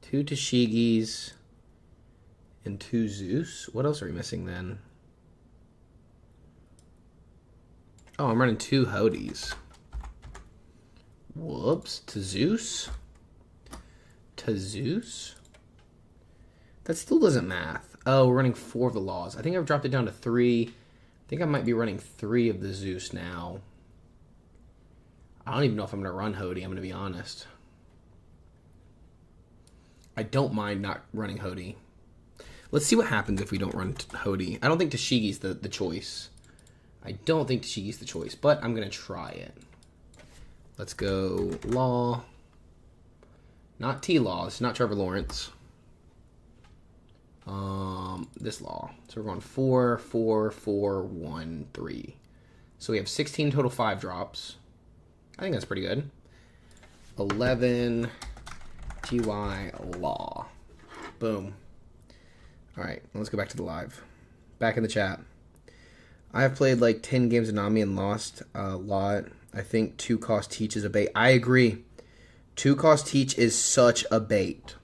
2 Tashigis and 2 Zeus. What else are we missing then? Oh, I'm running 2 Hodies. Whoops. To Zeus? To Zeus? That still doesn't math. Oh, we're running 4 of the laws. I think I've dropped it down to 3. I think I might be running 3 of the Zeus now. I don't even know if I'm going to run Hodie, I'm going to be honest. I don't mind not running Hodie. Let's see what happens if we don't run Hodie. I don't think Tashigi's the choice. I don't think Tashigi's the choice, but I'm going to try it. Let's go Law. Not T-Law. It's not Trevor Lawrence. This Law. So we're going 4, 4, 4, 1, 3. So we have 16 total 5 drops. I think that's pretty good. 11 TY Law. Boom. All right, let's go back to the live. Back in the chat. I have played like 10 games of Nami and lost a lot. I think 2-cost teach is a bait. I agree. 2-cost teach is such a bait.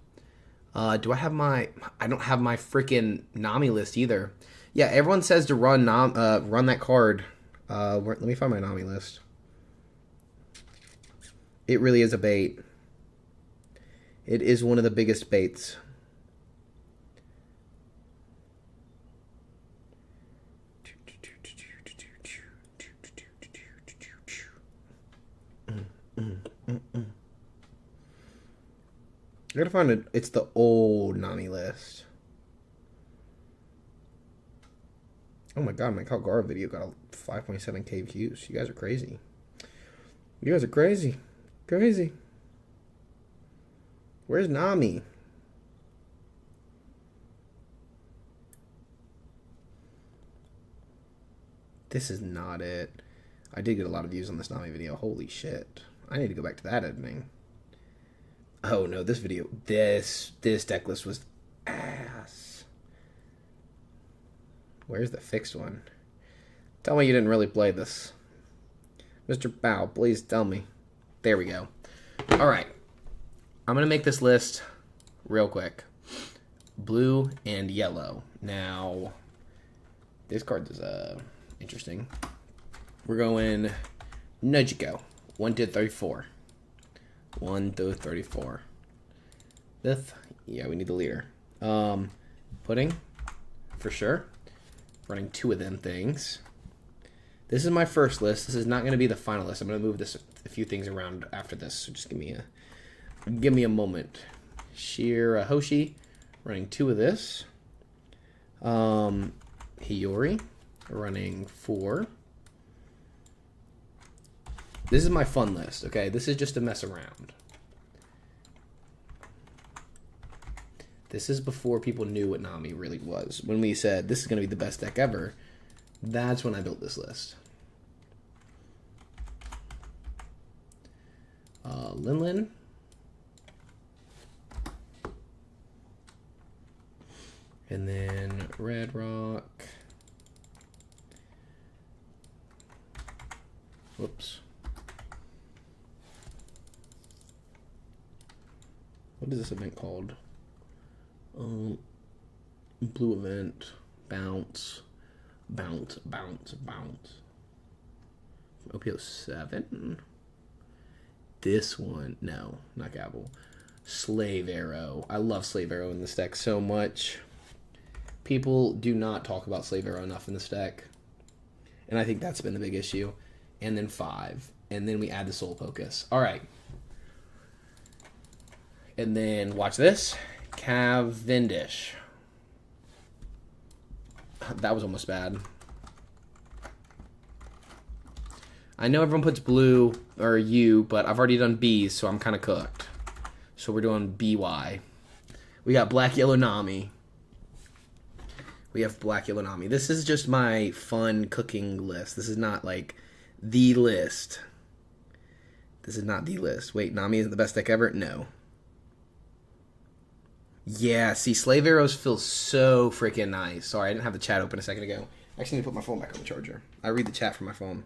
Do I have my... I don't have my freaking Nami list either. Yeah, everyone says to run that card. Let me find my Nami list. It really is a bait. It is one of the biggest baits. I gotta find it. It's the old Nami list. Oh my god, my Calgara video got a 5.7k views. You guys are crazy. You guys are crazy. Crazy. Where's Nami? This is not it. I did get a lot of views on this Nami video. Holy shit. I need to go back to that editing. Oh no, this video, this deck list was ass. Where's the fixed one? Tell me you didn't really play this. Mr. Pow, please tell me. There we go. Alright. I'm going to make this list real quick. Blue and yellow. Now, this card is interesting. We're going Nojiko. 1 to 34. 1 to 34. Fifth. Yeah, we need the leader. Pudding. For sure. Running 2 of them things. This is my first list. This is not going to be the final list. I'm going to move a few things around after this. So just give me a moment. Hoshi. Running 2 of this. Hiyori. Running 4. This is my fun list, okay? This is just to mess around. This is before people knew what Nami really was. When we said, this is going to be the best deck ever, that's when I built this list. Linlin. And then Red Rock. Whoops. What is this event called? Blue event. Bounce. Bounce. Bounce. Bounce. OP11. This one. No, not Gabble. Slave Arrow. I love Slave Arrow in this deck so much. People do not talk about Slave Arrow enough in this deck. And I think that's been the big issue. And then 5. And then we add the Soul Focus. Alright. And then, watch this. Cavendish. That was almost bad. I know everyone puts blue or U, but I've already done B's, so I'm kind of cooked. So we're doing BY. We got black, yellow, Nami. We have black, yellow, Nami. This is just my fun cooking list. This is not like the list. This is not the list. Wait, Nami isn't the best deck ever? No. Yeah, see, Slave Arrows feel so freaking nice. Sorry, I didn't have the chat open a second ago. I actually need to put my phone back on the charger. I read the chat from my phone.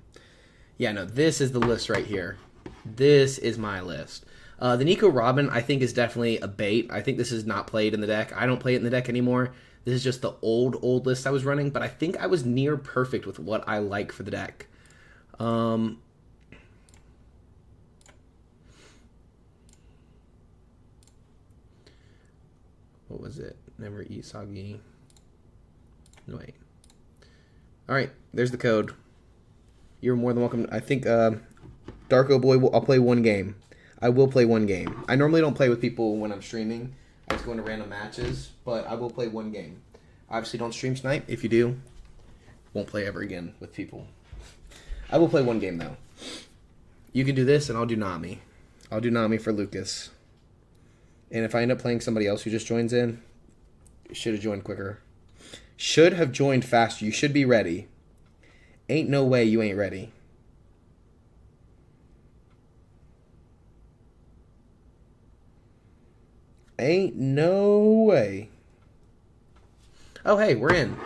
Yeah, no, this is the list right here. This is my list. The Nico Robin, I think, is definitely a bait. I think this is not played in the deck. I don't play it in the deck anymore. This is just the old list I was running, but I think I was near perfect with what I like for the deck. What was it? Never eat soggy. No, wait. All right, there's the code. You're more than welcome. I think Darko Boy, I'll play one game. I will play one game. I normally don't play with people when I'm streaming. I just go into random matches, but I will play one game. Obviously, don't stream tonight. If you do, won't play ever again with people. I will play one game, though. You can do this, and I'll do Nami. I'll do Nami for Lucas. And if I end up playing somebody else who just joins in, should have joined quicker. Should have joined faster. You should be ready. Ain't no way you ain't ready. Ain't no way. Oh, hey, we're in.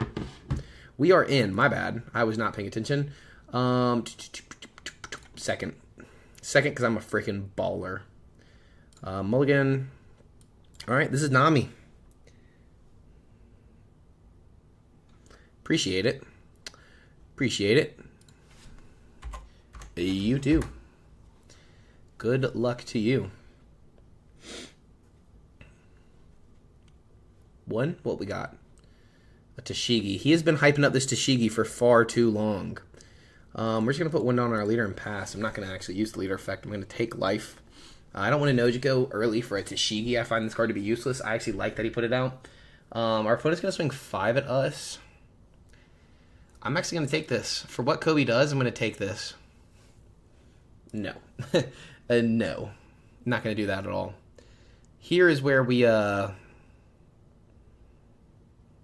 We are in. My bad. I was not paying attention. Second. Second, because I'm a freaking baller. Mulligan. All right, this is Nami. Appreciate it. Appreciate it. You too. Good luck to you. One? What we got? A Tashigi. He has been hyping up this Tashigi for far too long. We're just going to put one down on our leader and pass. I'm not going to actually use the leader effect. I'm going to take life. I don't want to Nojiko early for a Tashigi. I find this card to be useless. I actually like that he put it out. Our opponent's going to swing 5 at us. I'm actually going to take this. For what Kobe does, I'm going to take this. No. No. Not going to do that at all. Here is where we...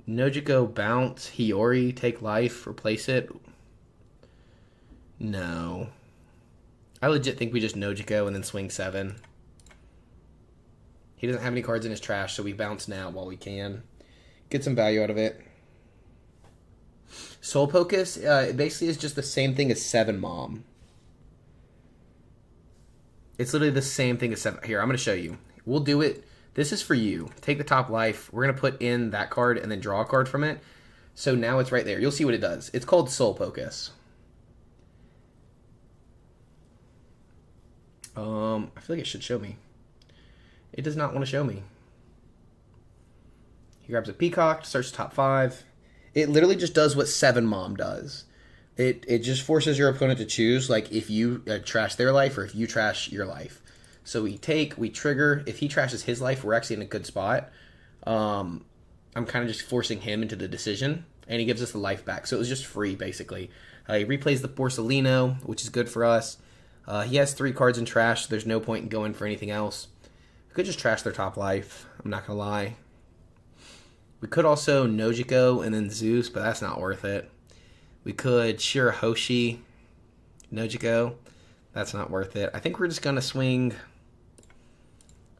Nojiko, bounce, Hiyori, take life, replace it. No. I legit think we just Nojiko and then swing 7. He doesn't have any cards in his trash, so we bounce now while we can. Get some value out of it. Soul Pocus, it basically is just the same thing as 7 Mom. It's literally the same thing as 7. Here, I'm going to show you. We'll do it. This is for you. Take the top life. We're going to put in that card and then draw a card from it. So now it's right there. You'll see what it does. It's called Soul Pocus. I feel like it should show me. It does not want to show me. He grabs a Peacock, starts top 5. It literally just does what 7 Mom does. It just forces your opponent to choose, like, if you trash their life or if you trash your life. So we trigger. If he trashes his life, we're actually in a good spot. I'm kind of just forcing him into the decision, and he gives us the life back. So it was just free, basically. He replays the Borsellino, which is good for us. He has 3 cards in trash, so there's no point in going for anything else. We could just trash their top life. I'm not going to lie. We could also Nojiko and then Zeus, but that's not worth it. We could Shirahoshi, Nojiko. That's not worth it. I think we're just going to swing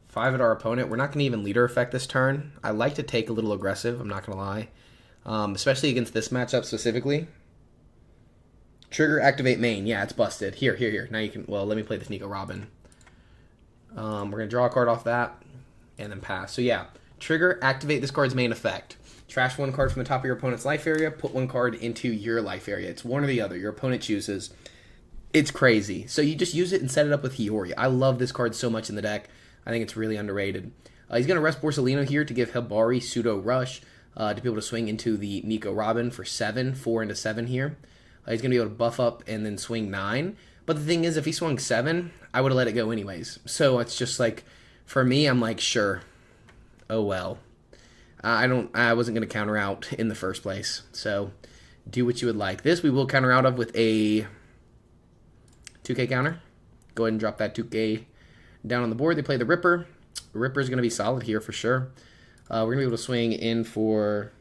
5 at our opponent. We're not going to even leader effect this turn. I like to take a little aggressive, I'm not going to lie. Especially against this matchup specifically. Trigger, activate main. Yeah, it's busted. Here. Now you can... Well, let me play this Nico Robin. We're going to draw a card off that and then pass. So yeah, trigger, activate this card's main effect. Trash 1 card from the top of your opponent's life area. Put 1 card into your life area. It's one or the other. Your opponent chooses. It's crazy. So you just use it and set it up with Hiyori. I love this card so much in the deck. I think it's really underrated. He's going to rest Borsellino here to give Hibari pseudo rush to be able to swing into the Nico Robin for 7, 4 into 7 here. He's going to be able to buff up and then swing 9. But the thing is, if he swung 7, I would have let it go anyways. So it's just like, for me, I'm like, sure. Oh well. I wasn't going to counter out in the first place. So do what you would like. This we will counter out of with a 2K counter. Go ahead and drop that 2K down on the board. They play the Ripper. The Ripper is going to be solid here for sure. We're going to be able to swing in for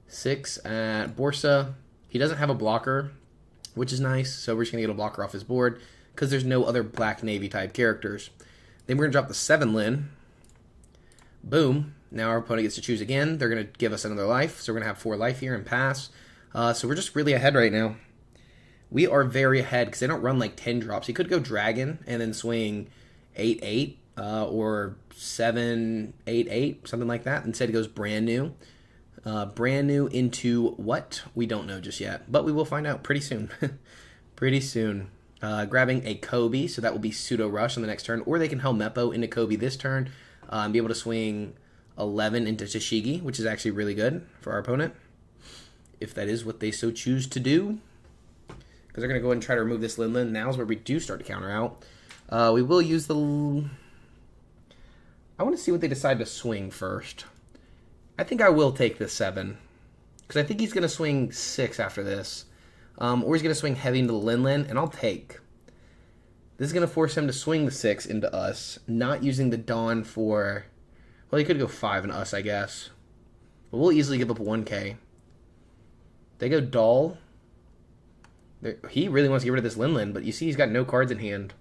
6 at Borsa. He doesn't have a blocker, which is nice, so we're just going to get a blocker off his board because there's no other Black Navy type characters. Then we're going to drop the 7 Lin. Boom. Now our opponent gets to choose again. They're going to give us another life, so we're going to have 4 life here and pass. So we're just really ahead right now. We are very ahead because they don't run like 10 drops. He could go Dragon and then swing 8-8 or 7-8-8, something like that. Instead, he goes brand new. Brand new into what? We don't know just yet, but we will find out pretty soon. Pretty soon. Grabbing a Kobe, so that will be Pseudo Rush on the next turn, or they can Helmeppo into Kobe this turn and be able to swing 11 into Tashigi, which is actually really good for our opponent, if that is what they so choose to do. Because they're going to go ahead and try to remove this Lin. Now is where we do start to counter out. We will use the... I want to see what they decide to swing first. I think I will take this 7. Because I think he's going to swing 6 after this. Or he's going to swing heavy into the Lin, and I'll take. This is going to force him to swing the 6 into us. Not using the Dawn for... Well, he could go 5 in us, I guess. But we'll easily give up 1K. They go Doll. He really wants to get rid of this Lin, but you see he's got no cards in hand.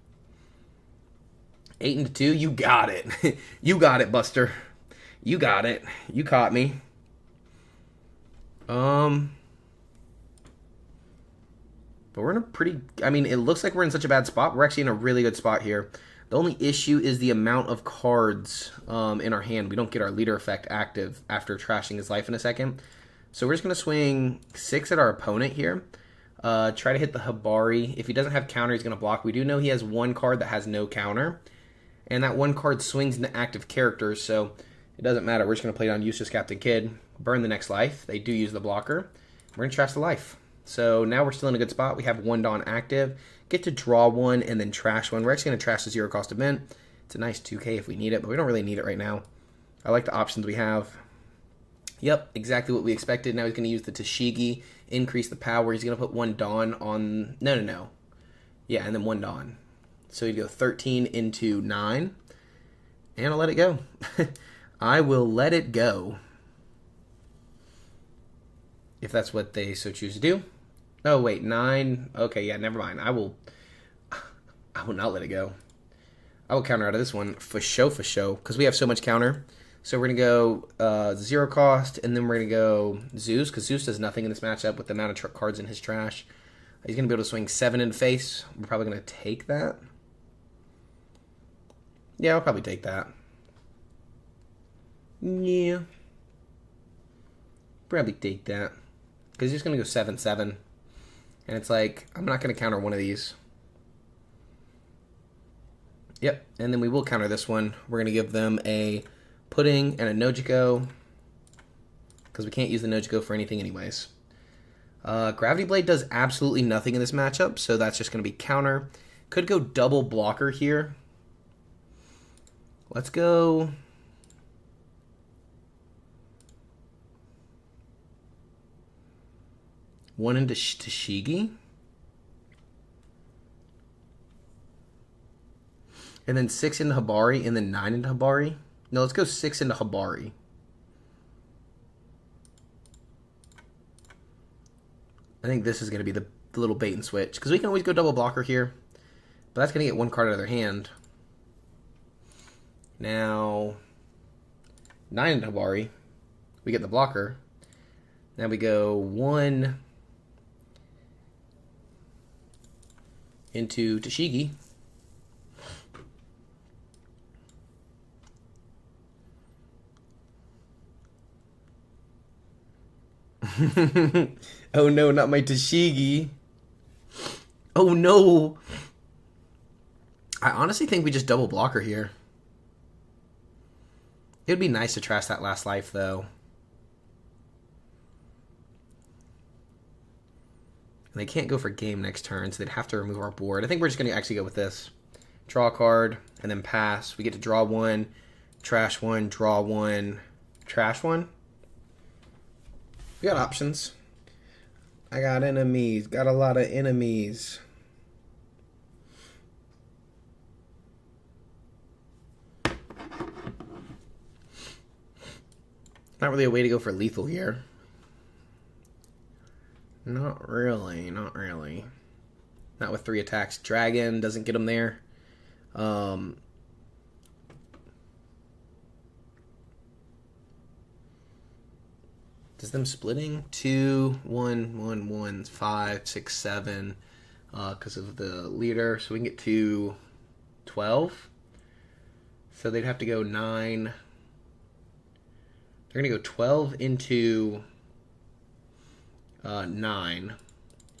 8 into 2, you got it. You got it, Buster. You got it. You caught me. But we're in a pretty... I mean, it looks like we're in such a bad spot. We're actually in a really good spot here. The only issue is the amount of cards in our hand. We don't get our leader effect active after trashing his life in a second. So we're just going to swing 6 at our opponent here. Try to hit the Hibari. If he doesn't have counter, he's going to block. We do know he has 1 card that has no counter. And that 1 card swings into active characters, so it doesn't matter. We're just going to play down Useless Captain Kidd. Burn the next life. They do use the blocker. We're going to trash the life. So now we're still in a good spot. We have 1 Dawn active. Get to draw 1 and then trash 1. We're actually going to trash the 0 cost event. It's a nice 2K if we need it, but we don't really need it right now. I like the options we have. Yep, exactly what we expected. Now he's going to use the Tashigi, increase the power. He's going to put 1 Dawn on... No. Yeah, and then 1 Dawn. So he'd go 13 into 9. And I'll let it go. I will let it go. If that's what they so choose to do. Oh, wait, 9. Okay, yeah, never mind. I will not let it go. I will counter out of this one for show, because we have so much counter. So we're going to go 0 cost, and then we're going to go Zeus, because Zeus does nothing in this matchup with the amount of cards in his trash. He's going to be able to swing 7 in face. We're probably going to take that. Yeah, I'll probably take that. Yeah. Probably take that. Because he's just going to go 7-7. And it's like, I'm not going to counter one of these. Yep, and then we will counter this one. We're going to give them a Pudding and a Nojiko. Because we can't use the Nojiko for anything anyways. Gravity Blade does absolutely nothing in this matchup, so that's just going to be counter. Could go double blocker here. Let's go... One into Tashigi. And then 6 into Hibari, and then 9 into Hibari. No, let's go 6 into Hibari. I think this is going to be the little bait and switch. Because we can always go double blocker here. But that's going to get 1 card out of their hand. Now, 9 into Hibari. We get the blocker. Now we go 1... into Tashigi. Oh no, not my Tashigi. Oh no. I honestly think we just double blocker here. It would be nice to trash that last life though. And they can't go for game next turn, so they'd have to remove our board. I think we're just going to actually go with this. Draw a card, and then pass. We get to draw 1, trash 1, draw 1, trash 1. We got options. I got enemies. Got a lot of enemies. Not really a way to go for lethal here. Not really, not really. Not with 3 attacks. Dragon doesn't get him there. Does them splitting 2, 1, 1, 1, 5, 6, 7 because of the leader. So we can get to 12. So they'd have to go 9. They're going to go 12 into 9.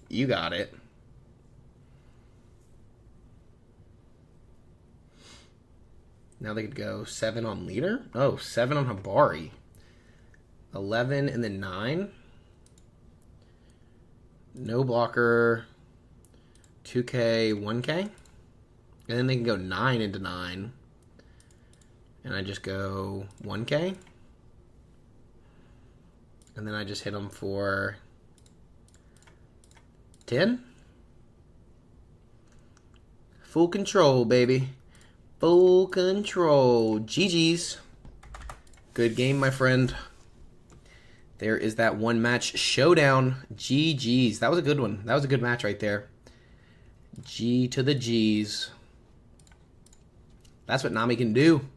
You got it. Now they could go 7 on leader. Oh, 7 on Habari. 11 and then 9. No blocker. 2K, 1K. And then they can go 9 into 9. And I just go 1K. And then I just hit them for 10. Full control, baby. Full control. GG's. Good game, my friend. There is that one match showdown. GG's. That was a good one. That was a good match right there. G to the G's. That's what Nami can do.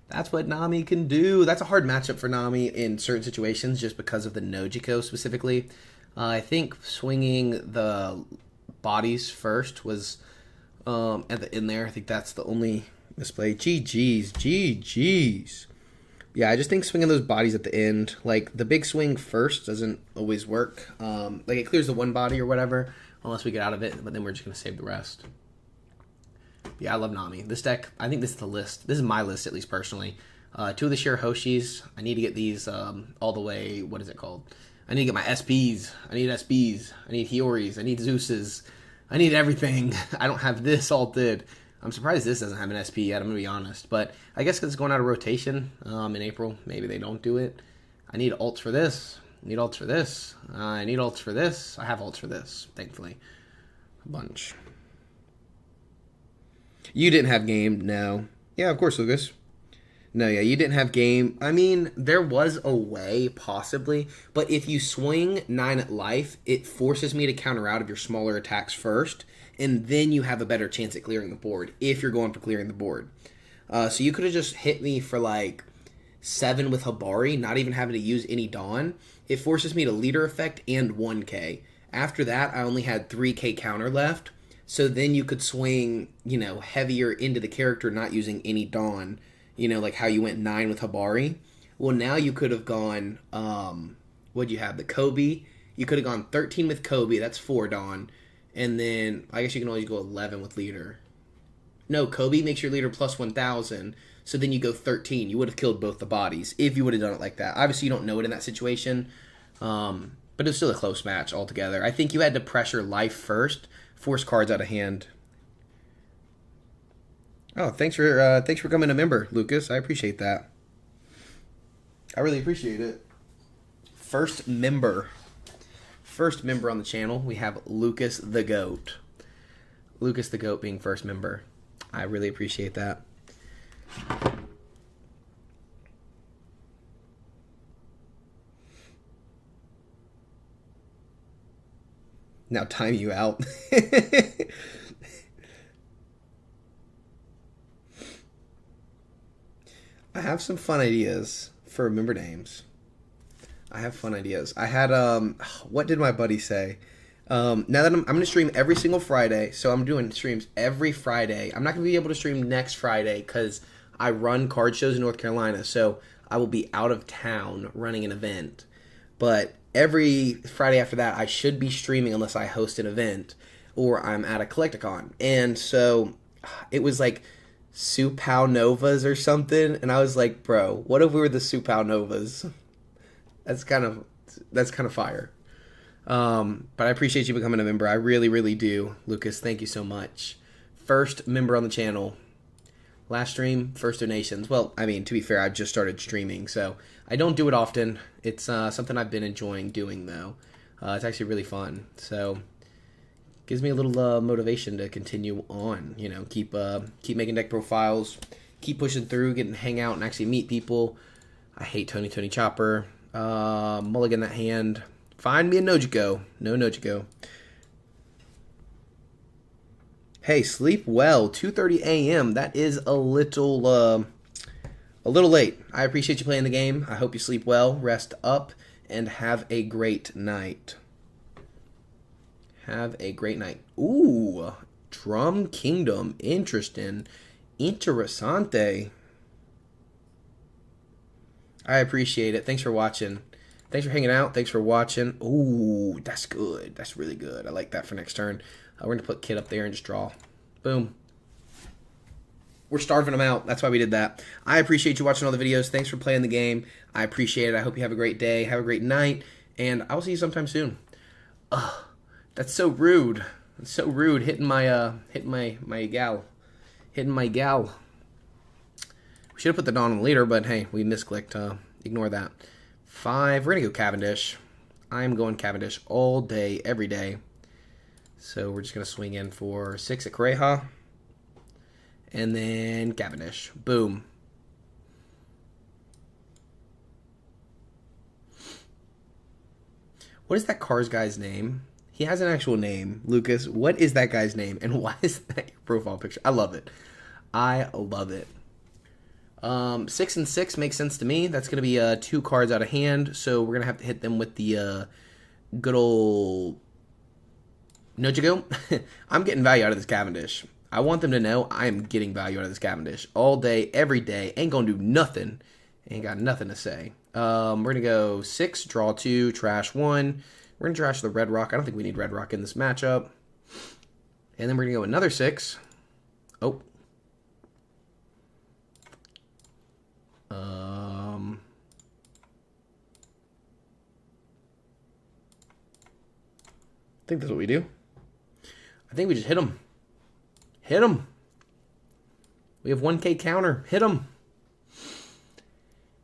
That's what Nami can do. That's a hard matchup for Nami in certain situations just because of the Nojiko specifically. I think swinging the bodies first was at the end there. I think that's the only misplay. GG's. GG's. Yeah, I just think swinging those bodies at the end, like the big swing first doesn't always work. Like it clears the one body or whatever, unless we get out of it, but then we're just going to save the rest. Yeah, I love Nami. This deck, I think this is the list. This is my list, at least personally. 2 of the Shirahoshis. I need to get these all the way, what is it called? I need to get my SPs. I need SPs. I need Hioris. I need Zeuses. I need everything. I don't have this alted. I'm surprised this doesn't have an SP yet, I'm going to be honest. But I guess because it's going out of rotation in April, maybe they don't do it. I need alts for this. I need alts for this. I need alts for this. I have alts for this, thankfully. A bunch. You didn't have game, no. Yeah, of course, Lucas. No, yeah, you didn't have game. I mean, there was a way, possibly, but if you swing 9 at life, it forces me to counter out of your smaller attacks first, and then you have a better chance at clearing the board, if you're going for clearing the board. So you could have just hit me for, like, 7 with Habari, not even having to use any Dawn. It forces me to leader effect and 1K. After that, I only had 3K counter left, so then you could swing, you know, heavier into the character not using any Dawn. You know, like how you went 9 with Habari. Well, now you could have gone, what'd you have? The Kobe. You could have gone 13 with Kobe. That's 4 Dawn. And then, I guess you can always go 11 with leader. No, Kobe makes your leader plus 1,000. So then you go 13. You would have killed both the bodies if you would have done it like that. Obviously, you don't know it in that situation. But it's still a close match altogether. I think you had to pressure life first. Force cards out of hand. Oh, thanks for becoming a member, Lucas. I appreciate that. I really appreciate it. First member on the channel, we have Lucas the Goat. Lucas the Goat being first member. I really appreciate that. Now time you out. I have some fun ideas for member names. I have fun ideas. I had, what did my buddy say? Now that I'm going to stream every single Friday, so I'm doing streams every Friday. I'm not going to be able to stream next Friday because I run card shows in North Carolina, so I will be out of town running an event. But every Friday after that, I should be streaming unless I host an event or I'm at a Collecticon. And so it was like Pow Novas or something, and I was like, bro, what if we were the Pow Novas? That's kind of fire. But I appreciate you becoming a member. I really, really do. Lucas, thank you so much. First member on the channel. Last stream, first donations. Well, I mean, to be fair, I've just started streaming, so I don't do it often. It's something I've been enjoying doing, though. It's actually really fun. So gives me a little motivation to continue on. You know, keep making deck profiles, keep pushing through, getting to hang out and actually meet people. I hate Tony Chopper. Mulligan that hand. Find me a Nojiko. No Nojiko. Hey, sleep well. 2:30 a.m. That is a little late. I appreciate you playing the game. I hope you sleep well, rest up, and have a great night. Have a great night. Ooh, Drum Kingdom. Interesting. Interessante. I appreciate it. Thanks for watching. Thanks for hanging out. Thanks for watching. Ooh, that's good. That's really good. I like that for next turn. We're going to put Kid up there and just draw. Boom. We're starving them out. That's why we did that. I appreciate you watching all the videos. Thanks for playing the game. I appreciate it. I hope you have a great day. Have a great night. And I will see you sometime soon. Ugh, that's so rude. It's so rude. Hitting my gal. Hitting my gal. We should have put the Dawn on the leader, but hey, we misclicked. Ignore that. 5. We're going to go Cavendish. I'm going Cavendish all day, every day. So we're just going to swing in for 6 at Correja. And then Cavendish. Boom. What is that Cars guy's name? He has an actual name. Lucas, what is that guy's name? And why is that your profile picture? I love it. I love it. 6 and 6 makes sense to me. That's going to be 2 cards out of hand. So we're going to have to hit them with the good old Nojiko. I'm getting value out of this Cavendish. I want them to know I'm getting value out of this Cavendish all day, every day. Ain't gonna do nothing. Ain't got nothing to say. We're gonna go 6, draw 2, trash 1. We're gonna trash the Red Rock. I don't think we need Red Rock in this matchup. And then we're gonna go another 6. Oh. I think that's what we do. I think we just hit him. Hit him. We have 1K counter. Hit him.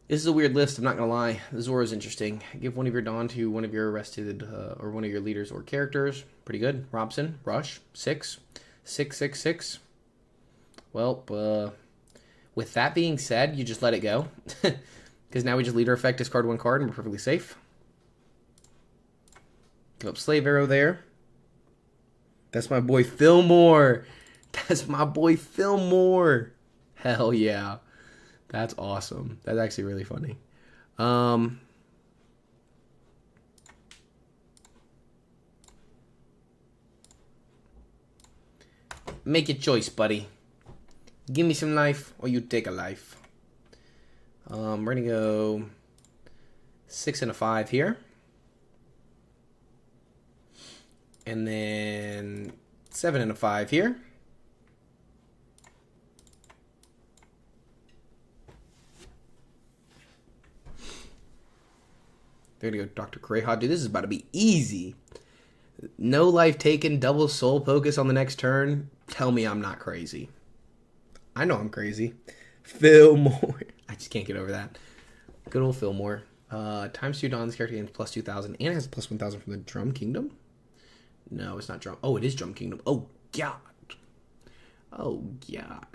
This is a weird list, I'm not going to lie. The Zora is interesting. Give one of your Dawn to one of your arrested or one of your leaders or characters. Pretty good. Robson, Rush, 6. 6, 6, 6. Well, with that being said, you just let it go. Because now we just leader effect, discard 1 card, and we're perfectly safe. Give up Slave Arrow there. That's my boy Fillmore. That's my boy Fillmore. Hell yeah. That's awesome. That's actually really funny. Make your choice, buddy. Give me some life, or you take a life. We're going to go 6 and a 5 here. And then 7 and a 5 here. They're going to go Dr. Correja. Dude, this is about to be easy. No life taken, double soul focus on the next turn. Tell me I'm not crazy. I know I'm crazy. Fillmore. I just can't get over that. Good old Fillmore. Times 2 Dawn, this character gains plus 2,000. And it has plus 1,000 from the Drum Kingdom? No, it's not Drum. Oh, it is Drum Kingdom. Oh, God. Oh, God.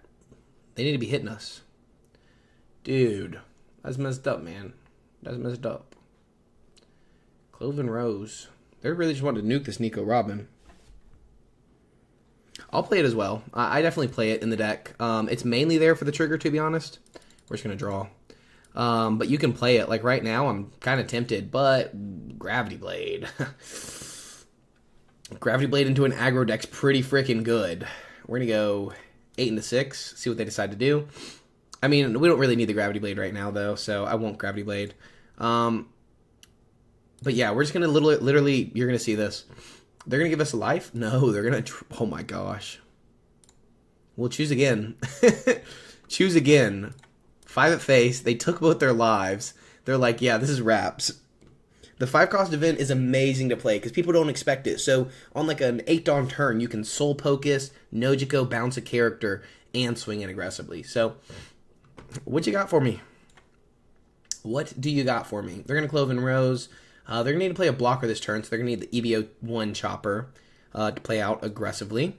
They need to be hitting us. Dude. That's messed up, man. That's messed up. Cloven Rose. They really just wanted to nuke this Nico Robin. I'll play it as well. I definitely play it in the deck. It's mainly there for the trigger, to be honest. We're just going to draw. But you can play it. Like right now, I'm kind of tempted, but Gravity Blade. Gravity Blade into an aggro deck's pretty freaking good. We're going to go 8 into 6, see what they decide to do. I mean, we don't really need the Gravity Blade right now, though, so I won't Gravity Blade. But yeah, we're just going to literally, you're going to see this. They're going to give us a life? No, they're going to, oh my gosh. We'll choose again. Choose again. 5 at face. They took both their lives. They're like, yeah, this is wraps. The 5-cost event is amazing to play because people don't expect it. So on like an 8 Dawn turn, you can Soul Pocus, Nojiko, bounce a character, and swing in aggressively. So what you got for me? What do you got for me? They're going to Cloven Rose. They're going to need to play a blocker this turn, so they're going to need the EBO1 Chopper to play out aggressively.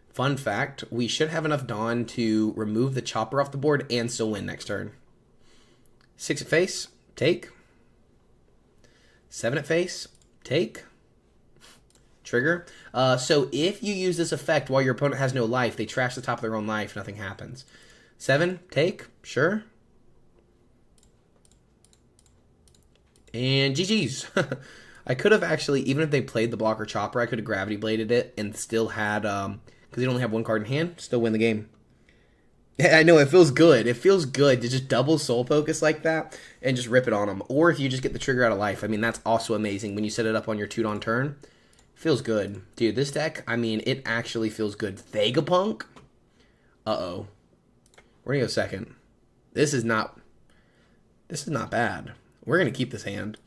Fun fact, we should have enough Dawn to remove the Chopper off the board and still win next turn. 6 at face, take. 7 at face, take. Trigger. So if you use this effect while your opponent has no life, they trash the top of their own life, nothing happens. 7, take, sure. And GG's. I could have actually, even if they played the blocker chopper, I could have gravity bladed it and still had, because they only have 1 card in hand, still win the game. I know, it feels good. It feels good to just double soul focus like that and just rip it on them. Or if you just get the trigger out of life, I mean, that's also amazing when you set it up on your 2-on turn. Feels good. Dude, this deck, I mean, it actually feels good. Vegapunk? Uh-oh. We're going to go second. This is not bad. We're going to keep this hand.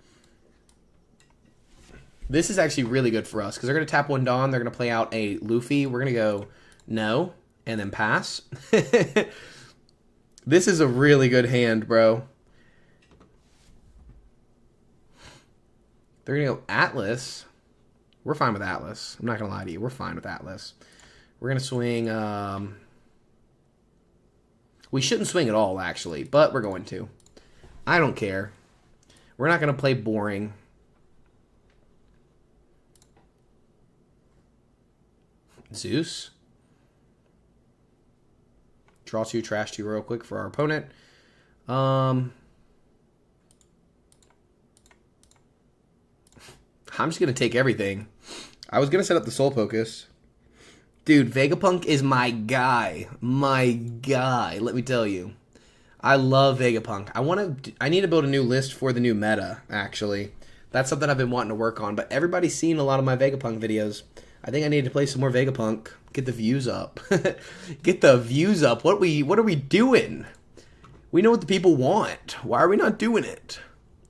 This is actually really good for us because they're going to tap 1 Dawn. They're going to play out a Luffy. We're going to go no and then pass. This is a really good hand, bro. They're going to go Atlas. We're fine with Atlas. I'm not going to lie to you. We're fine with Atlas. We're going to swing... we shouldn't swing at all, actually, but we're going to. I don't care. We're not going to play boring. Zeus. Draw 2, trash 2 real quick for our opponent. I'm just going to take everything. I was going to set up the Soul Focus. Dude, Vegapunk is my guy. My guy, let me tell you. I love Vegapunk. I need to build a new list for the new meta, actually. That's something I've been wanting to work on, but everybody's seen a lot of my Vegapunk videos. I think I need to play some more Vegapunk. Get the views up. Get the views up. What are we doing? We know what the people want. Why are we not doing it?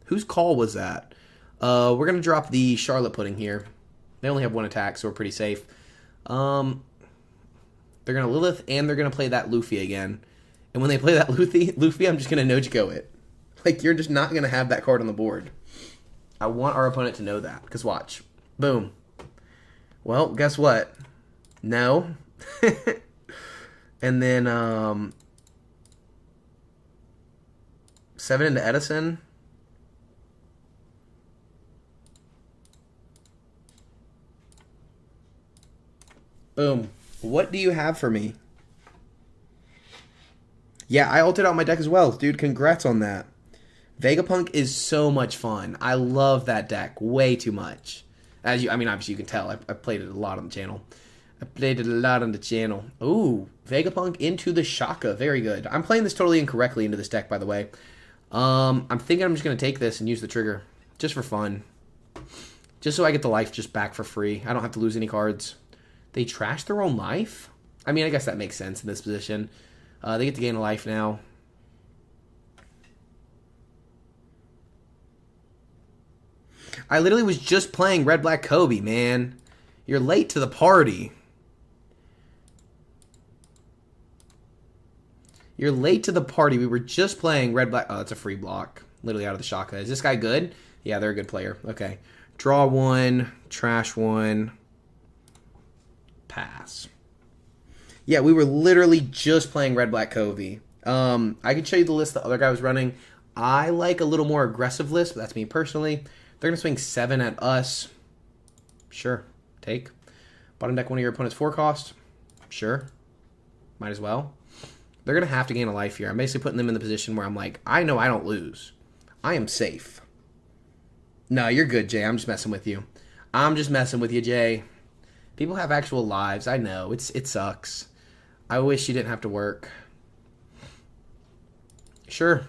Whose call was that? We're going to drop the Charlotte Pudding here. They only have 1 attack, so we're pretty safe. They're going to Lilith, and they're going to play that Luffy again. And when they play that Luffy, I'm just going to Nojiko it. Like, you're just not going to have that card on the board. I want our opponent to know that. Because watch. Boom. Well, guess what? No. And then, 7 into Edison. Boom. What do you have for me? Yeah, I ulted out my deck as well. Dude, congrats on that. Vegapunk is so much fun. I love that deck way too much. Obviously you can tell. I played it a lot on the channel. Ooh, Vegapunk into the Shaka. Very good. I'm playing this totally incorrectly into this deck, by the way. I'm thinking I'm just going to take this and use the trigger. Just for fun. Just so I get the life just back for free. I don't have to lose any cards. They trash their own life? I mean, I guess that makes sense in this position. They get to gain a life now. I literally was just playing Red Black Kobe, man. You're late to the party. You're late to the party. We were just playing Red Black... Oh, that's a free block. Literally out of the Shaka. Is this guy good? Yeah, they're a good player. Okay. Draw 1. Trash 1. Pass. Yeah, we were literally just playing Red Black Kobe. I can show you the list the other guy was running. I like a little more aggressive list, but that's me personally. They're going to swing 7 at us. Sure. Take. Bottom deck one of your opponent's 4 cost. Sure. Might as well. They're going to have to gain a life here. I'm basically putting them in the position where I'm like, I know I don't lose. I am safe. No, you're good, Jay. I'm just messing with you. I'm just messing with you, Jay. People have actual lives. I know. It sucks. I wish you didn't have to work. Sure.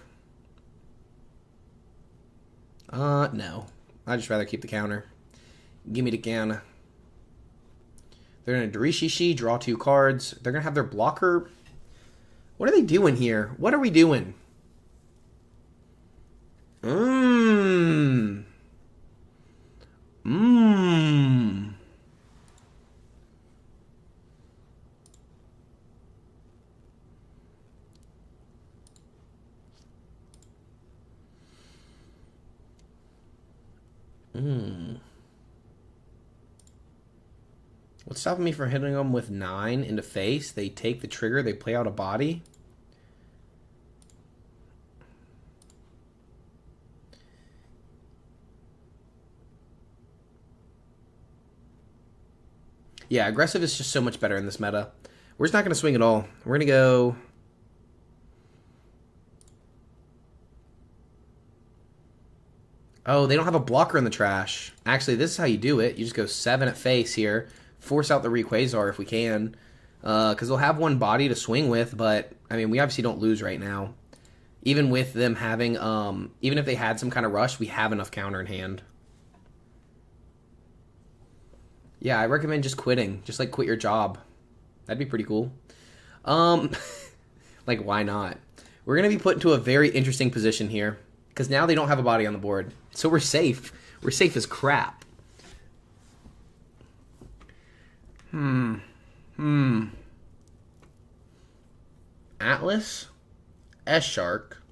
No. I'd just rather keep the counter. Give me the counter. They're going to Darishishi, draw 2 cards. They're going to have their blocker. What are they doing here? What are we doing? What's stopping me from hitting them with 9 into face? They take the trigger, they play out a body. Yeah, aggressive is just so much better in this meta. We're just not going to swing at all. We're going to go... Oh, they don't have a blocker in the trash. Actually, this is how you do it. You just go 7 at face here. Force out the Rayquaza if we can. Because they'll have one body to swing with, but, I mean, we obviously don't lose right now. Even with them having, even if they had some kind of rush, we have enough counter in hand. Yeah, I recommend just quitting. Just, like, quit your job. That'd be pretty cool. Like, why not? We're going to be put into a very interesting position here. Because now they don't have a body on the board. So we're safe. We're safe as crap. Atlas, S-Shark,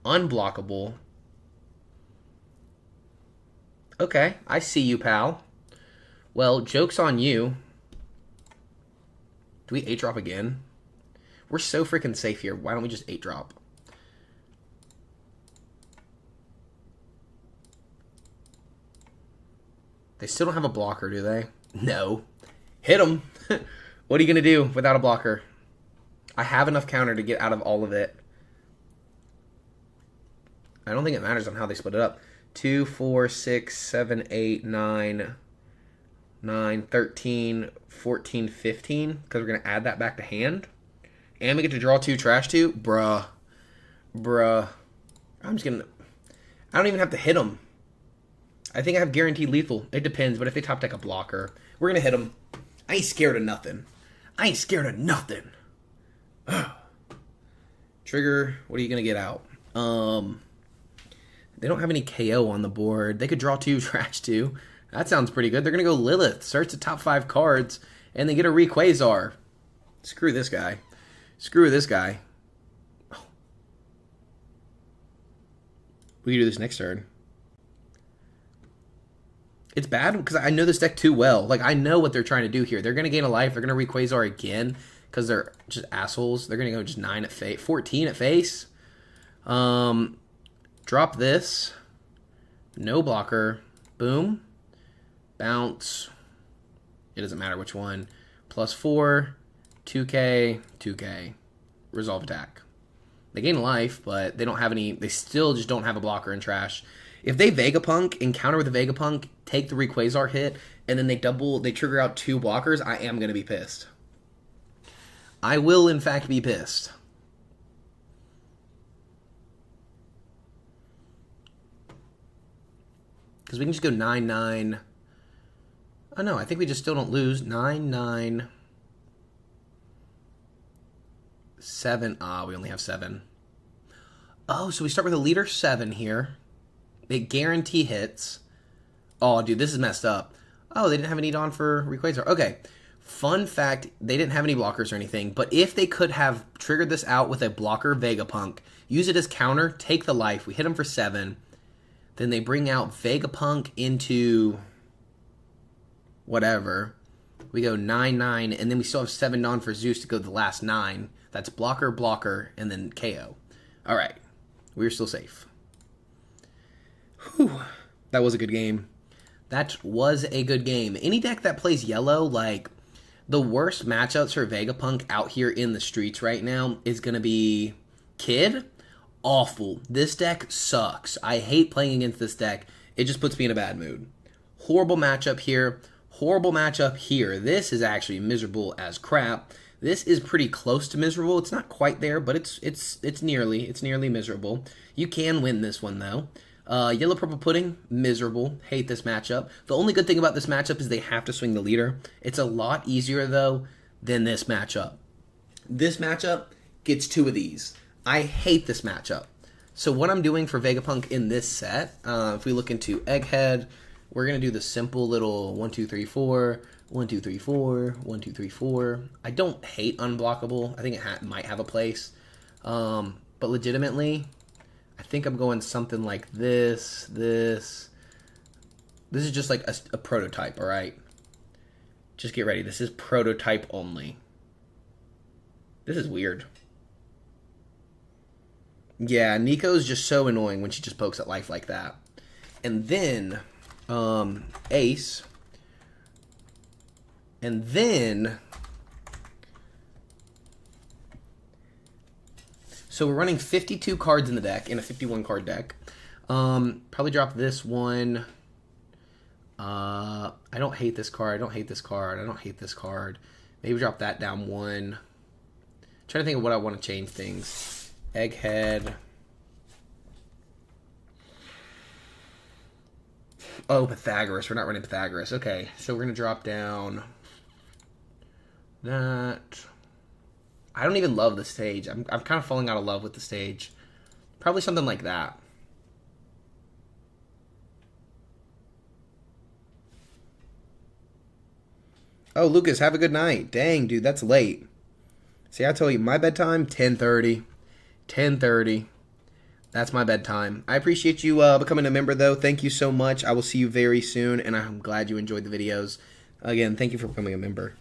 unblockable. Okay, I see you, pal. Well, joke's on you. Do we 8-drop again? We're so freaking safe here. Why don't we just 8-drop? They still don't have a blocker, do they? No. Hit them. What are you going to do without a blocker? I have enough counter to get out of all of it. I don't think it matters on how they split it up. 2, 4, 6, 7, 8, 9, 13, 14, 15. Because we're going to add that back to hand. And we get to draw 2, trash 2. Bruh. I'm just going to... I don't even have to hit them. I think I have guaranteed lethal. It depends, but if they top deck a blocker, we're going to hit them. I ain't scared of nothing. Trigger, what are you going to get out? They don't have any KO on the board. They could draw 2, trash 2. That sounds pretty good. They're going to go Lilith, search the top 5 cards, and they get a Rayquaza. Screw this guy. We can do this next turn. It's bad because I know this deck too well. Like, I know what they're trying to do here. They're going to gain a life. They're going to Rayquaza again because they're just assholes. They're going to go just 9 at face, 14 at face. Drop this. No blocker. Boom. Bounce. It doesn't matter which one. +4. 2K. 2K. Resolve attack. They gain a life, but they don't have any... They still just don't have a blocker in trash. If they Vegapunk, encounter with a Vegapunk, take the Rayquaza hit, and then they trigger out 2 blockers, I am going to be pissed. I will, in fact, be pissed. Because we can just go 9-9. Oh, no, I think we just still don't lose. 9-9. 7. We only have 7. Oh, so we start with a leader 7 here. They guarantee hits. Oh, dude, this is messed up. Oh, they didn't have any on for Rayquaza. Okay. Fun fact, they didn't have any blockers or anything, but if they could have triggered this out with a blocker Vegapunk, use it as counter, take the life, we hit them for 7, then they bring out Vegapunk into whatever. We go 9-9, and then we still have 7 on for Zeus to go to the last 9. That's blocker, and then KO. All right. We're still safe. Whew. That was a good game. Any deck that plays yellow, like, the worst matchups for Vegapunk out here in the streets right now is going to be Kid. Awful. This deck sucks. I hate playing against this deck. It just puts me in a bad mood. Horrible matchup here. Horrible matchup here. This is actually miserable as crap. This is pretty close to miserable. It's not quite there, but it's nearly miserable. You can win this one though. Yellow Purple Pudding, miserable. Hate this matchup. The only good thing about this matchup is they have to swing the leader. It's a lot easier though than this matchup. This matchup gets 2 of these. I hate this matchup. So what I'm doing for Vegapunk in this set, if we look into Egghead, we're going to do the simple little 1, 2, 3, 4, 1, 2, 3, 4, 1, 2, 3, 4. I don't hate unblockable. I think it might have a place. But legitimately, I think I'm going something like this. This is just like a prototype, all right? Just get ready. This is prototype only. This is weird. Yeah, Nico's just so annoying when she just pokes at life like that. And then, Ace. And then, so we're running 52 cards in the deck, in a 51 card deck. Probably drop this one. I don't hate this card. I don't hate this card. I don't hate this card. Maybe drop that down one. Trying to think of what I want to change things. Egghead. Oh, Pythagoras. We're not running Pythagoras. Okay, so we're going to drop down that. I don't even love the stage. I'm kind of falling out of love with the stage. Probably something like that. Oh, Lucas, have a good night. Dang, dude, that's late. See, I told you, my bedtime, 10:30. 10:30. That's my bedtime. I appreciate you becoming a member, though. Thank you so much. I will see you very soon, and I'm glad you enjoyed the videos. Again, thank you for becoming a member.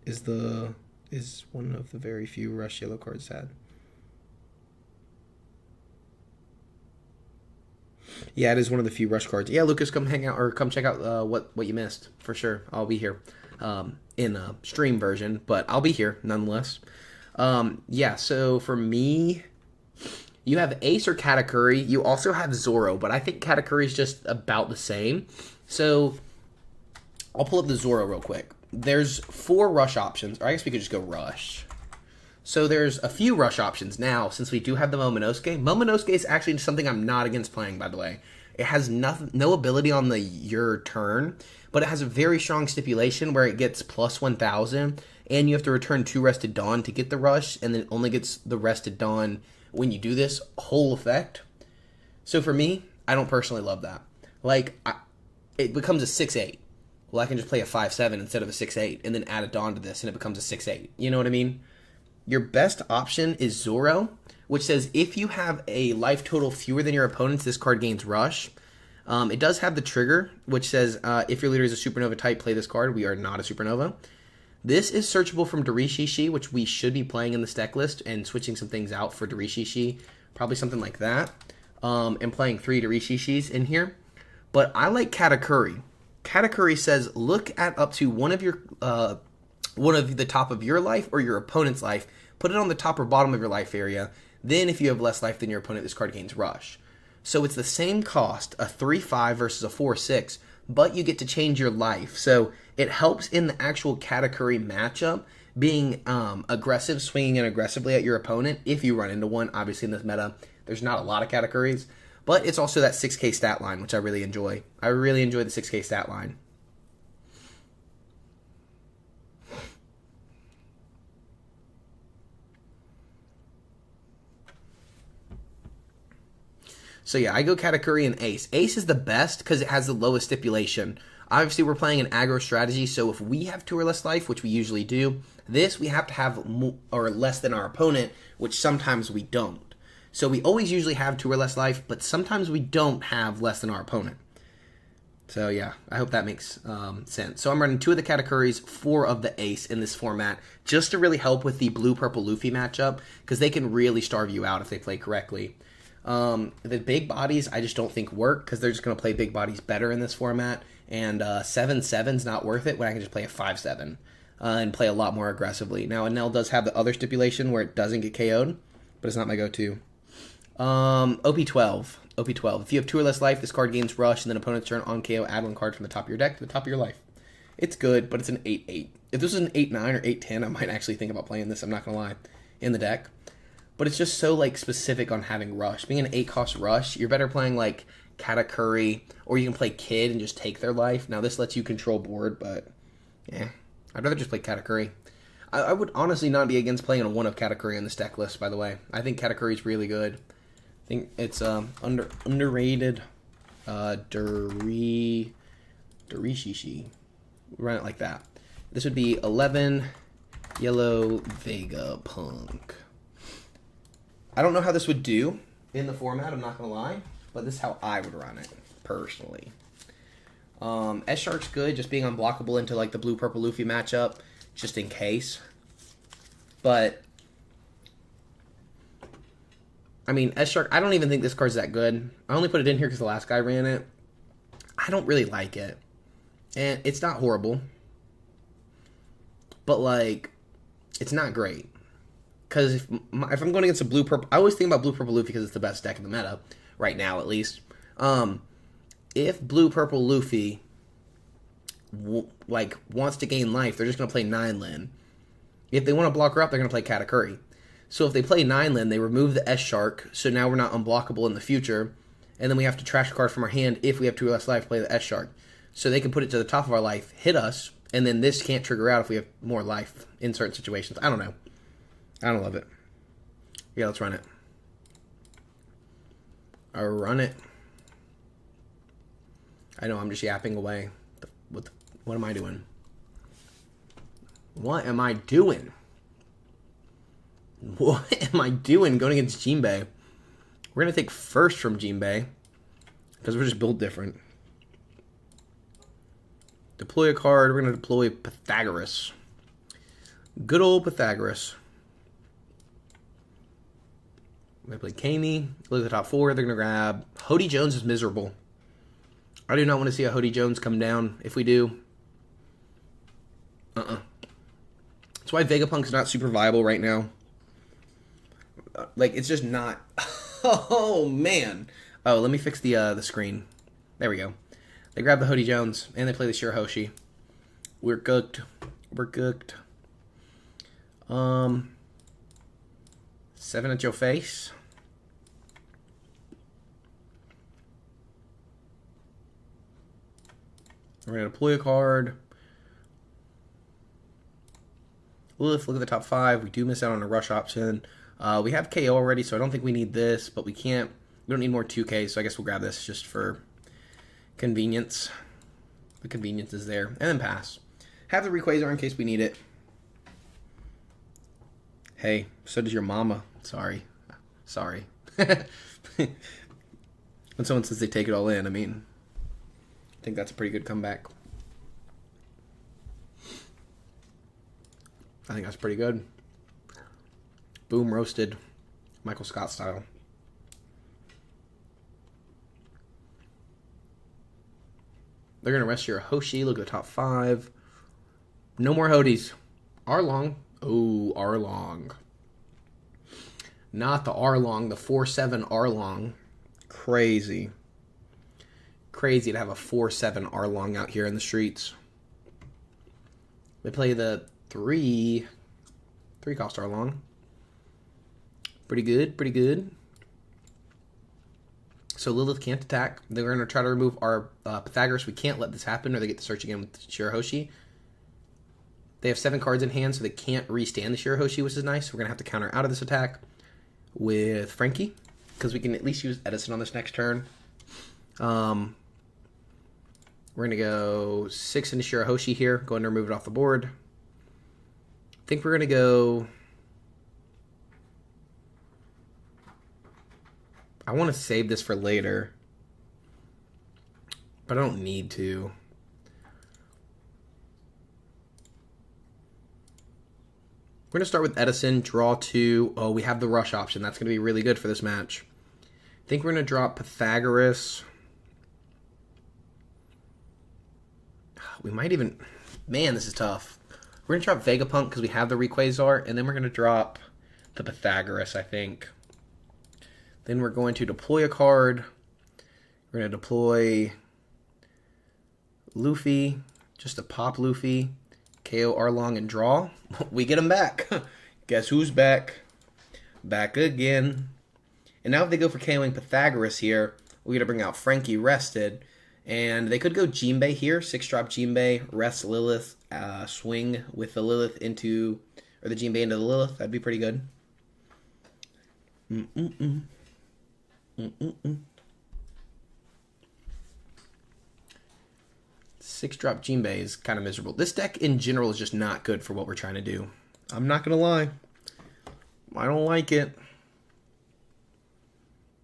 Is one of the very few rush yellow cards sad? Yeah, it is one of the few rush cards. Yeah, Lucas, come hang out or come check out what you missed for sure. I'll be here in a stream version, but I'll be here nonetheless. Yeah, so for me, you have Ace or Katakuri. You also have Zoro, but I think Katakuri is just about the same. So I'll pull up the Zoro real quick. There's 4 rush options, or I guess we could just go rush. So there's a few rush options now, since we do have the Momonosuke. Momonosuke is actually something I'm not against playing, by the way. It has no ability on your turn, but it has a very strong stipulation where it gets plus 1,000, and you have to return 2 Rested Dawn to get the rush, and then it only gets the Rested Dawn when you do this whole effect. So for me, I don't personally love that. Like, it becomes a 6/8. Well, I can just play a 5/7 instead of a 6/8, and then add a Dawn to this, and it becomes a 6/8. You know what I mean? Your best option is Zoro, which says if you have a life total fewer than your opponent's, this card gains Rush. It does have the trigger, which says if your leader is a Supernova type, play this card. We are not a Supernova. This is searchable from Dorishishi, which we should be playing in the deck list and switching some things out for Dorishishi. Probably something like that. And playing 3 Dorishishis in here. But I like Katakuri. Katakuri says look at up to one of the top of your life or your opponent's life. Put it on the top or bottom of your life area. Then if you have less life than your opponent, this card gains Rush. So it's the same cost, a 3/5 versus a 4/6, but you get to change your life. So it helps in the actual Katakuri matchup, being aggressive, swinging in aggressively at your opponent if you run into one. Obviously in this meta, there's not a lot of Katakuris, but it's also that 6k stat line, which I really enjoy. I really enjoy the 6k stat line. So yeah, I go Katakuri and Ace. Ace is the best because it has the lowest stipulation. Obviously, we're playing an aggro strategy, so if we have 2 or less life, which we usually do, this we have to have more or less than our opponent, which sometimes we don't. So we always usually have 2 or less life, but sometimes we don't have less than our opponent. So yeah, I hope that makes sense. So I'm running 2 of the Katakuris, 4 of the Ace in this format, just to really help with the blue-purple Luffy matchup, because they can really starve you out if they play correctly. The big bodies I just don't think work because they're just going to play big bodies better in this format, and 7/7's not worth it when I can just play a 5/7 and play a lot more aggressively. Now, Enel does have the other stipulation where it doesn't get KO'd, but it's not my go-to. OP12. OP12. If you have 2 or less life, this card gains Rush, and then opponent's turn on KO, add 1 card from the top of your deck to the top of your life. It's good, but it's an 8/8. If this was an 8/9 or 8/10, I might actually think about playing this, I'm not going to lie, in the deck. But it's just so, like, specific on having Rush. Being an 8-cost Rush, you're better playing, like, Katakuri, or you can play Kid and just take their life. Now, this lets you control board, but, yeah. I'd rather just play Katakuri. I would honestly not be against playing a 1 of Katakuri on this deck list, by the way. I think Katakuri is really good. I think it's underrated. Dorishishi. Run it like that. This would be 11 Yellow Vegapunk. I don't know how this would do in the format, I'm not going to lie, but this is how I would run it, personally. S-Shark's good, just being unblockable into like the blue-purple Luffy matchup, just in case. But, I mean, S-Shark, I don't even think this card's that good. I only put it in here because the last guy ran it. I don't really like it. And it's not horrible. But, like, it's not great. Because if I'm going against a blue-purple... I always think about blue-purple Luffy because it's the best deck in the meta. Right now, at least. If blue-purple Luffy... wants to gain life, they're just going to play 9-Lin. If they want to block her up, they're going to play Katakuri. So if they play 9-Lin, they remove the S-Shark, so now we're not unblockable in the future, and then we have to trash a card from our hand if we have 2 less life to play the S-Shark. So they can put it to the top of our life, hit us, and then this can't trigger out if we have more life in certain situations. I don't know. I don't love it. Yeah, let's run it. Or run it. I know, I'm just yapping away. What am I doing? What am I doing? What am I doing going against Jinbei? We're going to take first from Jinbei. Because we're just built different. Deploy a card. We're going to deploy Pythagoras. Good old Pythagoras. We're going to play Kami. Look at the top 4. They're going to grab... Hody Jones is miserable. I do not want to see a Hody Jones come down. If we do... That's why Vegapunk's not super viable right now. Like, it's just not... Oh, man. Oh, let me fix the screen. There we go. They grab the Hody Jones, and they play the Shirahoshi. We're cooked. We're cooked. 7 at your face. We're going to deploy a card. Look at the top 5. We do miss out on a rush option. We have KO already, so I don't think we need this, but we can't. We don't need more 2K, so I guess we'll grab this just for convenience. The convenience is there. And then pass. Have the Rayquaza in case we need it. Hey, so does your mama. Sorry. Sorry. When someone says they take it all in, I mean, I think that's a pretty good comeback. I think that's pretty good. Boom, roasted. Michael Scott style. They're going to rest your Hoshi. Look at the top 5. No more Hodis. Arlong. Oh, Arlong. Not the Arlong. The 4-7 Arlong. Crazy. Crazy to have a 4-7 Arlong out here in the streets. They play the 3 cost Arlong. Pretty good, pretty good. So Lilith can't attack. They're going to try to remove our Pythagoras. We can't let this happen, or they get to search again with Shirahoshi. They have 7 cards in hand, so they can't restand the Shirahoshi, which is nice. We're going to have to counter out of this attack with Frankie, because we can at least use Edison on this next turn. We're going to go 6 into Shirahoshi here. Go ahead and remove it off the board. I think we're going to go... I want to save this for later, but I don't need to. We're going to start with Edison, draw 2. Oh, we have the rush option. That's going to be really good for this match. I think we're going to drop Pythagoras. We might even... Man, this is tough. We're going to drop Vegapunk because we have the Rayquaza, and then we're going to drop the Pythagoras, I think. Then we're going to deploy a card. We're going to deploy Luffy, just to pop Luffy, KO Arlong, and draw. We get him back. Guess who's back? Back again. And now if they go for KOing Pythagoras here, we got to bring out Frankie rested. And they could go Jinbei here, 6-drop Jinbei, rest Lilith, swing with the Lilith into, or the Jinbei into the Lilith. That'd be pretty good. 6-drop Jinbei is kind of miserable. This deck in general is just not good for what we're trying to do. I'm not going to lie. I don't like it.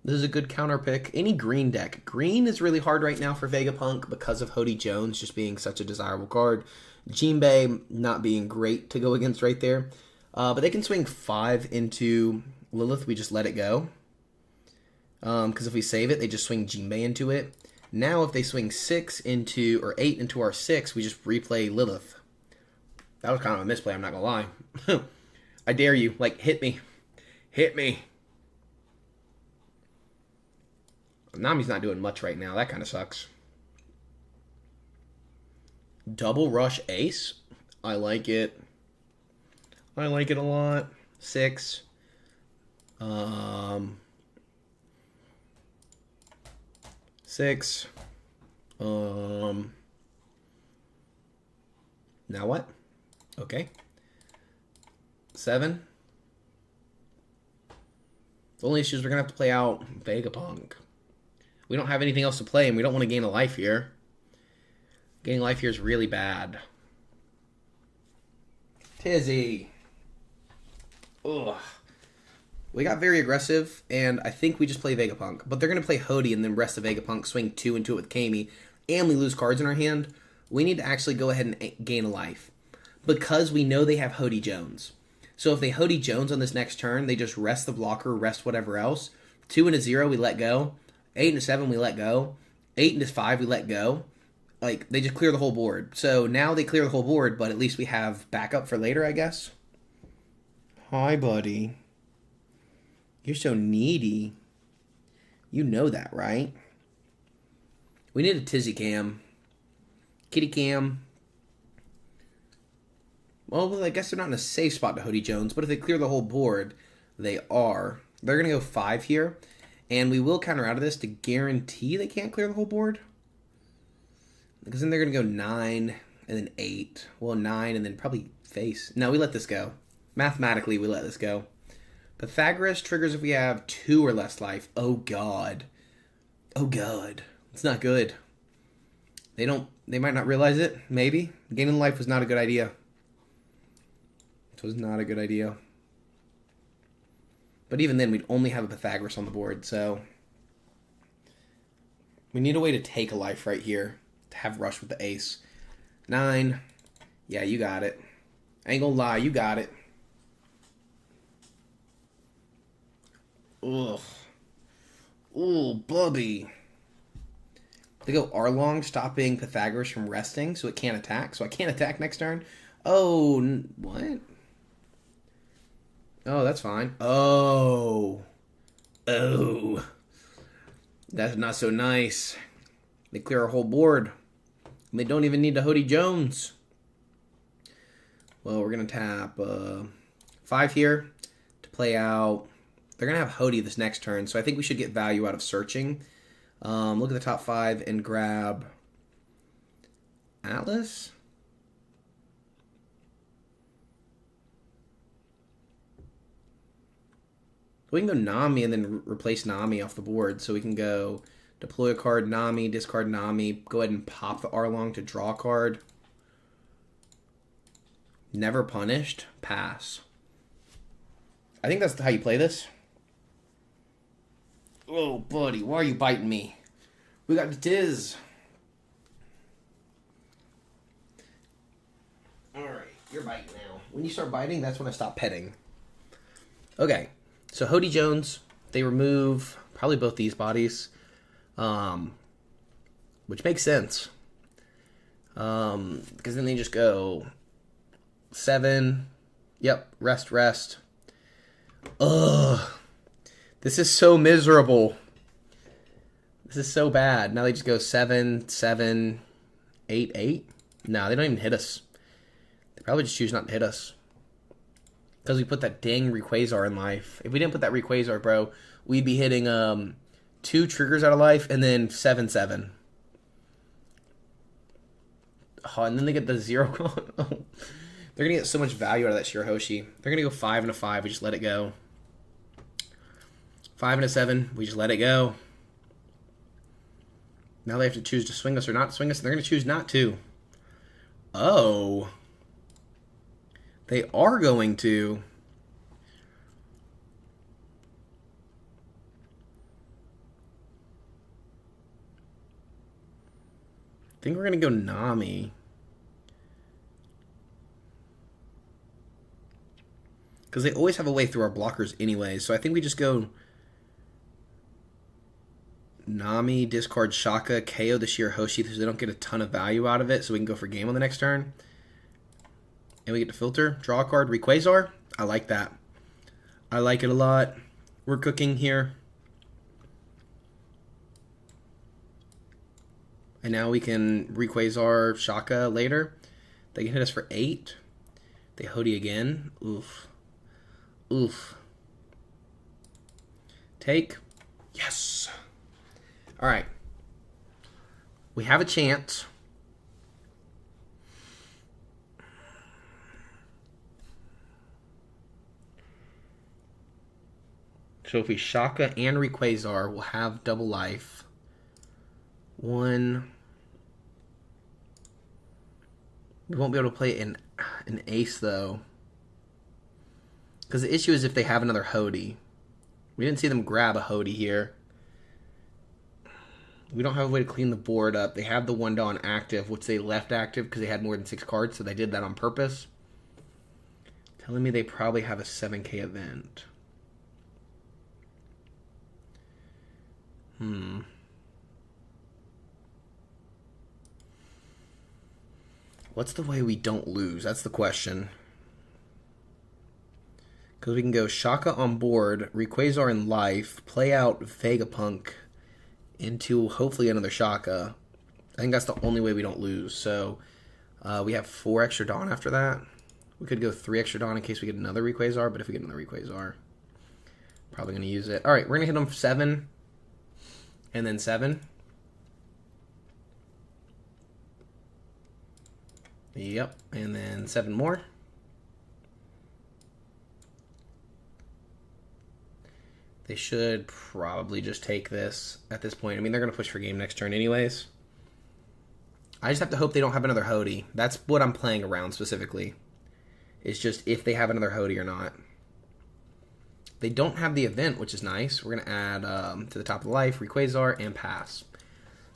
This is a good counter pick. Any green deck. Green is really hard right now for Vegapunk because of Hody Jones just being such a desirable card. Jinbei not being great to go against right there. But they can swing 5 into Lilith. We just let it go. Because if we save it, they just swing Jinbei into it. Now if they swing 6 into, or 8 into our 6, we just replay Lilith. That was kind of a misplay, I'm not gonna lie. I dare you, like, hit me. Hit me. Nami's not doing much right now, that kind of sucks. Double rush ace? I like it. I like it a lot. 6. Six. Now what? Okay. 7. The only issue is we're going to have to play out Vegapunk. We don't have anything else to play, and we don't want to gain a life here. Gaining life here is really bad. Tizzy. Ugh. We got very aggressive, and I think we just play Vegapunk. But they're going to play Hody and then rest of Vegapunk, swing 2 into it with Kami, and we lose cards in our hand. We need to actually go ahead and gain a life. Because we know they have Hody Jones. So if they Hody Jones on this next turn, they just rest the blocker, rest whatever else. 2 into 0, we let go. 8 into 7, we let go. 8 into 5, we let go. Like, they just clear the whole board. So now they clear the whole board, but at least we have backup for later, I guess. Hi, buddy. You're so needy. You know that, right? We need a Tizzy Cam. Kitty Cam. Well, I guess they're not in a safe spot to Hody Jones, but if they clear the whole board, they are. They're going to go 5 here, and we will counter out of this to guarantee they can't clear the whole board. Because then they're going to go 9, and then 8. Well, 9, and then probably face. No, we let this go. Mathematically, we let this go. Pythagoras triggers if we have 2 or less life. Oh, God. Oh, God. It's not good. They might not realize it. Maybe. Gaining life was not a good idea. It was not a good idea. But even then, we'd only have a Pythagoras on the board, so we need a way to take a life right here to have rush with the ace. 9. Yeah, you got it. I ain't gonna lie, you got it. Ugh. Ooh, Bubby. They go Arlong, stopping Pythagoras from resting, so it can't attack. So I can't attack next turn. Oh, what? Oh, that's fine. Oh. Oh. That's not so nice. They clear our whole board. And they don't even need to Hody Jones. Well, we're going to tap 5 here to play out. They're going to have Hody this next turn, so I think we should get value out of searching. Look at the top 5 and grab Atlas. We can go Nami and then replace Nami off the board. So we can go deploy a card, Nami, discard Nami, go ahead and pop the Arlong to draw a card. Never punished, pass. I think that's how you play this. Oh, buddy, why are you biting me? We got the Tiz. Alright, you're biting now. When you start biting, that's when I stop petting. Okay. So Hody Jones, they remove probably both these bodies, which makes sense. Because then they just go 7. Yep, rest. Ugh. This is so miserable. This is so bad. Now they just go 7, 8, 8. No, they don't even hit us. They probably just choose not to hit us. Because we put that dang Rayquaza in life. If we didn't put that Rayquaza, bro, we'd be hitting 2 triggers out of life and then 7, 7. Oh, and then they get the 0. They're going to get so much value out of that Shirahoshi. They're going to go 5 and a 5. We just let it go. 5 and a 7. We just let it go. Now they have to choose to swing us or not swing us. And they're going to choose not to. Oh. They are going to. I think we're going to go Nami. Because they always have a way through our blockers anyways. So I think we just go Nami, discard Shaka, KO the Shirahoshi so they don't get a ton of value out of it, so we can go for game on the next turn. And we get to filter, draw a card, Rayquaza. I like that. I like it a lot. We're cooking here. And now we can Rayquaza Shaka later. They can hit us for 8. They Hody again. Oof. Oof. Take. Yes. All right. We have a chance. So if we Shaka and Rayquaza, we'll have double life. 1. We won't be able to play an ace, though. Because the issue is if they have another Hody. We didn't see them grab a Hody here. We don't have a way to clean the board up. They have the 1 Dawn active, which they left active because they had more than 6 cards, so they did that on purpose. Telling me they probably have a 7K event. What's the way we don't lose? That's the question. Because we can go Shaka on board, Rayquaza in life, play out Vegapunk into hopefully another Shaka. I think that's the only way we don't lose. So we have 4 extra Dawn after that. We could go 3 extra Dawn in case we get another Rayquaza, but if we get another Rayquaza, probably going to use it. All right, we're going to hit them 7 and then 7. Yep, and then 7 more. They should probably just take this at this point. I mean, they're going to push for game next turn anyways. I just have to hope they don't have another Hody. That's what I'm playing around specifically. It's just if they have another Hody or not. They don't have the event, which is nice. We're going to add to the top of the life, Rayquaza, and pass.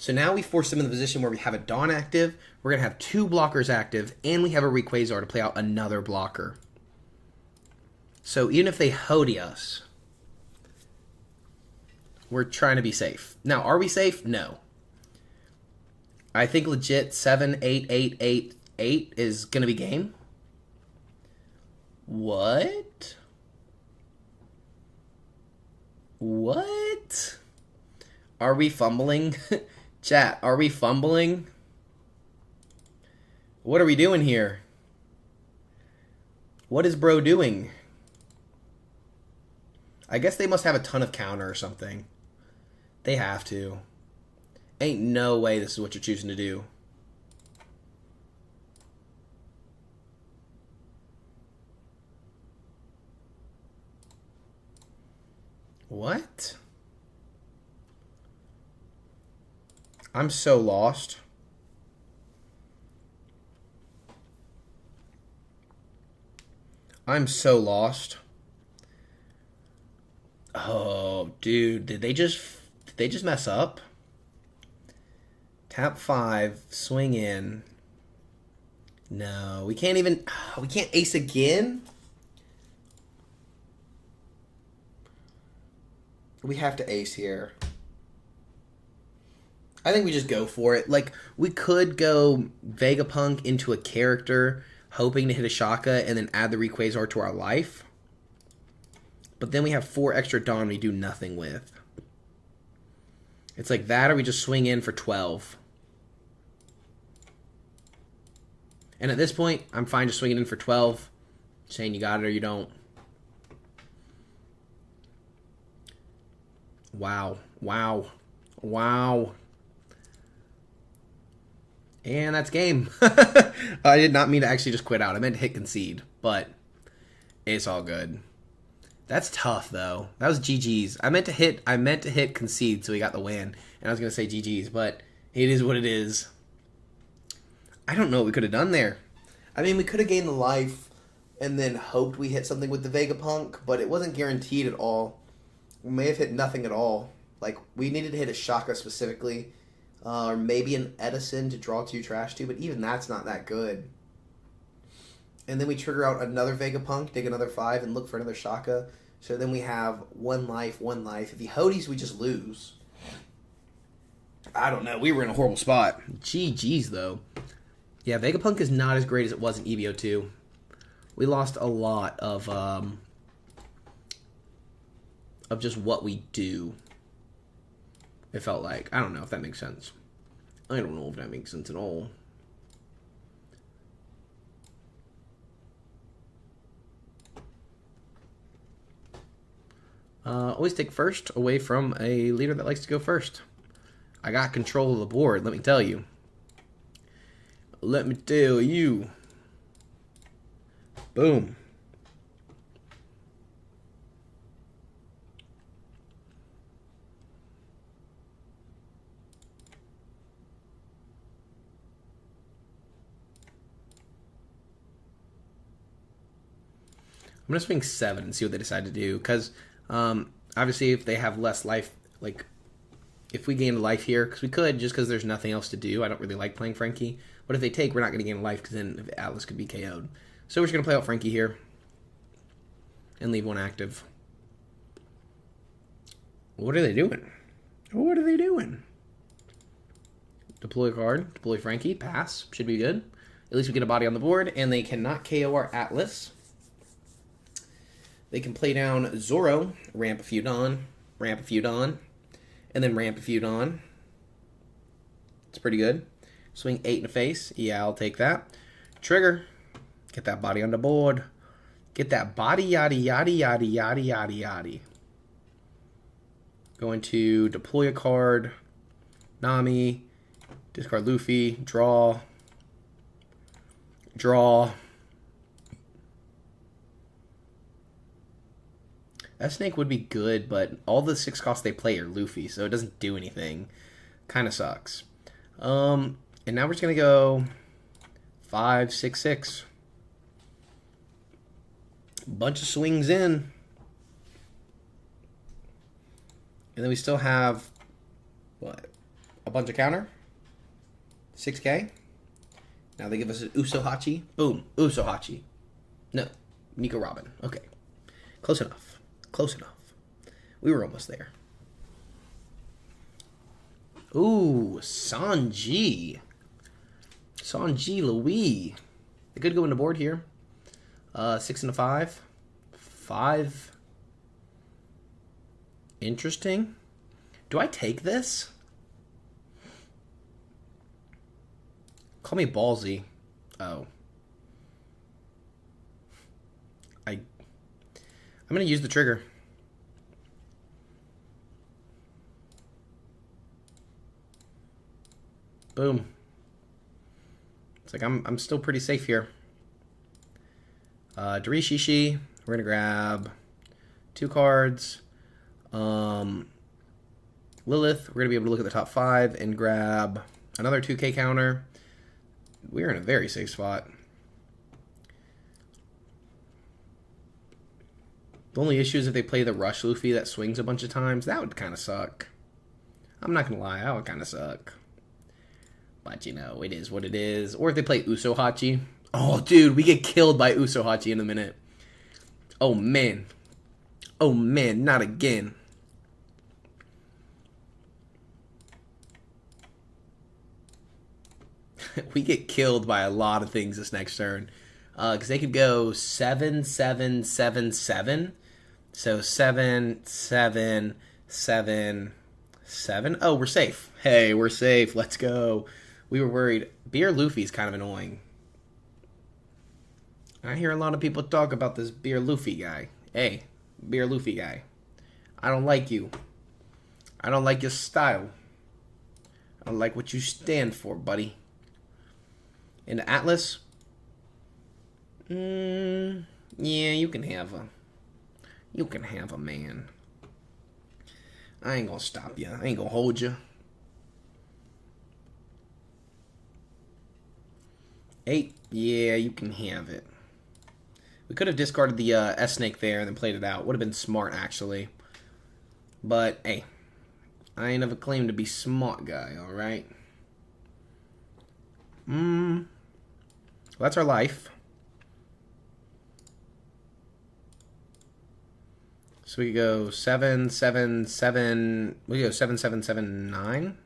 So now we force them in the position where we have a Dawn active, we're going to have 2 blockers active, and we have a Rayquaza to play out another blocker. So even if they Hody us, we're trying to be safe. Now, are we safe? No. I think legit 7, 8, 8, 8, 8 is going to be game. What? What? Are we fumbling? Chat, are we fumbling? What are we doing here? What is bro doing? I guess they must have a ton of counter or something. They have to. Ain't no way this is what you're choosing to do. What? I'm so lost. I'm so lost. Oh, dude, did they just mess up? Tap 5, swing in. No, we can't even. We can't ace again. We have to ace here. I think we just go for it. Like, we could go Vegapunk into a character, hoping to hit a Shaka, and then add the Rayquaza to our life. But then we have 4 extra Dawn we do nothing with. It's like that, or we just swing in for 12. And at this point, I'm fine just swinging in for 12, saying you got it or you don't. Wow. Wow. Wow. And that's game. I did not mean to actually just quit out. I meant to hit concede, but it's all good. That's tough though. That was GG's. I meant to hit concede so we got the win. And I was gonna say GG's, but it is what it is. I don't know what we could have done there. I mean, we could have gained the life and then hoped we hit something with the Vegapunk, but it wasn't guaranteed at all. We may have hit nothing at all. Like, we needed to hit a Shaka specifically. Or maybe an Edison to draw 2 trash 2, but even that's not that good. And then we trigger out another Vegapunk, dig another 5, and look for another Shaka. So then we have 1 life, 1 life. If he Hodies, we just lose. I don't know. We were in a horrible spot. GG's, though. Yeah, Vegapunk is not as great as it was in EVO 2. We lost a lot of just what we do. It felt like. I don't know if that makes sense. I don't know if that makes sense at all. Always take first away from a leader that likes to go first. I got control of the board, let me tell you. Let me tell you. Boom. I'm going to swing 7 and see what they decide to do. Because, obviously, if they have less life, like, if we gain a life here, because we could, just because there's nothing else to do. I don't really like playing Frankie. But if they take, we're not going to gain a life, because then Atlas could be KO'd. So we're just going to play out Frankie here. And leave one active. What are they doing? What are they doing? Deploy a card. Deploy Frankie. Pass. Should be good. At least we get a body on the board. And they cannot KO our Atlas. They can play down Zoro, ramp a feud on, and then ramp a feud on. It's pretty good. Swing 8 in the face. Yeah, I'll take that. Trigger. Get that body on the board. Get that body, yaddy, yaddy, yaddy, yaddy, yaddy, yaddy. Going to deploy a card. Nami. Discard Luffy. Draw. Draw. S-Snake would be good, but all the 6 costs they play are Luffy, so it doesn't do anything. Kind of sucks. And now we're just going to go 5, 6, 6. Bunch of swings in. And then we still have, what, a bunch of counter? 6K? Now they give us an Usohachi. Boom, Usohachi. No, Nico Robin. Okay, close enough. Close enough. We were almost there. Ooh, Sanji. Sanji Louis. They could go in the board here. 6 and a 5. 5. Interesting. Do I take this? Call me ballsy. Oh. I'm going to use the trigger. Boom. It's like I'm still pretty safe here. Darishishi. We're going to grab 2 cards. Lilith. We're going to be able to look at the top 5 and grab another 2K counter. We're in a very safe spot. The only issue is if they play the Rush Luffy that swings a bunch of times. That would kind of suck. I'm not going to lie. That would kind of suck. But, you know, it is what it is. Or if they play Usohachi. Oh, dude, we get killed by Usohachi in a minute. Oh, man. Oh, man, not again. We get killed by a lot of things this next turn. Because they could go 7, 7, 7, 7. So 7, 7, 7, 7. Oh, we're safe. Hey, we're safe. Let's go. We were worried. Beer Luffy's kind of annoying. I hear a lot of people talk about this Beer Luffy guy. Hey, Beer Luffy guy. I don't like you. I don't like your style. I don't like what you stand for, buddy. And Atlas? Yeah, you can have a man. I ain't gonna stop you. I ain't gonna hold you. 8, yeah, you can have it. We could have discarded the S-Snake there and then played it out. Would have been smart, actually. But, hey, I ain't never claimed to be smart guy, alright? Well, that's our life. So we go 7, 7, 7. We go 7, 7, 7, 9.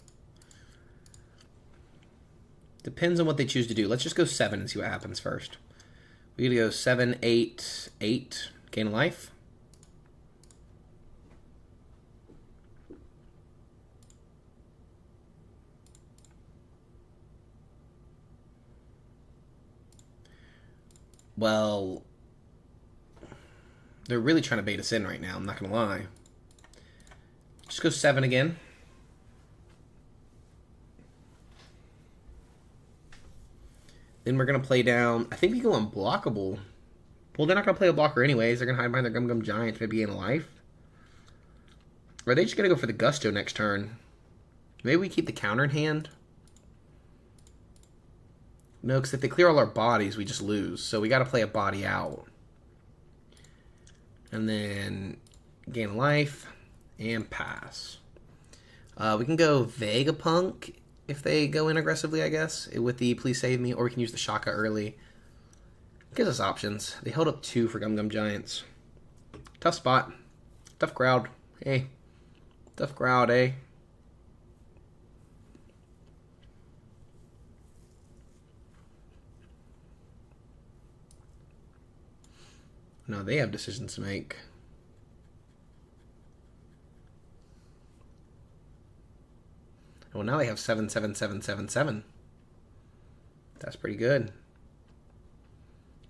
Depends on what they choose to do. Let's just go 7 and see what happens first. We're going to go 7, 8, 8. Gain a life. Well, they're really trying to bait us in right now, I'm not going to lie. Just go 7 again. Then we're going to play down, I think we go unblockable. Well, they're not going to play a blocker anyways. They're going to hide behind their Gum Gum Giants, maybe gain a life. Or are they just going to go for the Gusto next turn? Maybe we keep the counter in hand? No, because if they clear all our bodies, we just lose. So we got to play a body out. And then gain a life and pass. We can go Vegapunk if they go in aggressively, I guess, with the Please Save Me. Or we can use the Shaka early. Gives us options. They held up 2 for Gum Gum Giants. Tough spot. Tough crowd. Hey. Tough crowd, eh? No, they have decisions to make. Well, now they have 7, 7, 7, 7, 7. That's pretty good.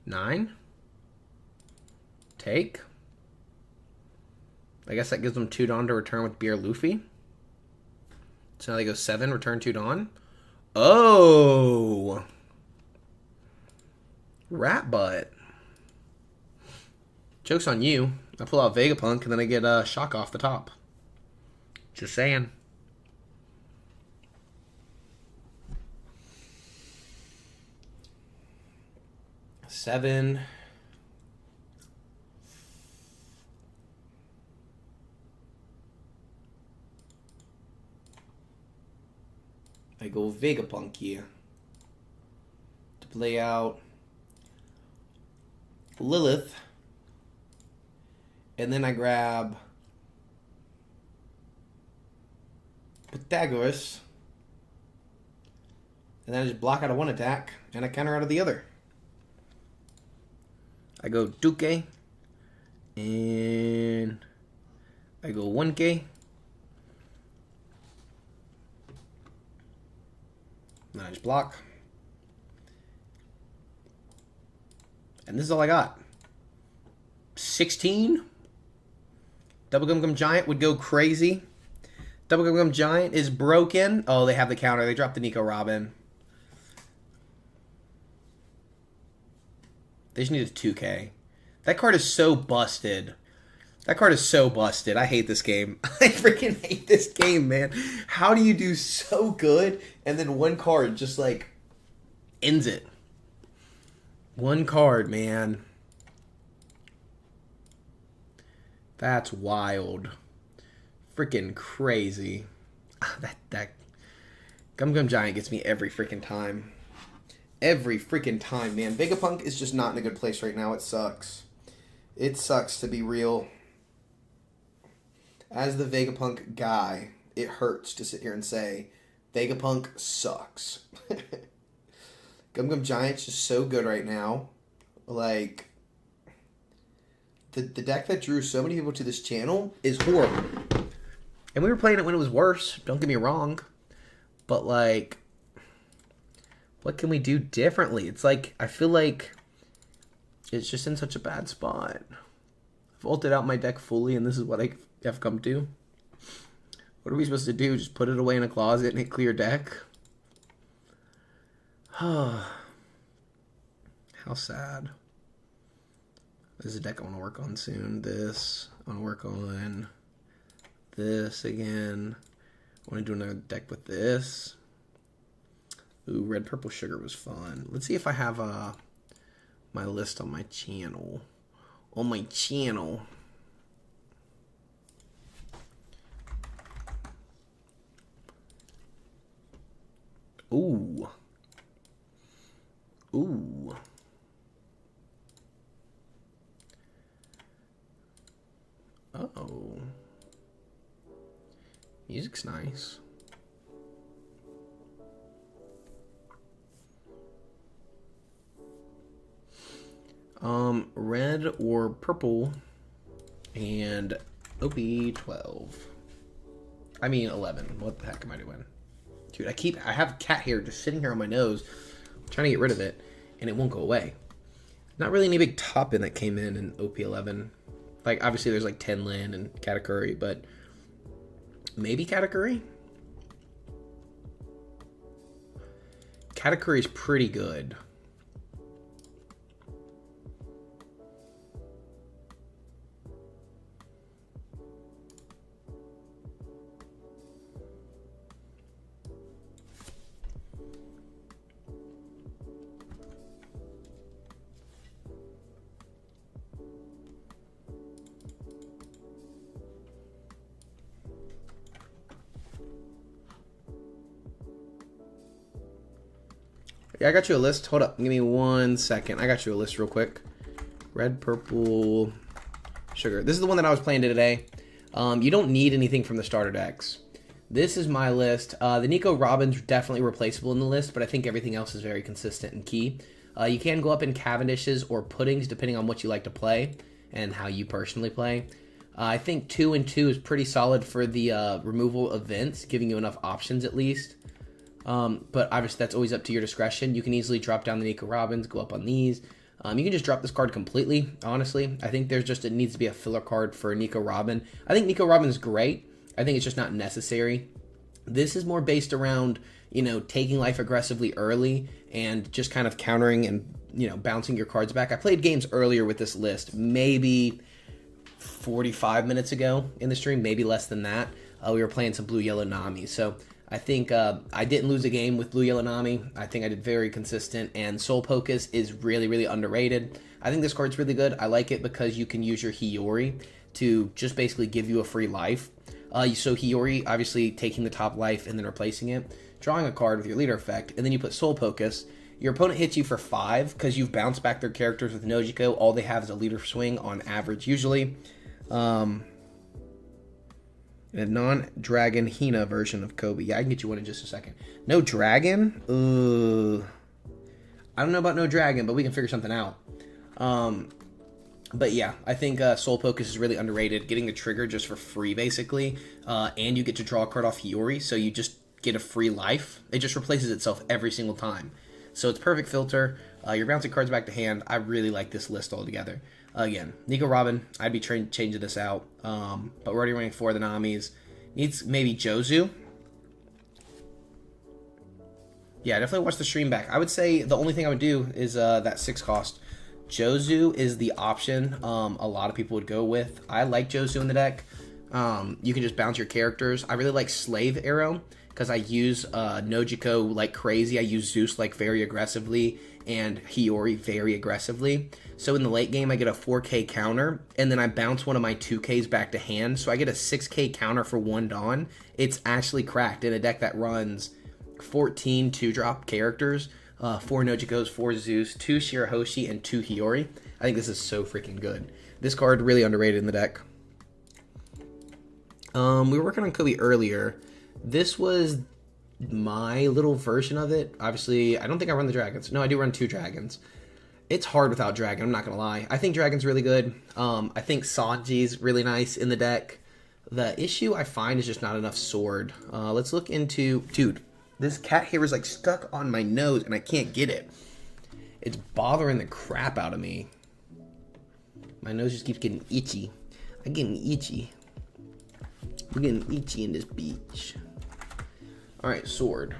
9. Take. I guess that gives them 2 Dawn to return with Beer Luffy. So now they go 7, return 2 Dawn. Oh! Rat butt. Joke's on you. I pull out Vegapunk and then I get a Shock off the top. Just saying. Seven. I go Vegapunk here to play out Lilith. And then I grab Pythagoras. And then I just block out of one attack and I counter out of the other. I go Duque. And I go 1K. Then I just block. And this is all I got. 16. Double Gum Gum Giant would go crazy. Double Gum Gum Giant is broken. Oh, they have the counter. They dropped the Nico Robin. They just need a 2K. That card is so busted. That card is so busted. I hate this game. I freaking hate this game, man. How do you do so good and then one card just like ends it? One card, man. That's wild. Freaking crazy. That Gum Gum Giant gets me every freaking time. Every freaking time, man. Vegapunk is just not in a good place right now. It sucks. It sucks, to be real. As the Vegapunk guy, it hurts to sit here and say, Vegapunk sucks. Gum Gum Giant's just so good right now. Like, the deck that drew so many people to this channel is horrible. And we were playing it when it was worse, don't get me wrong. But, like, what can we do differently? It's like, I feel like it's just in such a bad spot. I've ulted out my deck fully, and this is what I have come to. What are we supposed to do? Just put it away in a closet and hit clear deck? How sad. This is a deck I want to work on soon. This. I want to work on this again. I want to do another deck with this. Ooh, Red Purple Sugar was fun. Let's see if I have my list on my channel. On my channel. Ooh. Ooh. Uh-oh. Music's nice. Red or purple and OP12. I mean 11. What the heck am I doing? Dude, I have cat hair just sitting here on my nose. I'm trying to get rid of it, and it won't go away. Not really any big top in that came in OP11. Like, obviously there's like Tenlin and Katakuri, but maybe Katakuri? Katakuri is pretty good. Yeah, I got you a list. Hold up. Give me 1 second. I got you a list real quick. Red, purple, sugar. This is the one that I was playing today. You don't need anything from the starter decks. This is my list. The Nico Robin's definitely replaceable in the list, but I think everything else is very consistent and key. You can go up in Cavendishes or Puddings, depending on what you like to play and how you personally play. I think 2 and 2 is pretty solid for the removal events, giving you enough options at least. But obviously that's always up to your discretion. You can easily drop down the Nico Robins, go up on these. You can just drop this card completely, honestly. I think it needs to be a filler card for Nico Robin. I think Nico Robin is great. I think it's just not necessary. This is more based around, taking life aggressively early and just kind of countering and, bouncing your cards back. I played games earlier with this list, maybe 45 minutes ago in the stream, maybe less than that. We were playing some Blue Yellow Nami. So I think I didn't lose a game with Blue Yellow Nami. I think I did very consistent, and Soul Pocus is really, really underrated. I think this card's really good. I like it because you can use your Hiyori to just basically give you a free life. So Hiyori, obviously taking the top life and then replacing it, drawing a card with your leader effect, and then you put Soul Pocus. Your opponent hits you for 5 because you've bounced back their characters with Nojiko. All they have is a leader swing on average usually. A non-dragon Hina version of Kobe. Yeah, I can get you one in just a second. No dragon? I don't know about no dragon, but we can figure something out. But yeah, I think Soul Pocus is really underrated. Getting the trigger just for free, basically. And you get to draw a card off Hiyori, so you just get a free life. It just replaces itself every single time. So it's perfect filter. You're bouncing cards back to hand. I really like this list altogether. Again, Nico Robin, I'd be changing this out. But we're already running 4 of the Namis. Needs maybe Jozu. Yeah, definitely watch the stream back. I would say the only thing I would do is that 6 cost. Jozu is the option a lot of people would go with. I like Jozu in the deck. You can just bounce your characters. I really like Slave Arrow because I use Nojiko like crazy. I use Zeus like very aggressively and Hiyori very aggressively. So in the late game, I get a 4K counter, and then I bounce one of my 2Ks back to hand, so I get a 6K counter for 1 Dawn. It's actually cracked in a deck that runs 14 2-drop characters, 4 Nojikos, 4 Zeus, 2 Shirahoshi, and 2 Hiyori. I think this is so freaking good. This card really underrated in the deck. We were working on Kobe earlier. This was my little version of it. Obviously, I don't think I run the dragons. No, I do run 2 dragons. It's hard without dragon, I'm not gonna lie. I think dragon's really good. I think Sanji's really nice in the deck. The issue I find is just not enough sword. Let's look into... Dude, this cat hair is like stuck on my nose and I can't get it. It's bothering the crap out of me. My nose just keeps getting itchy. I'm getting itchy. We're getting itchy in this beach. Alright, sword.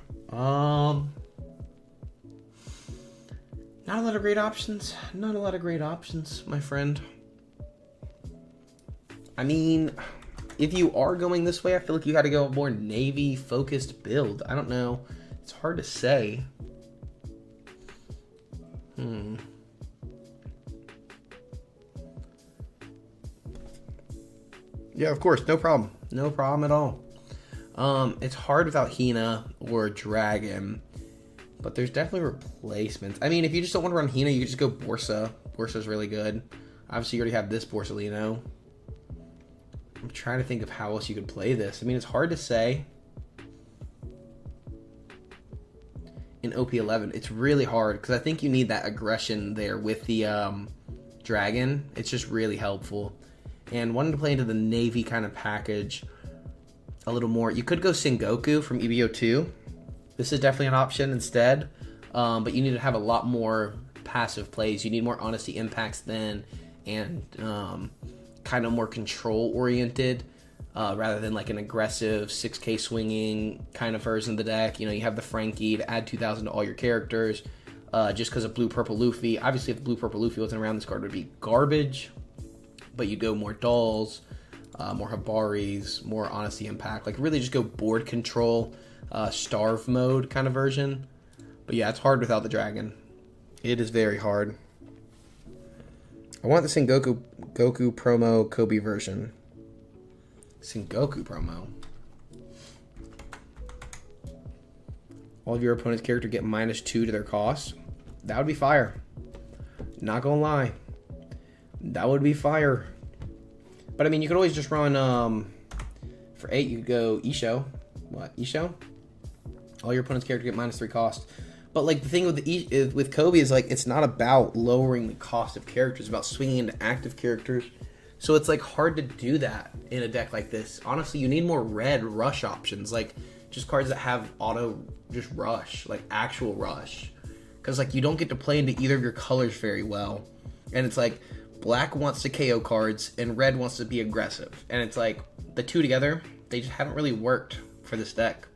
Not a lot of great options. Not a lot of great options, my friend. I mean, if you are going this way, I feel like you got to go a more navy-focused build. I don't know. It's hard to say. Yeah, of course. No problem. No problem at all. It's hard without Hina or Dragon. But there's definitely replacements. I mean, if you just don't want to run Hina, you can just go Borsa. Borsa's really good. Obviously, you already have this Borsalino. I'm trying to think of how else you could play this. I mean, it's hard to say. In OP11, it's really hard because I think you need that aggression there with the dragon, it's just really helpful. And wanting to play into the navy kind of package a little more, you could go Sengoku from EBO2. This is definitely an option instead, but you need to have a lot more passive plays. You need more honesty impacts then, and kind of more control oriented, rather than like an aggressive 6k swinging kind of version of the deck. You know, you have the Frankie to add 2,000 to all your characters, just because of blue purple Luffy. Obviously, if the blue purple Luffy wasn't around, this card would be garbage. But you go more dolls, more Habaris, more honesty impact. Like really just go board control, starve mode kind of version. But yeah, it's hard without the dragon. It is very hard. I want the Sengoku promo Kobe version. Sengoku promo. All of your opponent's character get -2 to their cost. That would be fire. Not gonna lie. That would be fire. But I mean, you could always just run, for 8, you could go Isho. What? Isho? All your opponent's character get -3 cost. But like the thing with Kobe is like, it's not about lowering the cost of characters, it's about swinging into active characters. So it's like hard to do that in a deck like this. Honestly, you need more red rush options, like just cards that have auto just rush, like actual rush. Because like you don't get to play into either of your colors very well. And it's like, black wants to KO cards, and red wants to be aggressive. And it's like, the two together, they just haven't really worked for this deck.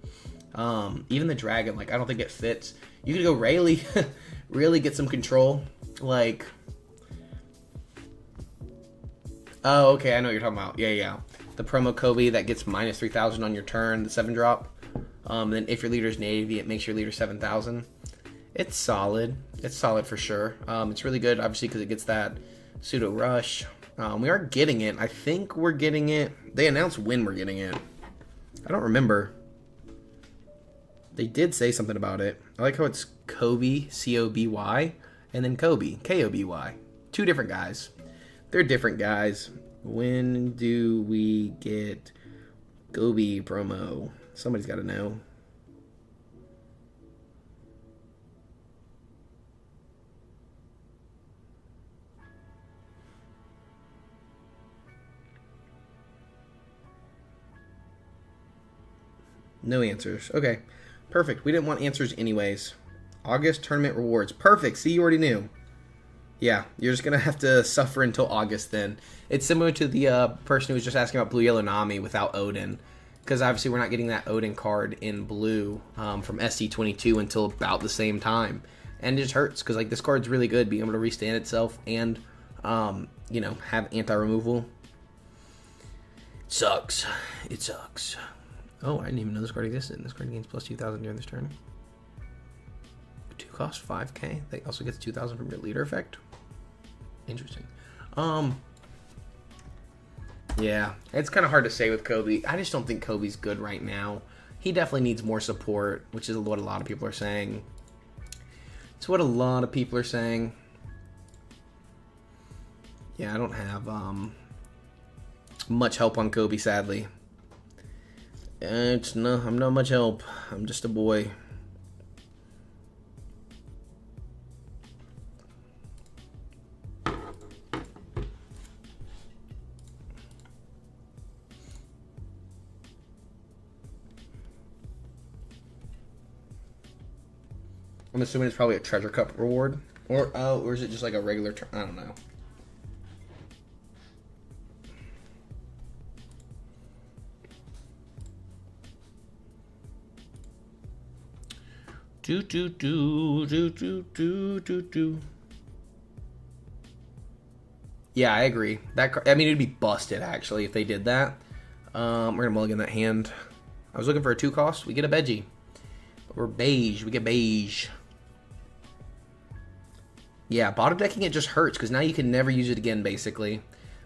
Even the dragon, like, I don't think it fits. You could go Rayleigh, really get some control. Like, oh, okay, I know what you're talking about. Yeah. The promo Kobe that gets -3,000 on your turn, the 7-drop. Then if your leader's navy, it makes your leader 7,000. It's solid. It's solid for sure. It's really good, obviously, because it gets that pseudo rush. We are getting it. I think we're getting it. They announced when we're getting it. I don't remember. They did say something about it. I like how it's Kobe, C-O-B-Y, and then Kobe, K-O-B-Y. Two different guys. They're different guys. When do we get Kobe promo? Somebody's got to know. No answers. Okay. Perfect. We didn't want answers anyways. August tournament rewards. Perfect. See, you already knew. Yeah, you're just going to have to suffer until August then. It's similar to the person who was just asking about Blue Yellow Nami without Odin. Because obviously we're not getting that Odin card in blue from ST22 until about the same time. And it just hurts because like this card's really good, being able to restand itself and, you know, have anti-removal. It sucks. It sucks. Oh, I didn't even know this card existed. This card gains plus 2,000 during this turn. 2 cost 5k. That also gets 2,000 from your leader effect. Interesting. Yeah, it's kind of hard to say with Kobe. I just don't think Kobe's good right now. He definitely needs more support, which is what a lot of people are saying. It's what a lot of people are saying. Yeah, I don't have much help on Kobe, sadly. I'm not much help. I'm just a boy. I'm assuming it's probably a treasure cup reward, or is it just like a regular? I don't know. Yeah, I agree. I mean, it'd be busted actually if they did that. We're gonna mulligan that hand. I was looking for a 2 cost. We get a Veggie. But we're beige. We get beige. Yeah, bottom decking it just hurts because now you can never use it again, basically.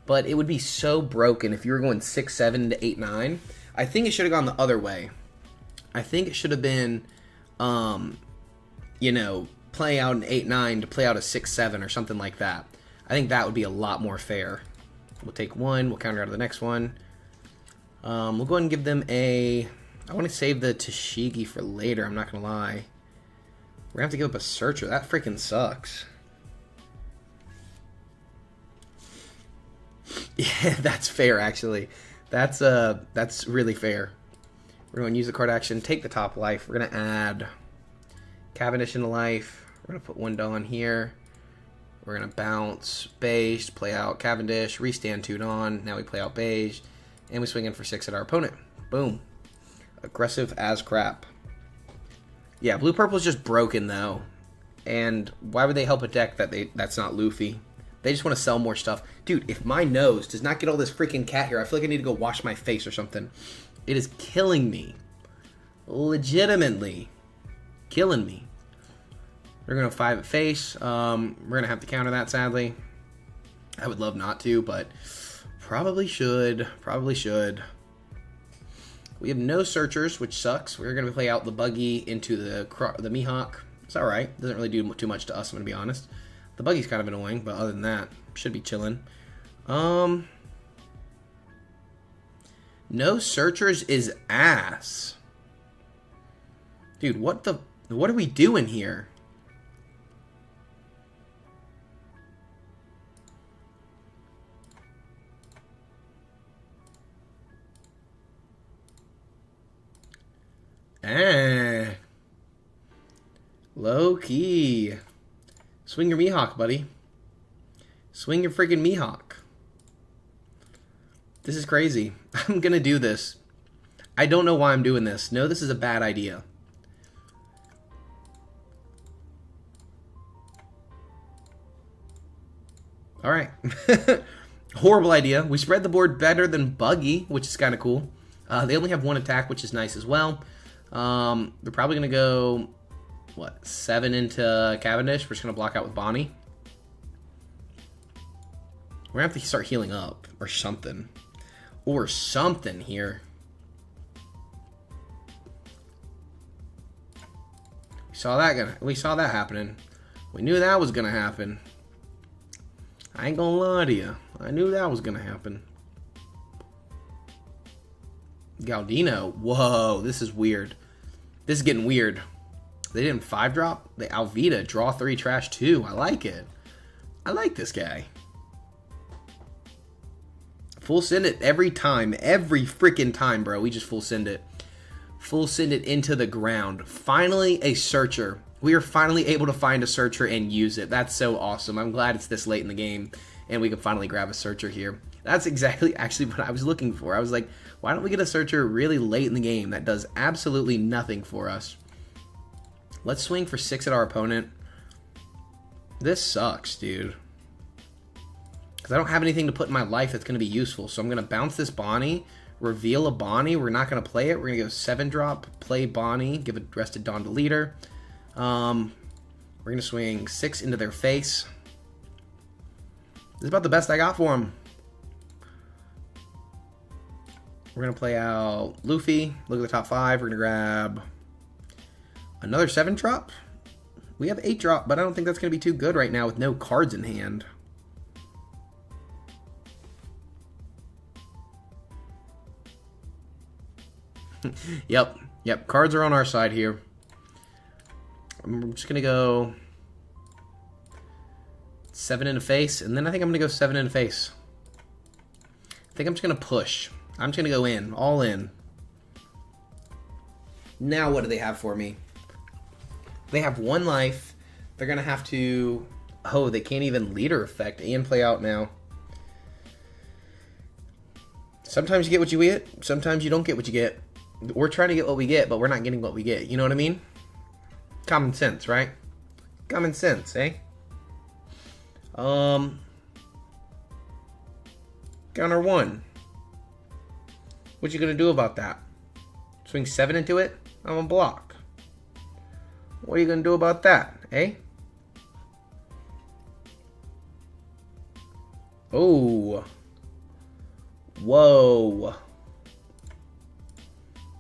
But it would be so broken if you were going 6-7 to 8-9. I think it should have gone the other way. I think it should have been, you know, play out an 8-9 to play out a 6-7 or something like that. I think that would be a lot more fair. We'll take one. We'll counter out of the next one. We'll go ahead and give them a... I want to save the Tashigi for later, I'm not going to lie. We're going to have to give up a Searcher. That freaking sucks. Yeah, that's fair, actually. That's really fair. We're going to use the card action, take the top life. We're going to add Cavendish into life. We're going to put one Dawn here. We're going to bounce beige, play out Cavendish, restand 2 Dawn. Now we play out beige, and we swing in for 6 at our opponent. Boom. Aggressive as crap. Yeah, blue-purple is just broken, though. And why would they help a deck that's not Luffy? They just want to sell more stuff. Dude, if my nose does not get all this freaking cat hair, I feel like I need to go wash my face or something. It is killing me. Legitimately killing me. They're going to 5 at face. We're going to have to counter that, sadly. I would love not to, but probably should. Probably should. We have no searchers, which sucks. We're going to play out the buggy into the Mihawk. It's alright. Doesn't really do too much to us, I'm going to be honest. The buggy's kind of annoying, but other than that, should be chilling. No searchers is ass. Dude, what are we doing here? Low key. Swing your Mihawk, buddy. Swing your freaking Mihawk. This is crazy. I'm gonna do this. I don't know why I'm doing this. No, this is a bad idea. Alright. Horrible idea. We spread the board better than Buggy, which is kind of cool. They only have 1 attack, which is nice as well. They're probably going to go, 7 into Cavendish. We're just going to block out with Bonnie. We're going to have to start healing up or something. Or something here. We saw that happening. We knew that was going to happen. I ain't going to lie to you. I knew that was going to happen. Galdino. Whoa, this is weird. This is getting weird. They didn't 5-drop. They Alvita. Draw 3, trash 2. I like it. I like this guy. Full send it every time. Every freaking time, bro. We just full send it. Full send it into the ground. Finally, a searcher. We are finally able to find a searcher and use it. That's so awesome. I'm glad it's this late in the game and we can finally grab a searcher here. That's exactly actually what I was looking for. I was like, why don't we get a searcher really late in the game that does absolutely nothing for us? Let's swing for 6 at our opponent. This sucks, dude. Because I don't have anything to put in my life that's going to be useful. So I'm going to bounce this Bonnie, reveal a Bonnie. We're not going to play it. We're going to go 7-drop, play Bonnie, give a rested Dawn to leader. We're going to swing 6 into their face. This is about the best I got for them. We're going to play out Luffy. Look at the top 5. We're going to grab another 7-drop. We have 8-drop, but I don't think that's going to be too good right now with no cards in hand. Yep. Cards are on our side here. I'm just going to go 7 into face, and then I think I'm going to go 7 into face. I think I'm just going to push. I'm just going to go in, all in. Now what do they have for me? They have 1 life. They're going to have to... Oh, they can't even leader effect and play out now. Sometimes you get what you get. Sometimes you don't get what you get. We're trying to get what we get, but we're not getting what we get. You know what I mean? Common sense, right? Common sense, eh? Counter 1. What you gonna do about that? Swing 7 into it? I'm gonna block. What are you gonna do about that, eh? Oh. Whoa.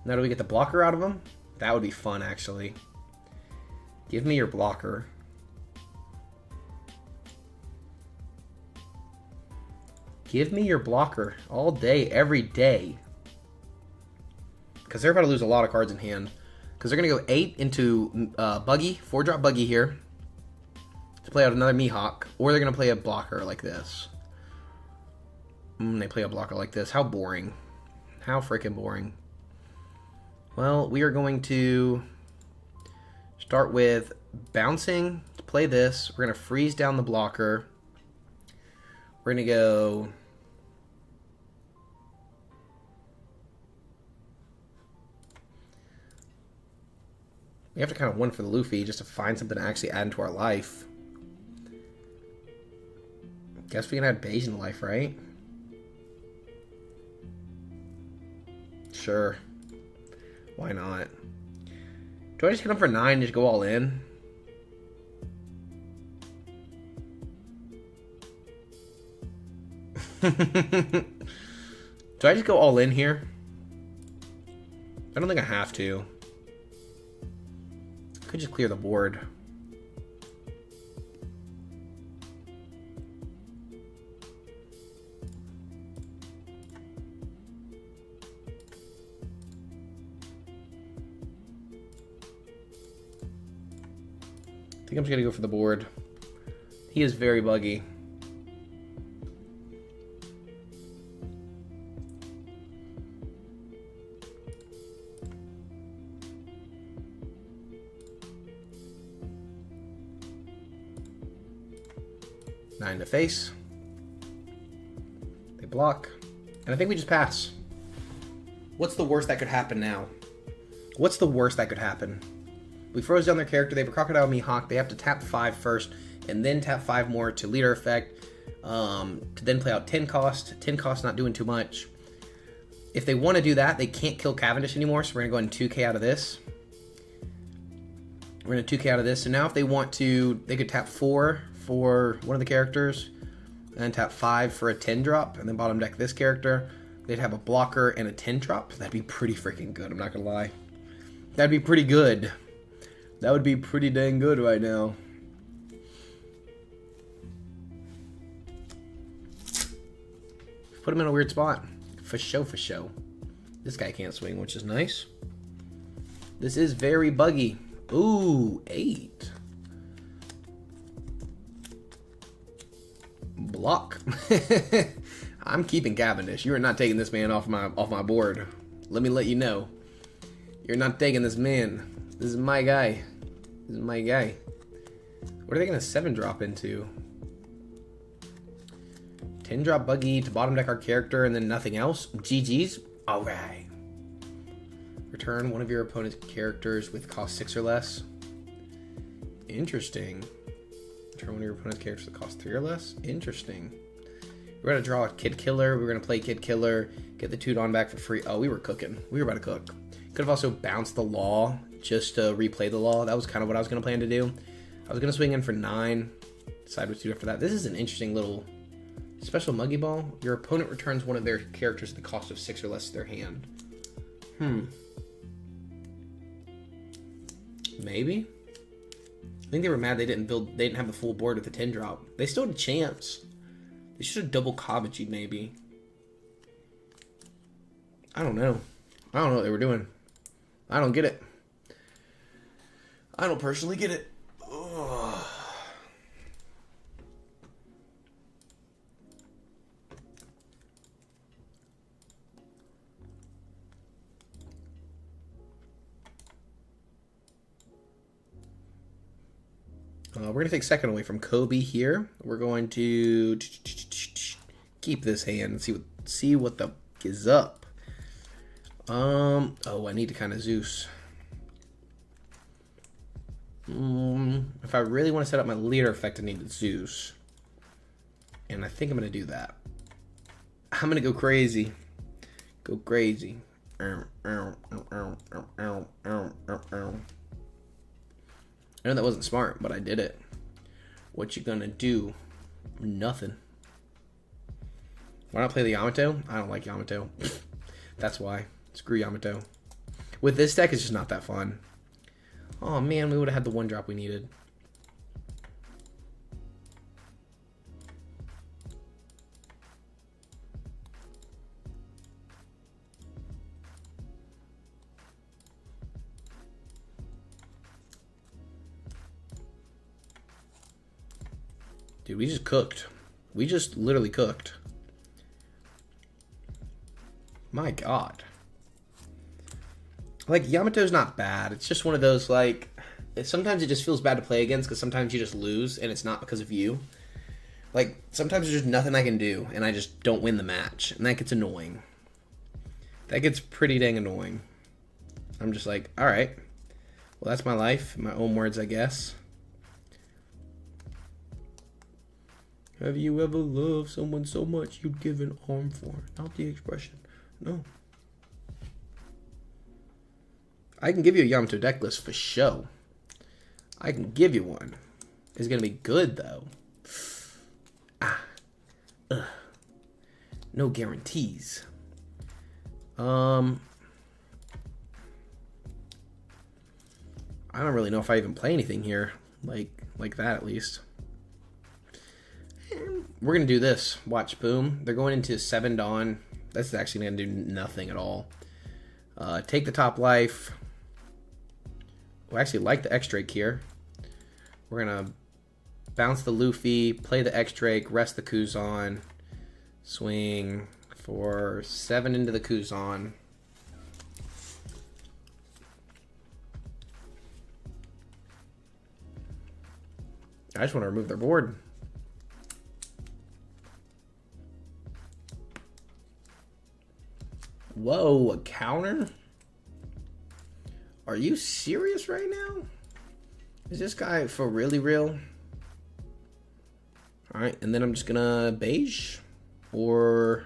Now do we get the blocker out of him? That would be fun, actually. Give me your blocker. Give me your blocker all day, every day. Because they're about to lose a lot of cards in hand. Because they're going to go 8 into Buggy, 4-drop Buggy here. To play out another Mihawk. Or they're going to play a blocker like this. They play a blocker like this. How boring. How freaking boring. Well, we are going to start with bouncing to play this. We're going to freeze down the blocker. We're going to go... We have to kind of one for the Luffy just to find something to actually add into our life. Guess we can add beige into life, right? Sure. Why not? Do I just hit him for 9 and just go all in? Do I just go all in here? I don't think I have to. Could just clear the board. I think I'm just gonna go for the board. He is very buggy. Nine to face. They block. And I think we just pass. What's the worst that could happen now? What's the worst that could happen? We froze down their character. They have a Crocodile Mihawk. They have to tap 5 first and then tap 5 more to leader effect to then play out 10 cost. 10 cost not doing too much. If they want to do that, they can't kill Cavendish anymore, so we're going to go ahead and 2k out of this. We're going to 2k out of this. So now if they want to, they could tap 4 for one of the characters and tap 5 for a 10 drop and then bottom deck this character. They'd have a blocker and a 10 drop. That'd be pretty freaking good, I'm not going to lie. That'd be pretty good. That would be pretty dang good right now. Put him in a weird spot. For show, for show. This guy can't swing, which is nice. This is very buggy. Ooh, 8. Block. I'm keeping Cavendish. You are not taking this man off my board. Let me let you know. You're not taking this man. This is my guy. This is my guy. What are they going to 7 drop into? 10 drop buggy to bottom deck our character and then nothing else? GG's? Alright. Return one of your opponent's characters with cost 6 or less. Interesting. Return one of your opponent's characters with cost 3 or less. Interesting. We're going to draw a Kid Killer. We're going to play Kid Killer. Get the 2-Don back for free. Oh, we were cooking. We were about to cook. Could have also bounced the Law just to replay the Law. That was kind of what I was going to plan to do. I was going to swing in for 9. Decide what to do after that. This is an interesting little special Muggy Ball. Your opponent returns one of their characters at the cost of 6 or less to their hand. Maybe? I think they were mad they didn't have the full board with the 10 drop. They still had a chance. They should have double Kabuchi maybe. I don't know. I don't know what they were doing. I don't get it. I don't personally get it. Ugh. We're going to take second away from Kobe here. We're going to keep this hand and see what the is up. Oh, I need to kind of Zeus. If I really want to set up my leader effect, I need Zeus. And I think I'm going to do that. I'm going to go crazy. Go crazy. I know that wasn't smart, but I did it. What you gonna do? Nothing. Why not play the Yamato? I don't like Yamato. That's why. Screw Yamato. With this deck, it's just not that fun. Oh man, we would have had the 1 drop we needed. Dude, we just cooked. We just literally cooked. My God. Like, Yamato's not bad. It's just one of those, like, sometimes it just feels bad to play against because sometimes you just lose and it's not because of you. Like, sometimes there's just nothing I can do and I just don't win the match. And that gets annoying. That gets pretty dang annoying. I'm just like, alright. Well, that's my life. In my own words, I guess. Have you ever loved someone so much you'd give an arm for? Not the expression. No. I can give you a Yamato deck list for show. I can give you one. It's going to be good, though. No guarantees. I don't really know if I even play anything here. Like that, at least. We're going to do this. Watch, boom. They're going into 7 Dawn. That's actually going to do nothing at all. Take the top life. We actually like the X-Drake here. We're going to bounce the Luffy, play the X-Drake, rest the Kuzan, swing for 7 into the Kuzan. I just want to remove their board. Whoa, a counter? Are you serious right now? Is this guy for really real? Alright, and then I'm just gonna beige. Or...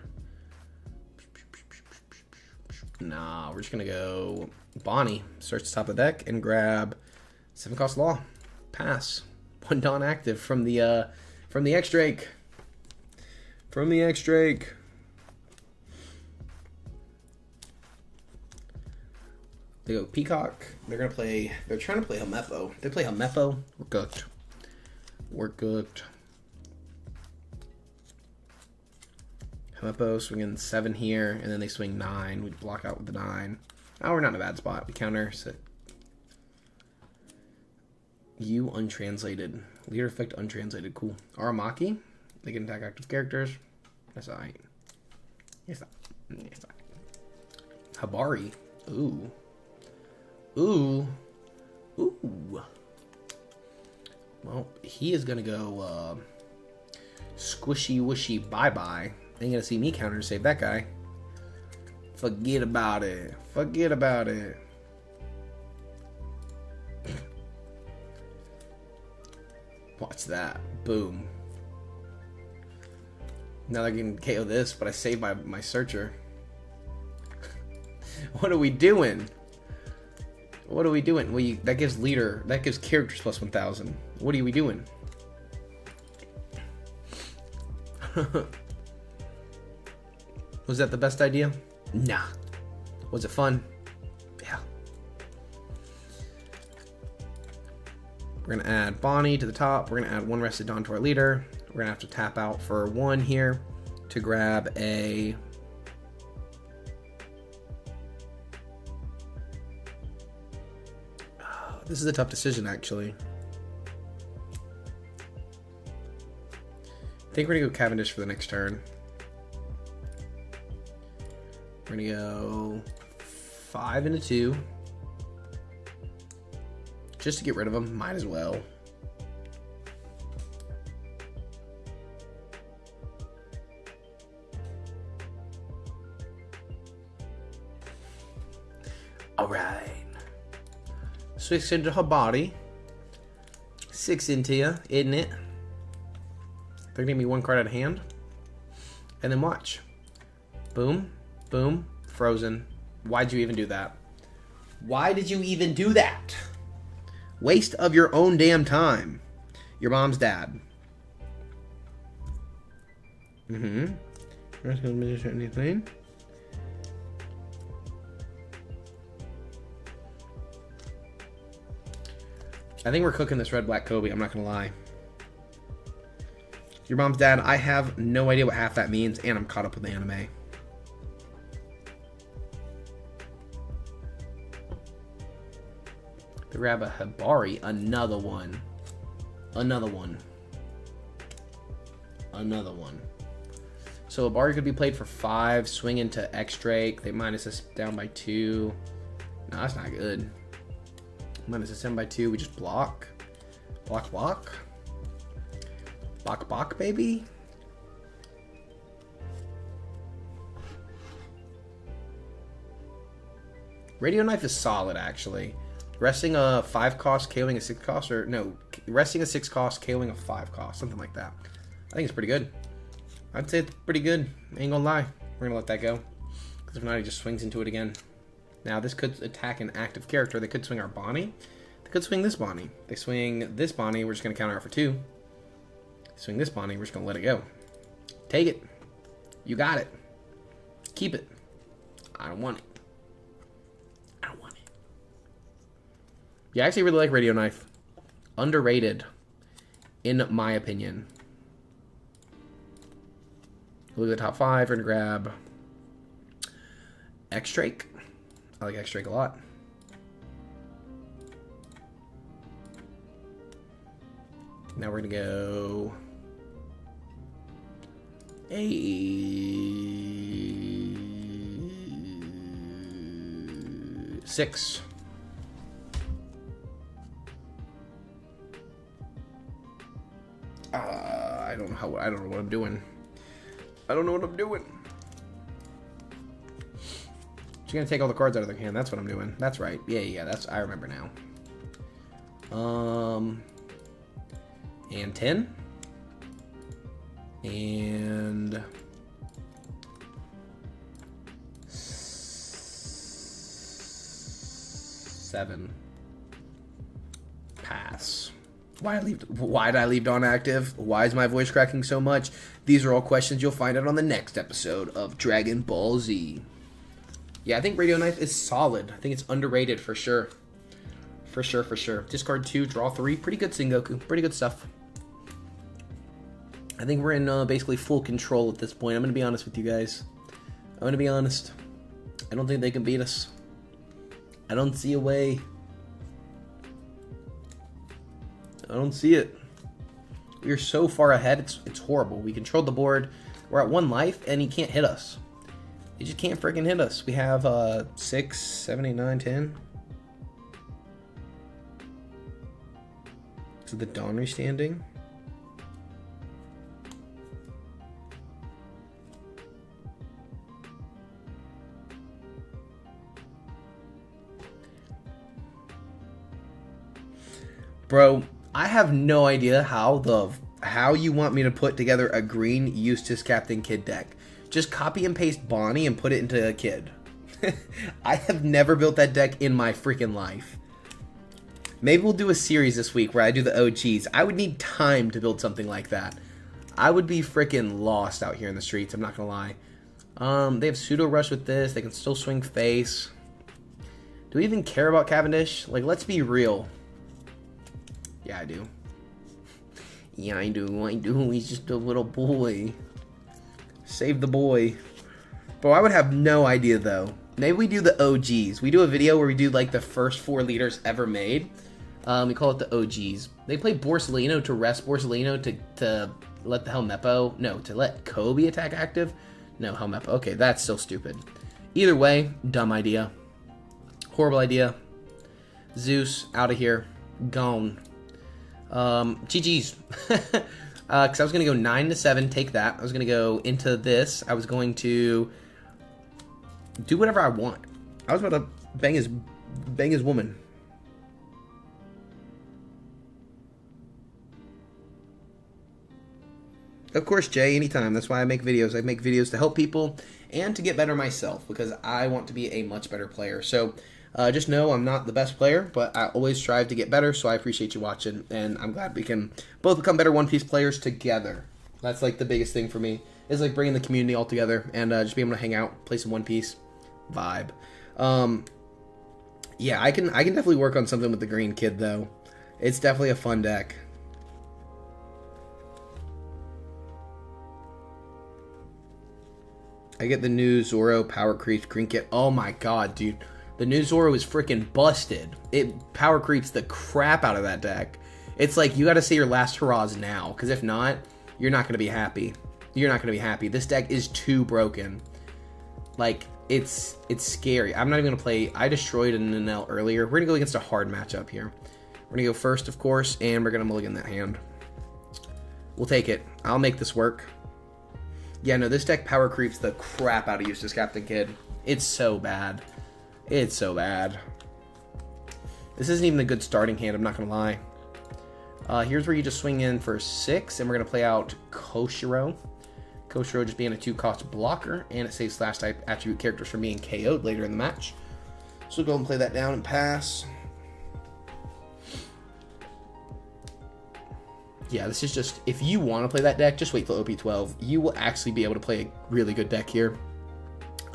Nah, we're just gonna go Bonnie. Search the top of the deck and grab 7-cost Law. Pass. 1 Dawn active from the X-Drake. From the X-Drake. They go Peacock. They're trying to play Helmeppo. They play Helmeppo. We're cooked. We're cooked. Helmeppo swinging 7 here, and then they swing 9. We block out with the 9. Oh, we're not in a bad spot. We counter. So. You untranslated. Leader effect untranslated. Cool. Aramaki. They can attack active characters. That's alright. Yes, Habari. Ooh. Ooh. Ooh. Well, he is going to go squishy whooshy bye-bye. Ain't going to see me counter to save that guy. Forget about it. Forget about it. Watch that. Boom. Now they're going to KO this, but I saved my searcher. What are we doing? What are we doing? Well, that gives leader, that gives characters plus 1,000. What are we doing? Was that the best idea? Nah. Was it fun? Yeah. We're going to add Bonnie to the top. We're going to add 1 Rested Dawn to our leader. We're going to have to tap out for 1 here to grab a... This is a tough decision, actually. I think we're going to go Cavendish for the next turn. We're going to go 5 into 2. Just to get rid of him. Might as well. Alright. 6 into her body. 6 into you, isn't it? They're gonna give me 1 card out of hand. And then watch. Boom. Boom. Frozen. Why'd you even do that? Why did you even do that? Waste of your own damn time. Your mom's dad. Anything? I think we're cooking this red-black Kobe, I'm not going to lie. Your mom's dad, I have no idea what half that means, and I'm caught up with the anime. To grab a Hibari, another one. Another one. Another one. So a Barter could be played for 5, swing into X-Drake. They minus us down by 2. No, that's not good. Minus us down by 2. We just block. Block, block. Block, block, baby. Radio Knife is solid, actually. Resting a 5 cost, KOing a 6 cost, or no, resting a 6 cost, KOing a 5 cost, something like that. I think it's pretty good. I'd say it's pretty good. Ain't gonna lie. We're gonna let that go. Because if not, he just swings into it again. Now, this could attack an active character. They could swing our Bonnie. They could swing this Bonnie. They swing this Bonnie, we're just gonna counter it for 2. Swing this Bonnie, we're just gonna let it go. Take it. You got it. Keep it. I don't want it. I don't want it. Yeah, I actually really like Radio Knife. Underrated, in my opinion. Look at the top 5. We're gonna grab X-Drake. I like X-Drake a lot. Now we're gonna go a 6. I don't know what I'm doing. I don't know what I'm doing. She's gonna take all the cards out of their hand. That's what I'm doing. That's right. Yeah. I remember now. And 10. And 7. Pass. Why did I leave Dawn active? Why is my voice cracking so much? These are all questions you'll find out on the next episode of Dragon Ball Z. Yeah, I think Radio Knife is solid. I think it's underrated for sure. For sure. Discard 2, draw 3. Pretty good, Sengoku. Pretty good stuff. I think we're in basically full control at this point. I'm going to be honest with you guys. I'm going to be honest. I don't think they can beat us. I don't see a way. I don't see it. We're so far ahead, it's horrible. We controlled the board. We're at 1 life, and he can't hit us. He just can't freaking hit us. We have 6, 7, 8, 9, 10. So the Donnery standing. Bro, I have no idea how you want me to put together a green Eustace Captain Kid deck. Just copy and paste Bonnie and put it into a Kid. I have never built that deck in my freaking life. Maybe we'll do a series this week where I do the OGs. I would need time to build something like that. I would be freaking lost out here in the streets, I'm not gonna lie. They have Pseudo Rush with this. They can still swing face. Do we even care about Cavendish? Like, let's be real. Yeah, I do. Yeah, I do. He's just a little boy. Save the boy. Bro, I would have no idea, though. Maybe we do the OGs. We do a video where we do, like, the first 4 leaders ever made. We call it the OGs. They play Borsellino to rest Borsellino to let the Helmeppo... No, to let Kobe attack active? No, Helmeppo. Okay, that's still stupid. Either way, dumb idea. Horrible idea. Zeus, out of here. Gone. GG's. Because I was going to go 9 to 7, take that. I was going to go into this. I was going to do whatever I want. I was about to bang his woman. Of course, Jay, anytime. That's why I make videos. I make videos to help people and to get better myself because I want to be a much better player. So just know I'm not the best player, but I always strive to get better, so I appreciate you watching, and I'm glad we can both become better One Piece players together. That's like the biggest thing for me, is like bringing the community all together and just being able to hang out, play some One Piece vibe. Yeah, I can definitely work on something with the Green Kid, though. It's definitely a fun deck. I get the new Zoro Power Creep Green Kid. Oh my god, dude. The new Zoro is freaking busted. It power creeps the crap out of that deck. It's like, you gotta say your last hurrahs now, because if not, you're not gonna be happy. you're not going to be happy. This deck is too broken. Like, it's scary. I'm not even going to play. I destroyed an Nanelle earlier. We're going to go against a hard matchup here. We're going to go first, of course, and we're going to mulligan that hand. We'll take it. I'll make this work. Yeah, no, this deck power creeps the crap out of Eustace Captain Kidd. It's so bad. It's so bad. This isn't even a good starting hand, I'm not going to lie. Here's where you just swing in for 6, and we're going to play out Koshiro. Koshiro just being a 2-cost blocker, and it saves slash type attribute characters from being KO'd later in the match. So we'll go and play that down and pass. Yeah, this is just, if you want to play that deck, just wait till OP12. You will actually be able to play a really good deck here.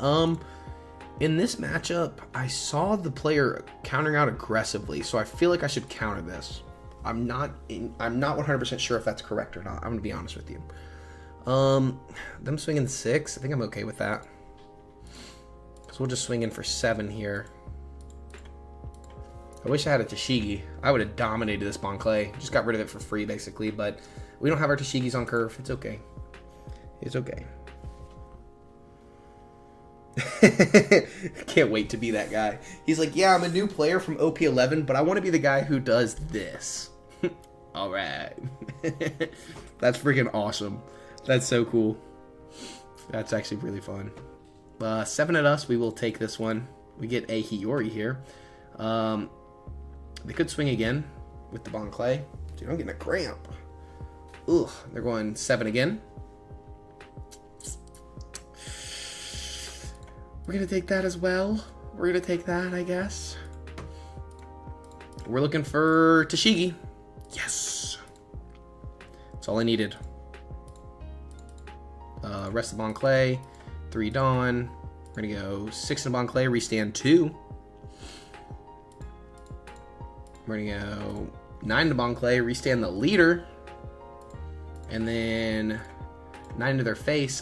In this matchup, I saw the player countering out aggressively, so I feel like I should counter this. I'm not 100% sure if that's correct or not. I'm gonna be honest with you. Them swinging 6, I think I'm okay with that. So we'll just swing in for 7 here. I wish I had a Tashigi. I would have dominated this Bon Clay. Just got rid of it for free, basically, but we don't have our Tashigis on curve. It's okay. It's okay. Can't wait to be that guy. He's like, yeah, I'm a new player from OP11, but I want to be the guy who does this. All right. That's freaking awesome. That's so cool. That's actually really fun. 7 at us. We will take this one. We get a Hiyori here. They could swing again with the Bon Clay. Dude, I'm getting a cramp. Ugh. They're going 7 again. We're going to take that as well. We're going to take that, I guess. We're looking for Tashigi. Yes. That's all I needed. Rest of Bon Clay. 3 Dawn. We're going to go 6 in Bon Clay. Restand 2. We're going to go 9 to Bon Clay. Restand the leader. And then 9 to their face.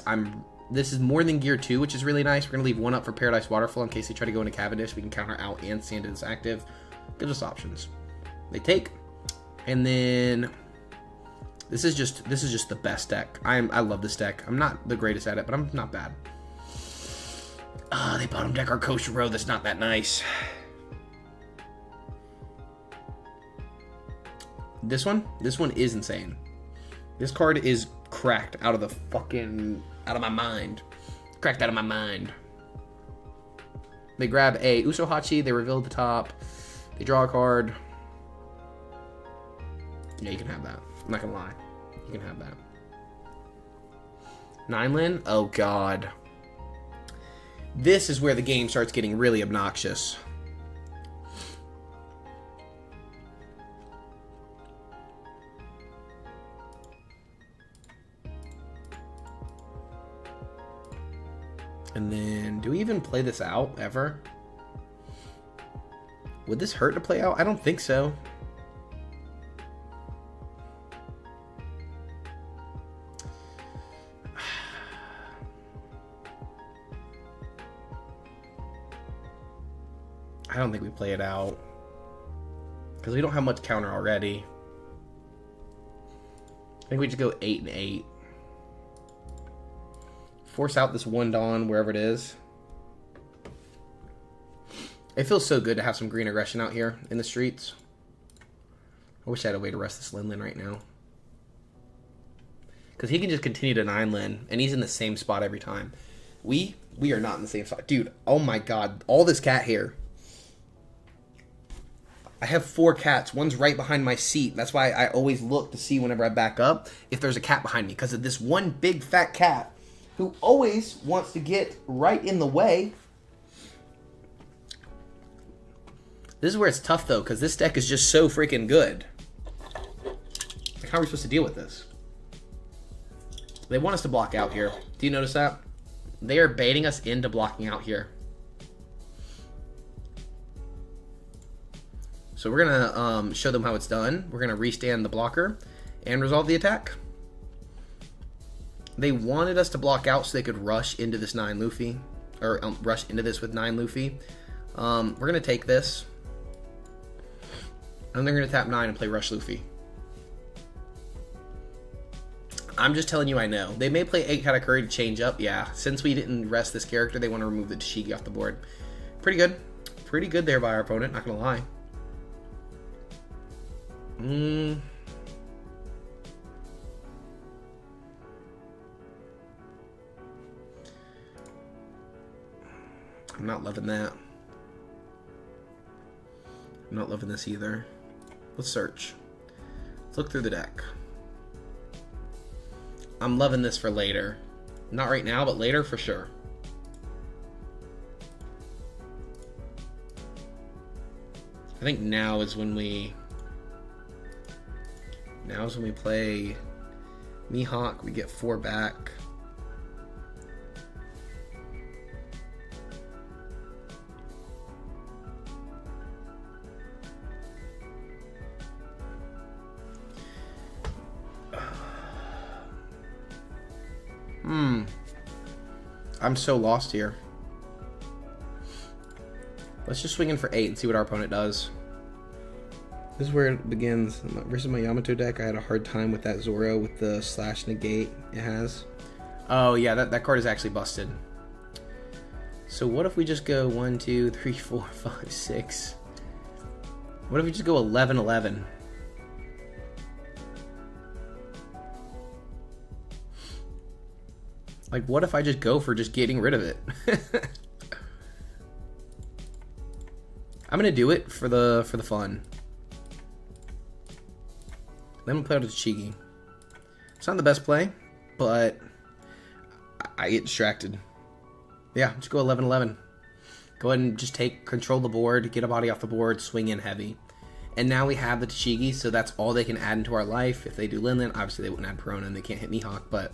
This is more than gear 2, which is really nice. We're going to leave 1 up for Paradise Waterfall in case they try to go into Cavendish. We can counter out and Sandin's active. Gives us options. They take. And then this is just the best deck. I love this deck. I'm not the greatest at it, but I'm not bad. They bottom deck our Koshiro. That's not that nice. This one is insane. This card is cracked out of my mind. Cracked out of my mind. They grab a Usohachi, they reveal the top, they draw a card. Yeah, you can have that. I'm not gonna lie. You can have that. 9-lin? Oh god. This is where the game starts getting really obnoxious. And then, do we even play this out, ever? Would this hurt to play out? I don't think so. I don't think we play it out. Because we don't have much counter already. I think we just go 8 and 8. Force out this 1 Dawn wherever it is. It feels so good to have some green aggression out here in the streets. I wish I had a way to rest this Lin right now. Because he can just continue to 9-lin, and he's in the same spot every time. We are not in the same spot. Dude, oh my god. All this cat hair. I have 4 cats. One's right behind my seat. That's why I always look to see whenever I back up if there's a cat behind me. Because of this one big fat cat who always wants to get right in the way. This is where it's tough, though, because this deck is just so freaking good. Like, how are we supposed to deal with this? They want us to block out here. Do you notice that? They are baiting us into blocking out here. So we're going to show them how it's done. We're going to restand the blocker and resolve the attack. They wanted us to block out so they could rush into this 9 Luffy. Or rush into this with 9 Luffy. We're going to take this. And they're going to tap 9 and play Rush Luffy. I'm just telling you I know. They may play 8 Katakuri to change up. Yeah, since we didn't rest this character, they want to remove the Tashigi off the board. Pretty good. Pretty good there by our opponent, not going to lie. I'm not loving that. I'm not loving this either. Let's search. Let's look through the deck. I'm loving this for later. Not right now, but later for sure. I think now is when we play Mihawk. We get 4 back. I'm so lost here. Let's just swing in for 8 and see what our opponent does. This is where it begins. Versus my Yamato deck, I had a hard time with that Zoro with the slash negate it has. Oh yeah, that card is actually busted. So what if we just go 1, 2, 3, 4, 5, 6? What if we just go 11, 11? Like, what if I just go for just getting rid of it? I'm gonna do it for the fun. Then we'll play out a Tashigi. It's not the best play, but I get distracted. Yeah, just go 11, 11. Go ahead and just control the board, get a body off the board, swing in heavy. And now we have the Tashigi, so that's all they can add into our life. If they do Linlin, obviously they wouldn't add Perona and they can't hit Mihawk, but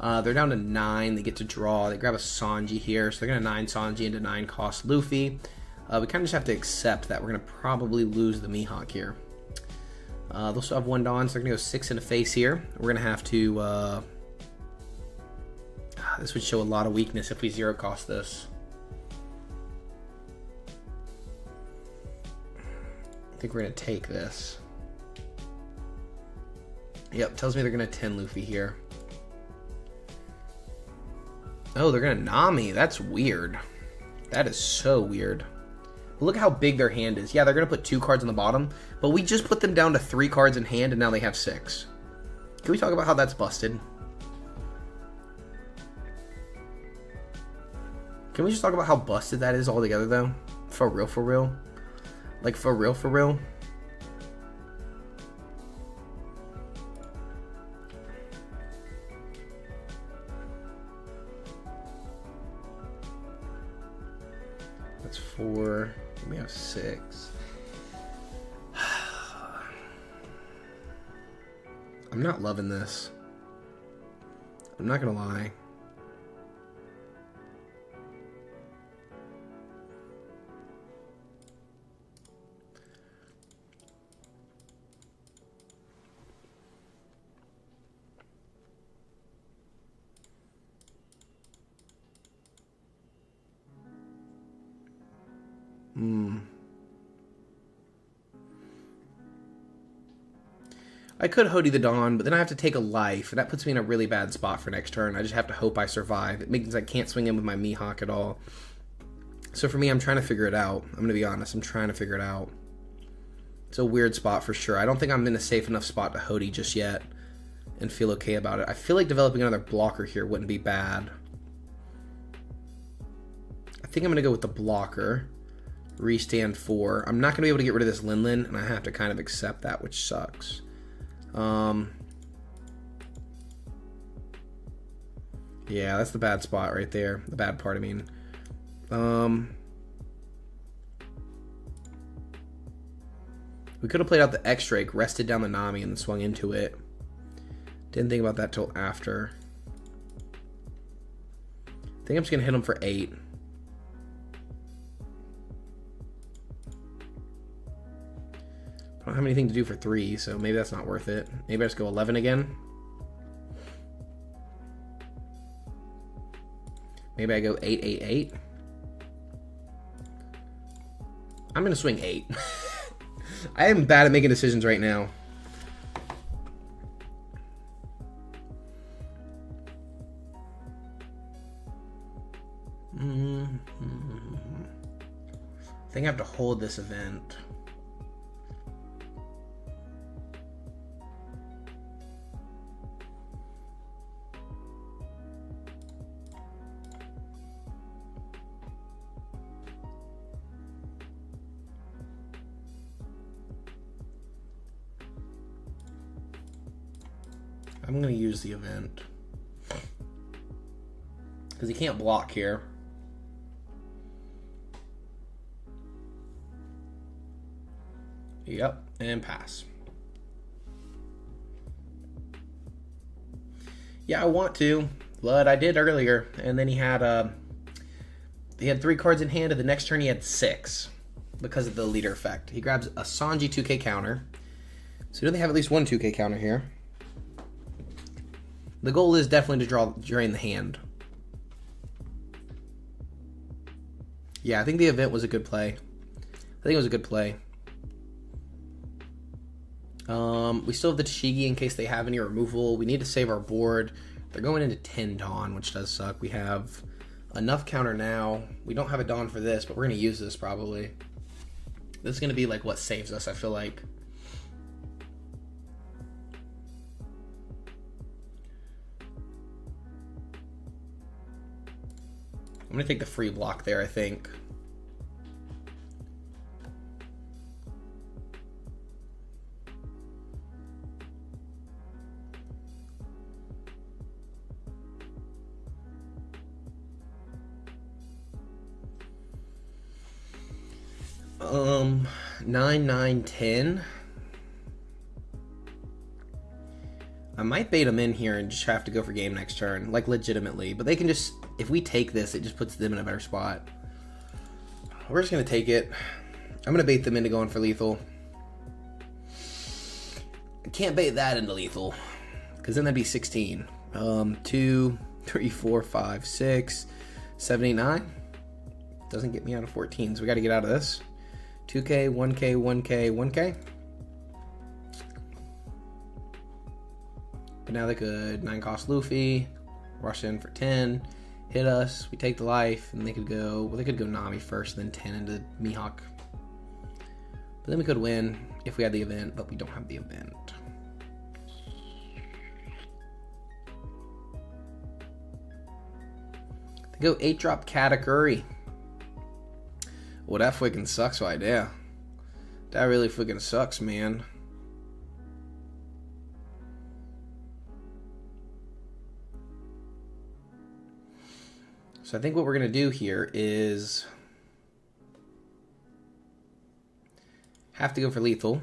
they're down to 9. They get to draw. They grab a Sanji here, so they're going to 9 Sanji into 9 cost Luffy. We kind of just have to accept that we're going to probably lose the Mihawk here. They'll still have 1 Dawn, so they're going to go 6 in the face here. We're going to have to... this would show a lot of weakness if we 0 cost this. I think we're going to take this. Yep, tells me they're going to 10 Luffy here. Oh, they're going to Nami. That's weird. That is so weird. But look how big their hand is. Yeah, they're going to put 2 cards on the bottom, but we just put them down to 3 cards in hand, and now they have 6. Can we talk about how that's busted? Can we just talk about how busted that is altogether, though? For real, for real? Like, for real, for real? That's 4. We have 6. I'm not loving this. I'm not gonna lie. I could Hody the Dawn, but then I have to take a life, and that puts me in a really bad spot for next turn. I just have to hope I survive. It means I can't swing in with my Mihawk at all. So for me, I'm trying to figure it out. I'm going to be honest. I'm trying to figure it out. It's a weird spot for sure. I don't think I'm in a safe enough spot to Hody just yet and feel okay about it. I feel like developing another blocker here wouldn't be bad. I think I'm going to go with the blocker. Restand 4. I'm not going to be able to get rid of this Linlin, and I have to kind of accept that, which sucks. Yeah, that's the bad spot right there. The bad part, I mean. We could have played out the X-Drake, rested down the Nami, and then swung into it. Didn't think about that till after. I think I'm just going to hit him for 8. I don't have anything to do for 3, so maybe that's not worth it. Maybe I just go 11 again. Maybe I go 8, 8, 8. I'm going to swing 8. I am bad at making decisions right now. I think I have to hold this event. I'm going to use the event because he can't block here. Yep, and pass. Yeah, I want to, but I did earlier, and then he had 3 cards in hand, and the next turn he had 6 because of the leader effect. He grabs a Sanji 2K counter, so do they have at least one 2K counter here? The goal is definitely to drain the hand. Yeah, I think the event was a good play. We still have the Tashigi in case they have any removal. We need to save our board. They're going into 10 Dawn, which does suck. We have enough counter now. We don't have a Dawn for this, but we're going to use this probably. This is going to be like what saves us, I feel like. I'm going to take the free block there, I think. Nine, 9, 10. I might bait them in here and just have to go for game next turn, like legitimately. But they can just, if we take this, it just puts them in a better spot. We're just going to take it. I'm going to bait them into going for lethal. I can't bait that into lethal, because then that'd be 16. 2, 3, 4, 5, 6, 7, 8, 9. Doesn't get me out of 14, so we got to get out of this. 2K, 1K, 1K, 1K. But now they could 9-cost Luffy, rush in for 10, hit us, we take the life, and they could go, well, they could go Nami first, then 10 into Mihawk. But then we could win if we had the event, but we don't have the event. They go 8-drop Katakuri. Well, that freaking sucks right there. That really freaking sucks, man. So I think what we're going to do here is have to go for lethal.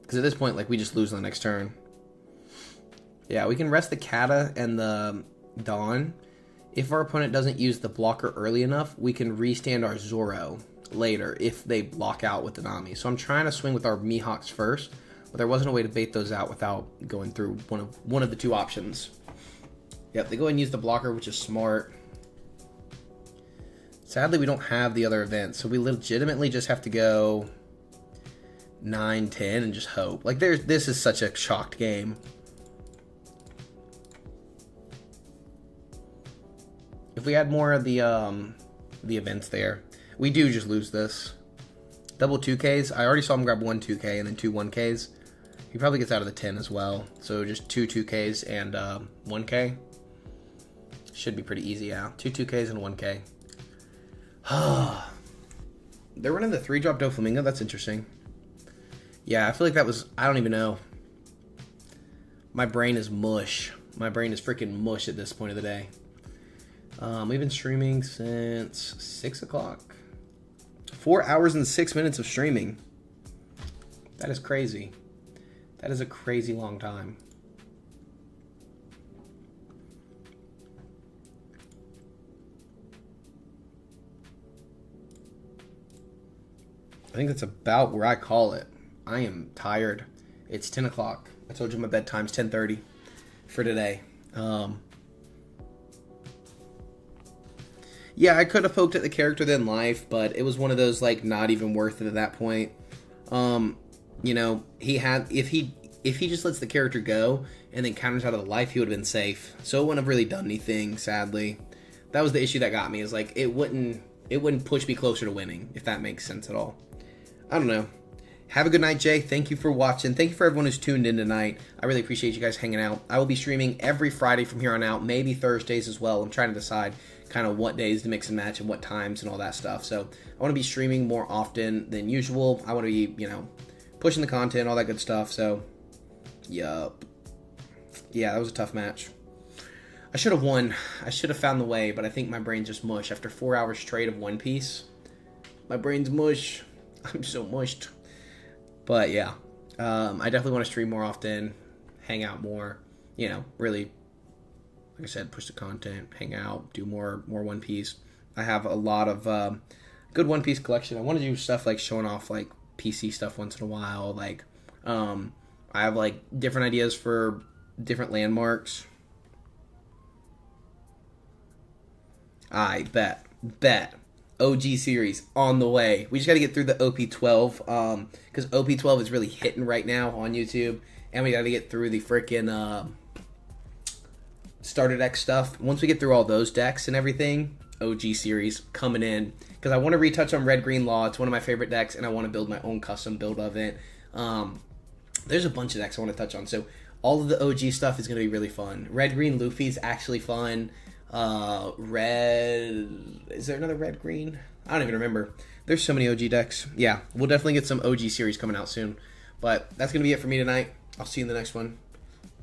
Because at this point, like, we just lose on the next turn. Yeah, we can rest the Kata and the Dawn. If our opponent doesn't use the blocker early enough, we can restand our Zoro later if they block out with the Nami. So I'm trying to swing with our Mihawks first, but there wasn't a way to bait those out without going through one of the two options. Yep, they go ahead and use the blocker, which is smart. Sadly, we don't have the other event, so we legitimately just have to go 9, 10 and just hope. Like, this is such a shocked game. If we had more of the events there, we do just lose this. Double 2Ks. I already saw him grab 1 2K and then 2 1Ks. He probably gets out of the 10 as well. So just 2 2Ks and 1K. Should be pretty easy, yeah. 2 2Ks and 1K. They're running the 3-drop Doflamingo. That's interesting. Yeah, I feel like that was, I don't even know. My brain is mush. My brain is freaking mush at this point of the day. We've been streaming since 6 o'clock. 4 hours and 6 minutes of streaming. That is crazy. That is a crazy long time. I think that's about where I call it. I am tired. It's 10 o'clock. I told you my bedtime's 10:30 for today. Yeah, I could have poked at the character then life, but it was one of those, like, not even worth it at that point. You know, if he just lets the character go and then counters out of the life, he would have been safe. So it wouldn't have really done anything, sadly. That was the issue that got me, is like it wouldn't push me closer to winning, if that makes sense at all. I don't know. Have a good night, Jay. Thank you for watching. Thank you for everyone who's tuned in tonight. I really appreciate you guys hanging out. I will be streaming every Friday from here on out, maybe Thursdays as well. I'm trying to decide kind of what days to mix and match and what times and all that stuff. So I want to be streaming more often than usual. I want to be, you know, pushing the content, all that good stuff. So, yup. Yeah, that was a tough match. I should have won. I should have found the way, but I think my brain's just mush. After 4 hours straight of One Piece, my brain's mush. I'm so mushed. But yeah, I definitely want to stream more often, hang out more, you know, really, like I said, push the content, hang out, do more One Piece. I have a lot of good One Piece collection. I want to do stuff like showing off like PC stuff once in a while. Like, I have like different ideas for different landmarks. I bet. OG series on the way. We just got to get through the OP12 because OP12 is really hitting right now on YouTube, and we got to get through the freaking starter deck stuff. Once we get through all those decks and everything, OG series coming in, because I want to retouch on Red Green Law. It's one of my favorite decks, and I want to build my own custom build of it. There's a bunch of decks I want to touch on, so all of the OG stuff is going to be really fun. Red Green Luffy is actually fun. Is there another red green? I don't even remember. There's so many OG decks. Yeah, we'll definitely get some OG series coming out soon. But that's gonna be it for me tonight. I'll see you in the next one.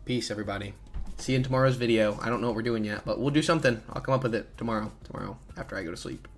Peace, everybody. See you in tomorrow's video. I don't know what we're doing yet, but we'll do something. I'll come up with it tomorrow after I go to sleep.